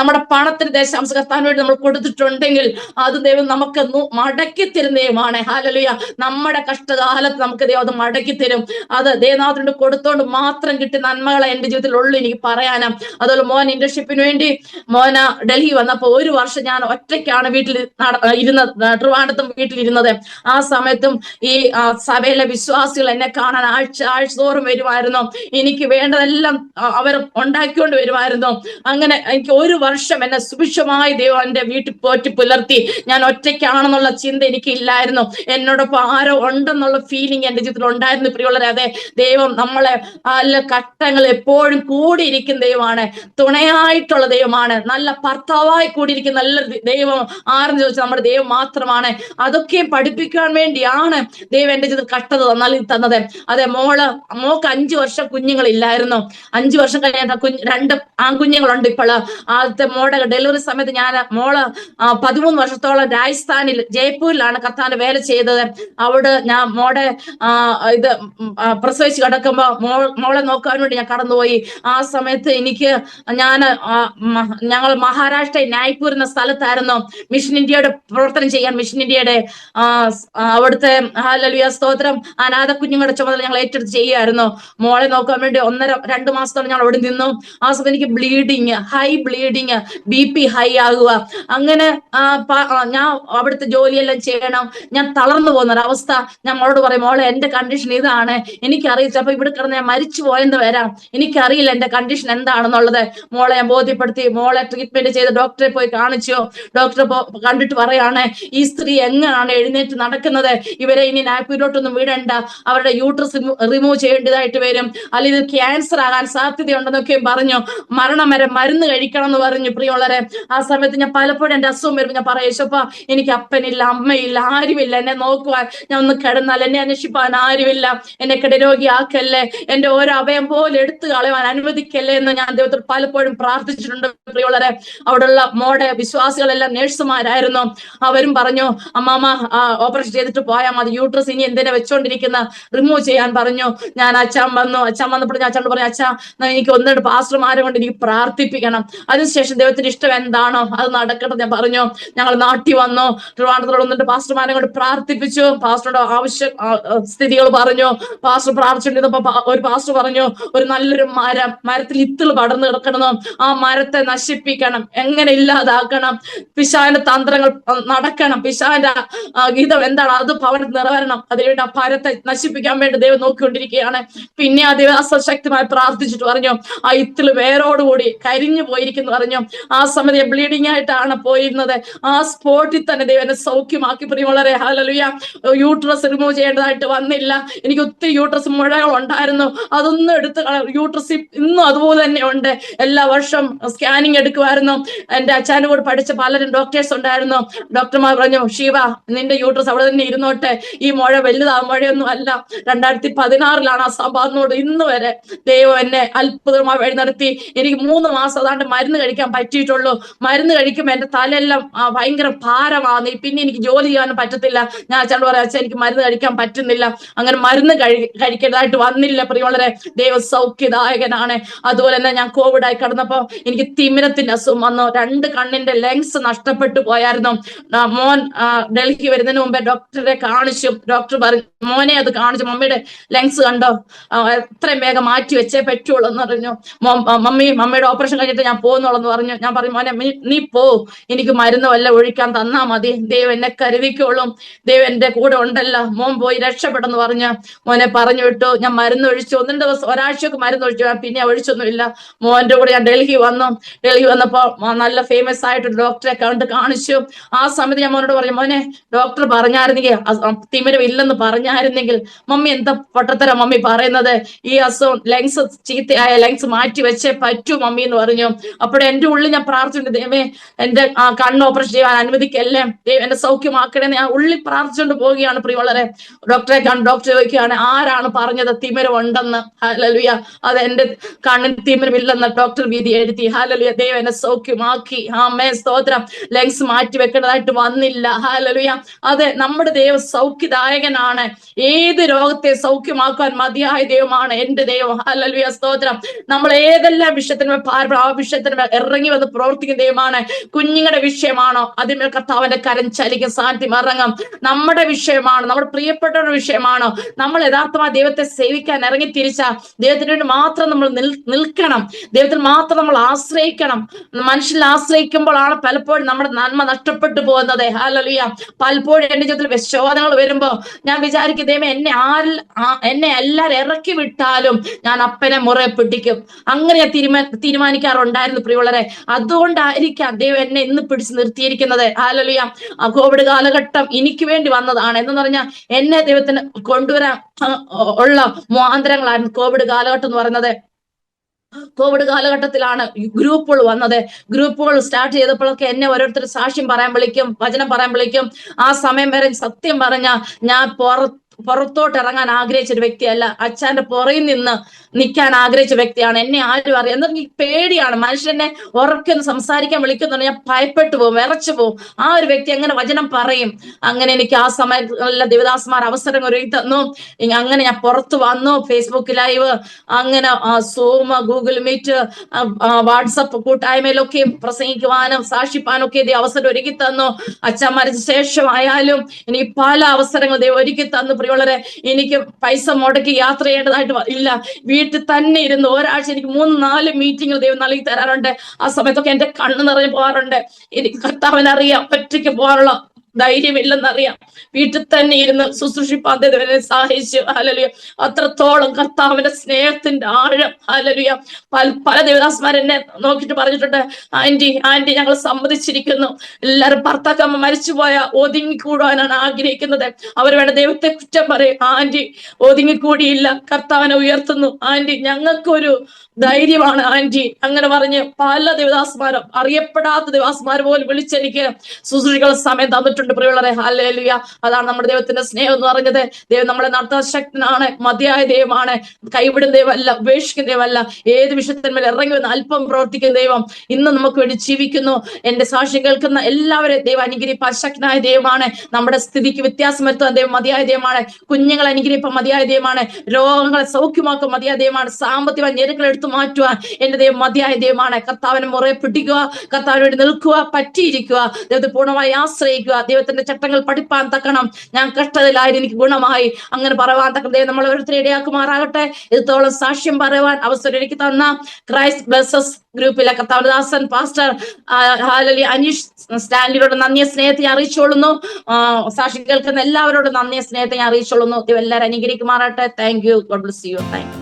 നമ്മുടെ പണത്തിന്റെ ദശാംശം കർത്താവിന് വേണ്ടി നമ്മൾ കൊടുത്തിട്ടുണ്ടെങ്കിൽ അത് ദൈവം നമുക്ക് മടക്കി തരുന്ന ദൈവമാണ്. ഹല്ലേലൂയ. നമ്മുടെ കഷ്ടകാലത്ത് നമുക്ക് ദൈവം അത് മടക്കി തരും. അത് ദൈവനാഥനോട് കൊടുത്തോണ്ട് മാത്രം കിട്ടിയ നന്മകളെ എന്റെ ജീവിതത്തിൽ ഉള്ളൂ എനിക്ക് പറയാനാ. അതുപോലെ മോൻ ഇന്റേൺഷിപ്പിന് വേണ്ടി മോന ഡൽഹി വന്നപ്പോ ഒരു വർഷം ഞാൻ ഒറ്റയ്ക്കാണ് വീട്ടിൽ ഇരുന്നത്, ട്രിവാൻഡ്രത്തും വീട്ടിലിരുന്നത്. ആ സമയത്തും ഈ സഭയിലെ വിശ്വാസികൾ എന്നെ കാണാൻ ആഴ്ച തോറും വരുമായിരുന്നു. എനിക്ക് വേണ്ടതെല്ലാം അവർ ഉണ്ടാക്കിക്കൊണ്ട് വരുമായിരുന്നു. അങ്ങനെ എനിക്ക് ഒരു വർഷം എന്നെ സുഭിക്ഷമായി ദൈവം എന്റെ വീട്ടിൽ പോറ്റി പുലർത്തി. ഞാൻ ഒറ്റയ്ക്കാണെന്നുള്ള ചിന്ത എനിക്ക് ഇല്ലായിരുന്നു. എന്നോടൊപ്പം ആരോ ഉണ്ടെന്നുള്ള ഫീലിംഗ് എന്റെ ജീവിതത്തിൽ ഉണ്ടായിരുന്നു പ്രിയമുള്ളവരെ. അതെ, ദൈവം നമ്മളെ ഘട്ടങ്ങൾ എപ്പോഴും കൂടിയിരിക്കുന്ന ദൈവമാണ്, തുണയായിട്ടുള്ള ദൈവമാണ്, നല്ല ഭർത്താവായി കൂടിയിരിക്കുന്ന നല്ല ദൈവം ആരെന്ന് ചോദിച്ചാൽ നമ്മുടെ ദൈവം മാത്രമാണ്. അതൊക്കെ പഠിപ്പിക്കാൻ വേണ്ടിയാണ് ദൈവം എന്റെ ജീവിതത്തിൽ കഷ്ടത തന്നത്. അതെ, മോക്ക് 5 വർഷം കുഞ്ഞുങ്ങളില്ലായിരുന്നു. 5 വർഷം കഴിഞ്ഞ 2 ആൺകുഞ്ഞുങ്ങളുണ്ട് ഇപ്പോൾ. ആദ്യത്തെ മോടെ ഡെലിവറി സമയത്ത് മോള് 13 വർഷത്തോളം രാജസ്ഥാനിൽ ജയ്പൂരിലാണ് കർത്താവിന്റെ വേല ചെയ്തത്. അവിടെ ഞാൻ മോടെ ഇത് പ്രസവിച്ച് കിടക്കുമ്പോ മോളെ നോക്കാൻ വേണ്ടി ഞാൻ കടന്നുപോയി. ആ സമയത്ത് ഞങ്ങൾ മഹാരാഷ്ട്ര നാഗ്പൂർ എന്ന സ്ഥലത്തായിരുന്നു മിഷൻ ഇന്ത്യയുടെ പ്രവർത്തനം ചെയ്യാൻ. മിഷൻ ഇന്ത്യയുടെ അവിടുത്തെ ഹല്ലേലൂയ സ്തോത്രം അനാഥ കുഞ്ഞുങ്ങളുടെ ചുമതല ഞങ്ങൾ ഏറ്റെടുത്ത് ചെയ്യുമായിരുന്നു. മോളെ നോക്കാൻ വേണ്ടി 1.5-2 മാസത്തോളം ഞങ്ങൾ അവിടെ നിന്നു. ആ സമയത്ത് എനിക്ക് ഹൈ ബ്ലീഡിങ്, BP ഹൈ ആകുക. അങ്ങനെ ഞാൻ അവിടുത്തെ ജോലിയെല്ലാം ചെയ്യണം. ഞാൻ തളർന്നു പോകുന്ന ഒരവസ്ഥ. ഞാൻ മോളോട് പറയും, മോളെ എന്റെ കണ്ടീഷൻ ഇതാണ്, എനിക്കറിയില്ല, ചിലപ്പോ ഇവിടെ കിടന്ന് ഞാൻ മരിച്ചു പോയെന്ന് വരാം, എനിക്കറിയില്ല എന്റെ കണ്ടീഷൻ എന്താണെന്നുള്ളത്. മോളെ ഞാൻ ബോധ്യപ്പെടുത്തി. മോളെ ട്രീറ്റ്മെന്റ് ചെയ്ത് ഡോക്ടറെ പോയി കാണിച്ചു. ഡോക്ടറെ കണ്ടിട്ട് പറയാണ്, ഈ സ്ത്രീ എങ്ങനെയാണ് എഴുന്നേറ്റ് നടക്കുന്നത്, ഇവരെ ഇനി നാഗ്പൂരിലോട്ടൊന്നും വിടണ്ട, അവരുടെ യൂട്രസ് റിമൂവ് ചെയ്യേണ്ടതായിട്ട് വരും, അല്ലെങ്കിൽ ഇത് ക്യാൻസർ ആകാൻ സാധ്യതയുണ്ടെന്നൊക്കെയും പറഞ്ഞു. മരണം വരെ മരുന്ന് കഴിക്കണം എന്ന് പറഞ്ഞു പ്രിയമുള്ളവരെ. ആ സമയത്ത് ഞാൻ പലപ്പോഴും എന്റെ അസുഖം വരുമ്പോൾ ഞാൻ പറയും, യേശുപ്പാ എനിക്ക് അപ്പനില്ല, അമ്മയില്ല, ആരുമില്ല എന്നെ നോക്കുവാൻ, ഞാൻ ഒന്ന് കിടന്നാൽ എന്നെ അന്വേഷിപ്പാൻ ആരുമില്ല, എന്നെ കിടരോഗിയാക്കല്ലേ, എന്റെ ഓരോ അവയം പോലെ എടുത്തു കളയാൻ അനുവദിക്കല്ലേ എന്ന് ഞാൻ ദൈവത്തിൽ പലപ്പോഴും പ്രാർത്ഥിച്ചിട്ടുണ്ട് പ്രിയമുള്ളവരെ. അവിടെയുള്ള മോടെ വിശ്വാസികളെല്ലാം നേഴ്സുമാരായിരുന്നു. അവരും പറഞ്ഞു, അമ്മാമ ഓപ്പറേഷൻ ചെയ്തിട്ട് പോയാൽ മതി, യൂട്രസ് ഇനി എന്തിനാ വെച്ചോണ്ടിരിക്കുന്ന, റിമൂവ് ചെയ്യാൻ പറഞ്ഞു. അച്ഛൻ വന്നപ്പോൾ ഞാൻ അച്ഛനോട് പറഞ്ഞു, അച്ഛാ എനിക്ക് 1-2 പാസ്റ്റർമാരെ കൊണ്ട് എനിക്ക് പ്രാർത്ഥിപ്പിക്കണം, അതിനുശേഷം ദൈവത്തിന്റെ ഇഷ്ടം എന്താണോ അത് നടക്കട്ടെ ഞാൻ പറഞ്ഞു. ഞങ്ങൾ നാട്ടിൽ വന്നു, ട്രിവാൻഡ്രത്തോട് 1-2 പാസ്റ്റർമാരെ കൊണ്ട് പ്രാർത്ഥിപ്പിച്ചു. പാസ്റ്ററുടെ സ്ഥിതികൾ പറഞ്ഞു. പാസ്റ്റർ പ്രാർത്ഥിച്ചിരുന്നപ്പോ ഒരു പാസ്റ്റർ പറഞ്ഞു, ഒരു നല്ലൊരു മരത്തിൽ ഇത്തിൾ പടർന്നു കിടക്കണമെന്നോ, ആ മരത്തെ നശിപ്പിക്കണം, എങ്ങനെ ഇല്ലാതാക്കണം, പിശാചിന്റെ തന്ത്രങ്ങൾ നടക്കണം, പിശാചിന്റെ ഗീതം എന്താണ് അത് ഭവനത്തിൽ നിറവേറണം, അതിനുവേണ്ടി ആ മരത്തെ നശിപ്പിക്കാൻ വേണ്ടി ദൈവം നോക്കിക്കൊണ്ടിരിക്കുകയാണ്. പിന്നെ ആ ദൈവം അസശക്തമായി പ്രാർത്ഥിച്ചിട്ട് പറഞ്ഞു, ആ ഇത്തിൾ വേരോടുകൂടി കരിഞ്ഞു പോയിരിക്കുന്നു പറഞ്ഞു. ആ സമയത്ത് ബ്ലീഡിംഗ് ആയിട്ടാണ് പോയിരുന്നത്. ആ സ്പോട്ടിൽ തന്നെ ദൈവം എന്നെ സൗഖ്യമാക്കി പ്രിയമുള്ളവരെ. ഹല്ലേലൂയ. യൂട്രസ് റിമൂവ് ചെയ്യേണ്ടതായിട്ട് വന്നില്ല. എനിക്ക് ഒത്തിരി യൂട്രസ് മുഴകൾ ഉണ്ടായിരുന്നു, അതൊന്നും എടുത്ത് യൂട്രസ് ഇന്നും അതുപോലെ തന്നെ ഉണ്ട്. എല്ലാ വർഷം സ്കാനിങ് എടുക്കുമായിരുന്നു. എന്റെ അച്ഛൻ്റെ കൂടെ പഠിച്ച പലരും ഡോക്ടേഴ്സ് ഉണ്ടായിരുന്നു. ഡോക്ടർമാർ പറഞ്ഞു, ഷീവ നിന്റെ യൂട്രസ് അവിടെ തന്നെ ഇരുന്നോട്ടെ, ഈ മുഴ മഴയൊന്നും അല്ല. 2016 ആ സംഭവത്തോട് ഇന്ന് വരെ ദൈവം എന്നെ അത്ഭുതമായി വഴി നടത്തി. എനിക്ക് 3 മാസം അതാണ്ട് മരുന്ന് കഴിക്കാൻ പറ്റിയിട്ടുള്ളൂ. മരുന്ന് കഴിക്കുമ്പോൾ എന്റെ തലയെല്ലാം ഭയങ്കര ഭാരമാണ്, പിന്നെ എനിക്ക് ജോലി ചെയ്യാനും പറ്റത്തില്ല. ഞാൻ അച്ഛനോട് പറയാം, അച്ഛൻ എനിക്ക് മരുന്ന് കഴിക്കാൻ പറ്റുന്നില്ല. അങ്ങനെ മരുന്ന് കഴിക്കേണ്ടതായിട്ട് വന്നില്ല പ്രിയമുള്ളവരെ. ദൈവം സൗഖ്യദായകനാണ്. അതുപോലെ തന്നെ ഞാൻ കോവിഡായി കിടന്നപ്പോ എനിക്ക് തിമിരത്തിന്റെ അസുഖം വന്നു. 2 കണ്ണിന്റെ ലെൻസ് നഷ്ടപ്പെട്ടു പോയായിരുന്നു. മോൻ ഡൽഹി വരുന്നതിന് മുമ്പേ ഡോക്ടറെ കാണിച്ചു. ഡോക്ടർ പറഞ്ഞു, മോനെ അത് കാണിച്ചു, മമ്മിയുടെ ലെൻസ് കണ്ടോ, എത്രയും വേഗം മാറ്റി വെച്ചേ പറ്റുള്ളൂ എന്ന് പറഞ്ഞു. മമ്മിയുടെ ഓപ്പറേഷൻ കഴിഞ്ഞിട്ട് ഞാൻ പോകുന്നുള്ളൂ എന്ന് പറഞ്ഞു. ഞാൻ പറഞ്ഞു, മോനെ നീ പോ, എനിക്ക് മരുന്ന് വല്ല ഒഴിക്കാൻ തന്നാ മതി, ദൈവം എന്നെ കരുതിക്കോളും, ദൈവം എന്റെ കൂടെ ഉണ്ടല്ലോ, മോൻ പോയി രക്ഷപ്പെടുന്നു പറഞ്ഞു. മോനെ പറഞ്ഞു വിട്ടു. ഞാൻ മരുന്ന് ഒഴിച്ചു. 1 ദിവസം ഒരാഴ്ചയൊക്കെ മരുന്ന് ഒഴിച്ചു, പിന്നെ ഒഴിച്ചൊന്നുമില്ല. മോന്റെ കൂടെ ഞാൻ ഡൽഹി വന്നപ്പോ നല്ല ഫേമസ് ആയിട്ട് ഡോക്ടറെ കാണിച്ചു. ആ സമയത്ത് ഞാൻ മോനോട് പറഞ്ഞു, മോനെ ഡോക്ടർ പറഞ്ഞായിരുന്നെങ്കിൽ, തിമിരം ഇല്ലെന്ന് പറഞ്ഞായിരുന്നെങ്കിൽ, മമ്മി എന്താ പൊട്ടത്തരം മമ്മി പറയുന്നത്, ഈ അസുഖം ലെങ്സ് ചീത്തയായ ലെങ്സ് മാറ്റി വെച്ചേ പറ്റൂ മമ്മി എന്ന് പറഞ്ഞു. അപ്പോഴെ എന്റെ ഉള്ളിൽ ഞാൻ പ്രാർത്ഥിച്ചിട്ടുണ്ട്, ദൈവമേ എന്റെ കണ്ണ് ഓപ്പറേഷൻ ചെയ്യാൻ അനുവദിക്കല്ലേ, ദൈവം എന്റെ സൗഖ്യമാക്കണേ. ഞാൻ ഉള്ളിൽ പ്രാർത്ഥിച്ചുകൊണ്ട് പോവുകയാണ് പ്രിയമുള്ളവരെ. ഡോക്ടറെ ഡോക്ടർ ചോദിക്കുകയാണ്, ആരാണ് പറഞ്ഞത് തിമിരം ഉണ്ടെന്ന്? ഹല്ലേലൂയ. അത് എന്റെ കണ്ണിന് തിമിരമില്ലെന്ന് ഡോക്ടർ വിധി എഴുതി. ഹല്ലേലൂയ. ദൈവം എന്നെ സൗഖ്യമാക്കി. ആമേൻ, സ്തോത്രം. ലെങ്സ് മാറ്റി വെക്കേണ്ടതായിട്ട് വന്നു. വന്നില്ല. ഹല്ലേലൂയ. അതെ, നമ്മുടെ ദൈവം സൗഖ്യദായകനാണ്. ഏത് രോഗത്തെ സൗഖ്യമാക്കാൻ മതിയായ ദൈവമാണ് എന്റെ ദൈവം. ഹല്ലേലൂയ, സ്തോത്രം. നമ്മൾ ഏതെല്ലാം വിഷയത്തിന് ആ വിഷയത്തിന് ഇറങ്ങി വന്ന് പ്രവർത്തിക്കുന്ന ദൈവമാണ്. കുഞ്ഞുങ്ങളുടെ വിഷയമാണോ, അതിന്മേൽ കർത്താവിന്റെ കരം ചലിക്കും, സാന്നിധ്യം ഇറങ്ങും. നമ്മുടെ വിഷയമാണ്, നമ്മുടെ പ്രിയപ്പെട്ടവരുടെ വിഷയമാണോ, നമ്മൾ യഥാർത്ഥമായി ദൈവത്തെ സേവിക്കാൻ ഇറങ്ങി തിരിച്ച ദൈവത്തിന് വേണ്ടി മാത്രം നമ്മൾ നിൽക്കണം. ദൈവത്തിൽ മാത്രം നമ്മൾ ആശ്രയിക്കണം. മനുഷ്യനിൽ ആശ്രയിക്കുമ്പോഴാണ് പലപ്പോഴും നമ്മുടെ നന്മ നഷ്ടപ്പെട്ടു പോകുന്നത്. ഹല്ലേലൂയ. പലപ്പോഴും എന്റെ ജീവിതത്തിൽ വിശോധനകൾ വരുമ്പോ ഞാൻ വിചാരിക്കും, ദൈവം എന്നെ എല്ലാരും ഇറക്കി വിട്ടാലും ഞാൻ അപ്പനെ മുറയെ പിടിക്കും. അങ്ങനെ ഞാൻ തീരുമാനിക്കാറുണ്ടായിരുന്നു പ്രിയമുള്ളവരെ. അതുകൊണ്ടായിരിക്കാം ദൈവം എന്നെ ഇന്ന് പിടിച്ച് നിർത്തിയിരിക്കുന്നത്. ഹല്ലേലൂയ. കോവിഡ് കാലഘട്ടം എനിക്ക് വേണ്ടി വന്നതാണ് എന്ന് പറഞ്ഞാൽ എന്നെ ദൈവത്തിന് കൊണ്ടുവരാൻ ഉള്ള മുഖാന്തരങ്ങളായിരുന്നു കോവിഡ് കാലഘട്ടം എന്ന് പറയുന്നത്. കോവിഡ് കാലഘട്ടത്തിലാണ് ഗ്രൂപ്പുകൾ വന്നത്. ഗ്രൂപ്പുകൾ സ്റ്റാർട്ട് ചെയ്തപ്പോഴൊക്കെ എന്നെ ഓരോരുത്തർ സാക്ഷ്യം പറയാൻ വിളിക്കും, വചനം പറയാൻ വിളിക്കും. ആ സമയം വരെ സത്യം പറഞ്ഞ ഞാൻ പുറത്തോട്ട് ഇറങ്ങാൻ ആഗ്രഹിച്ച ഒരു വ്യക്തിയല്ല. അച്ഛന്റെ പുറയിൽ നിന്ന് നിൽക്കാൻ ആഗ്രഹിച്ച വ്യക്തിയാണ്. എന്നെ ആരും അറിയാം എന്നൊക്കെ പേടിയാണ്. മനുഷ്യനെ ഉറക്കൊന്ന് സംസാരിക്കാൻ വിളിക്കുന്നുണ്ട്, ഞാൻ ഭയപ്പെട്ടു പോകും, വിറച്ചു പോകും. ആ ഒരു വ്യക്തി അങ്ങനെ വചനം പറയും. അങ്ങനെ എനിക്ക് ആ സമയത്തുള്ള ദേവദാസന്മാർ അവസരം ഒരുക്കി തന്നു. അങ്ങനെ ഞാൻ പുറത്ത് വന്നു. ഫേസ്ബുക്ക് ലൈവ്, അങ്ങനെ സൂം, ഗൂഗിൾ മീറ്റ്, വാട്സപ്പ് കൂട്ടായ്മയിലൊക്കെ പ്രസംഗിക്കുവാനും സാക്ഷിപ്പാനും ഒക്കെ അവസരം ഒരുക്കി തന്നു. അച്ഛൻ മരിച്ച ശേഷമായാലും എനിക്ക് പല അവസരങ്ങൾ ദൈവം ഒരുക്കി തന്നു. പ്രിയമുള്ളവരെ, എനിക്ക് പൈസ മുടക്കി യാത്ര ചെയ്യേണ്ടതായിട്ട് ഇല്ല. വീട്ടിൽ തന്നെ ഇരുന്ന് ഒരാഴ്ച എനിക്ക് 3-4 മീറ്റിംഗ് ദൈവം നൽകി തരാറുണ്ട്. ആ സമയത്തൊക്കെ എന്റെ കണ്ണ് നിറഞ്ഞു പോകാറുണ്ട്. എനിക്ക് കർത്താവിനറിയാം ഒറ്റയ്ക്ക് പോകാനുള്ള ധൈര്യമില്ലെന്നറിയാം. വീട്ടിൽ തന്നെ ഇരുന്ന് ശുശ്രൂഷിപ്പാൻ ദൈവം സഹായിച്ചു. ഹല്ലേലൂയ. അത്രത്തോളം കർത്താവിന്റെ സ്നേഹത്തിന്റെ ആഴം. ഹല്ലേലൂയ. പല ദേവദാസന്മാർ എന്നെ നോക്കിയിട്ട് പറഞ്ഞിട്ടുണ്ട്, ആന്റി ഞങ്ങൾ സമ്മതിച്ചിരിക്കുന്നു. എല്ലാവരും ഭർത്താക്കമ്മ മരിച്ചുപോയ ഒതുങ്ങിക്കൂടാനാണ് ആഗ്രഹിക്കുന്നത്. അവർ വേണ്ട ദൈവത്തെ കുറ്റം പറയും. ആന്റി ഒതുങ്ങിക്കൂടിയില്ല, കർത്താവിനെ ഉയർത്തുന്നു. ആന്റി ഞങ്ങൾക്കൊരു ധൈര്യമാണ് ആന്റി. അങ്ങനെ പറഞ്ഞ് പല ദേവദാസന്മാരും, അറിയപ്പെടാത്ത ദേവദാസന്മാർ പോലും വിളിച്ചെനിക്ക് ശുശ്രൂഷികളുടെ സമയം തന്നിട്ടുണ്ട്. പ്രിയമുള്ളവരെ, ഹല്ലേലൂയ. അതാണ് നമ്മുടെ ദൈവത്തിന്റെ സ്നേഹം എന്ന് പറഞ്ഞത്. ദൈവം നമ്മളെ നടത്താൻ ശക്തനാണ്, മതിയായ ദൈവമാണ്, കൈവിടുന്ന ദൈവമല്ല, ഉപേക്ഷിക്കുന്ന ദൈവമല്ല. ഏത് വിഷയത്തിന്മേൽ ഇറങ്ങി വന്ന് അല്പം പ്രവർത്തിക്കുന്ന ദൈവം ഇന്ന് നമുക്ക് വേണ്ടി ജീവിക്കുന്നു. എന്റെ സാക്ഷ്യം കേൾക്കുന്ന എല്ലാവരെയും ദൈവം അനുഗ്രഹിപ്പാൻ ശക്തനായ ദൈവമാണ്. നമ്മുടെ സ്ഥിതിക്ക് വ്യത്യാസം വരുത്താൻ ദൈവം മതിയായ ദൈവമാണ്. കുഞ്ഞുങ്ങളെ അനുഗ്രഹിപ്പാൻ മതിയായ ദൈവമാണ്. രോഗങ്ങളെ സൗഖ്യമാക്കാൻ മതിയായ ദൈവമാണ്. സാമ്പത്തിക ഞെരുക്കൾ എടുത്തു മാറ്റുവാൻ എന്റെ ദൈവം മതിയായ ദൈവമാണ്. കർത്താവിനെ മുറയെ പിടിക്കുക, കർത്താവിന് വേണ്ടി നിൽക്കുക, പറ്റിയിരിക്കുക, ദൈവത്തെ പൂർണ്ണമായി ആശ്രയിക്കുക, ദൈവത്തിന്റെ ചട്ടങ്ങൾ പഠിപ്പാൻ തക്കണം. ഞാൻ കഷ്ടതയിലായിരുന്നു, എനിക്ക് ഗുണമായി, അങ്ങനെ പറയുവാൻ തക്ക ദൈവം നമ്മൾ ഓരോരുത്തരെ ഇടയാക്കുമാറാകട്ടെ. ഇതോളം സാക്ഷ്യം പറയുവാൻ അവസരം എനിക്ക് തന്ന ക്രൈസ്റ്റ് ബ്ലെസ്സസ് ഗ്രൂപ്പിലെ കർത്താവിന്റെ ദാസൻ പാസ്റ്റർ അനീഷ് സ്റ്റാൻലിയോട് നന്ദിയ സ്നേഹത്തെ അറിയിച്ചോളുന്നു. സാക്ഷി കേൾക്കുന്ന എല്ലാവരോടും നന്ദിയ സ്നേഹത്തെ ഞാൻ അറിയിച്ചോളുന്നു. എല്ലാവരും അനുഗ്രഹിക്കുമാറാട്ടെ. Thank you. God bless you. Thank U.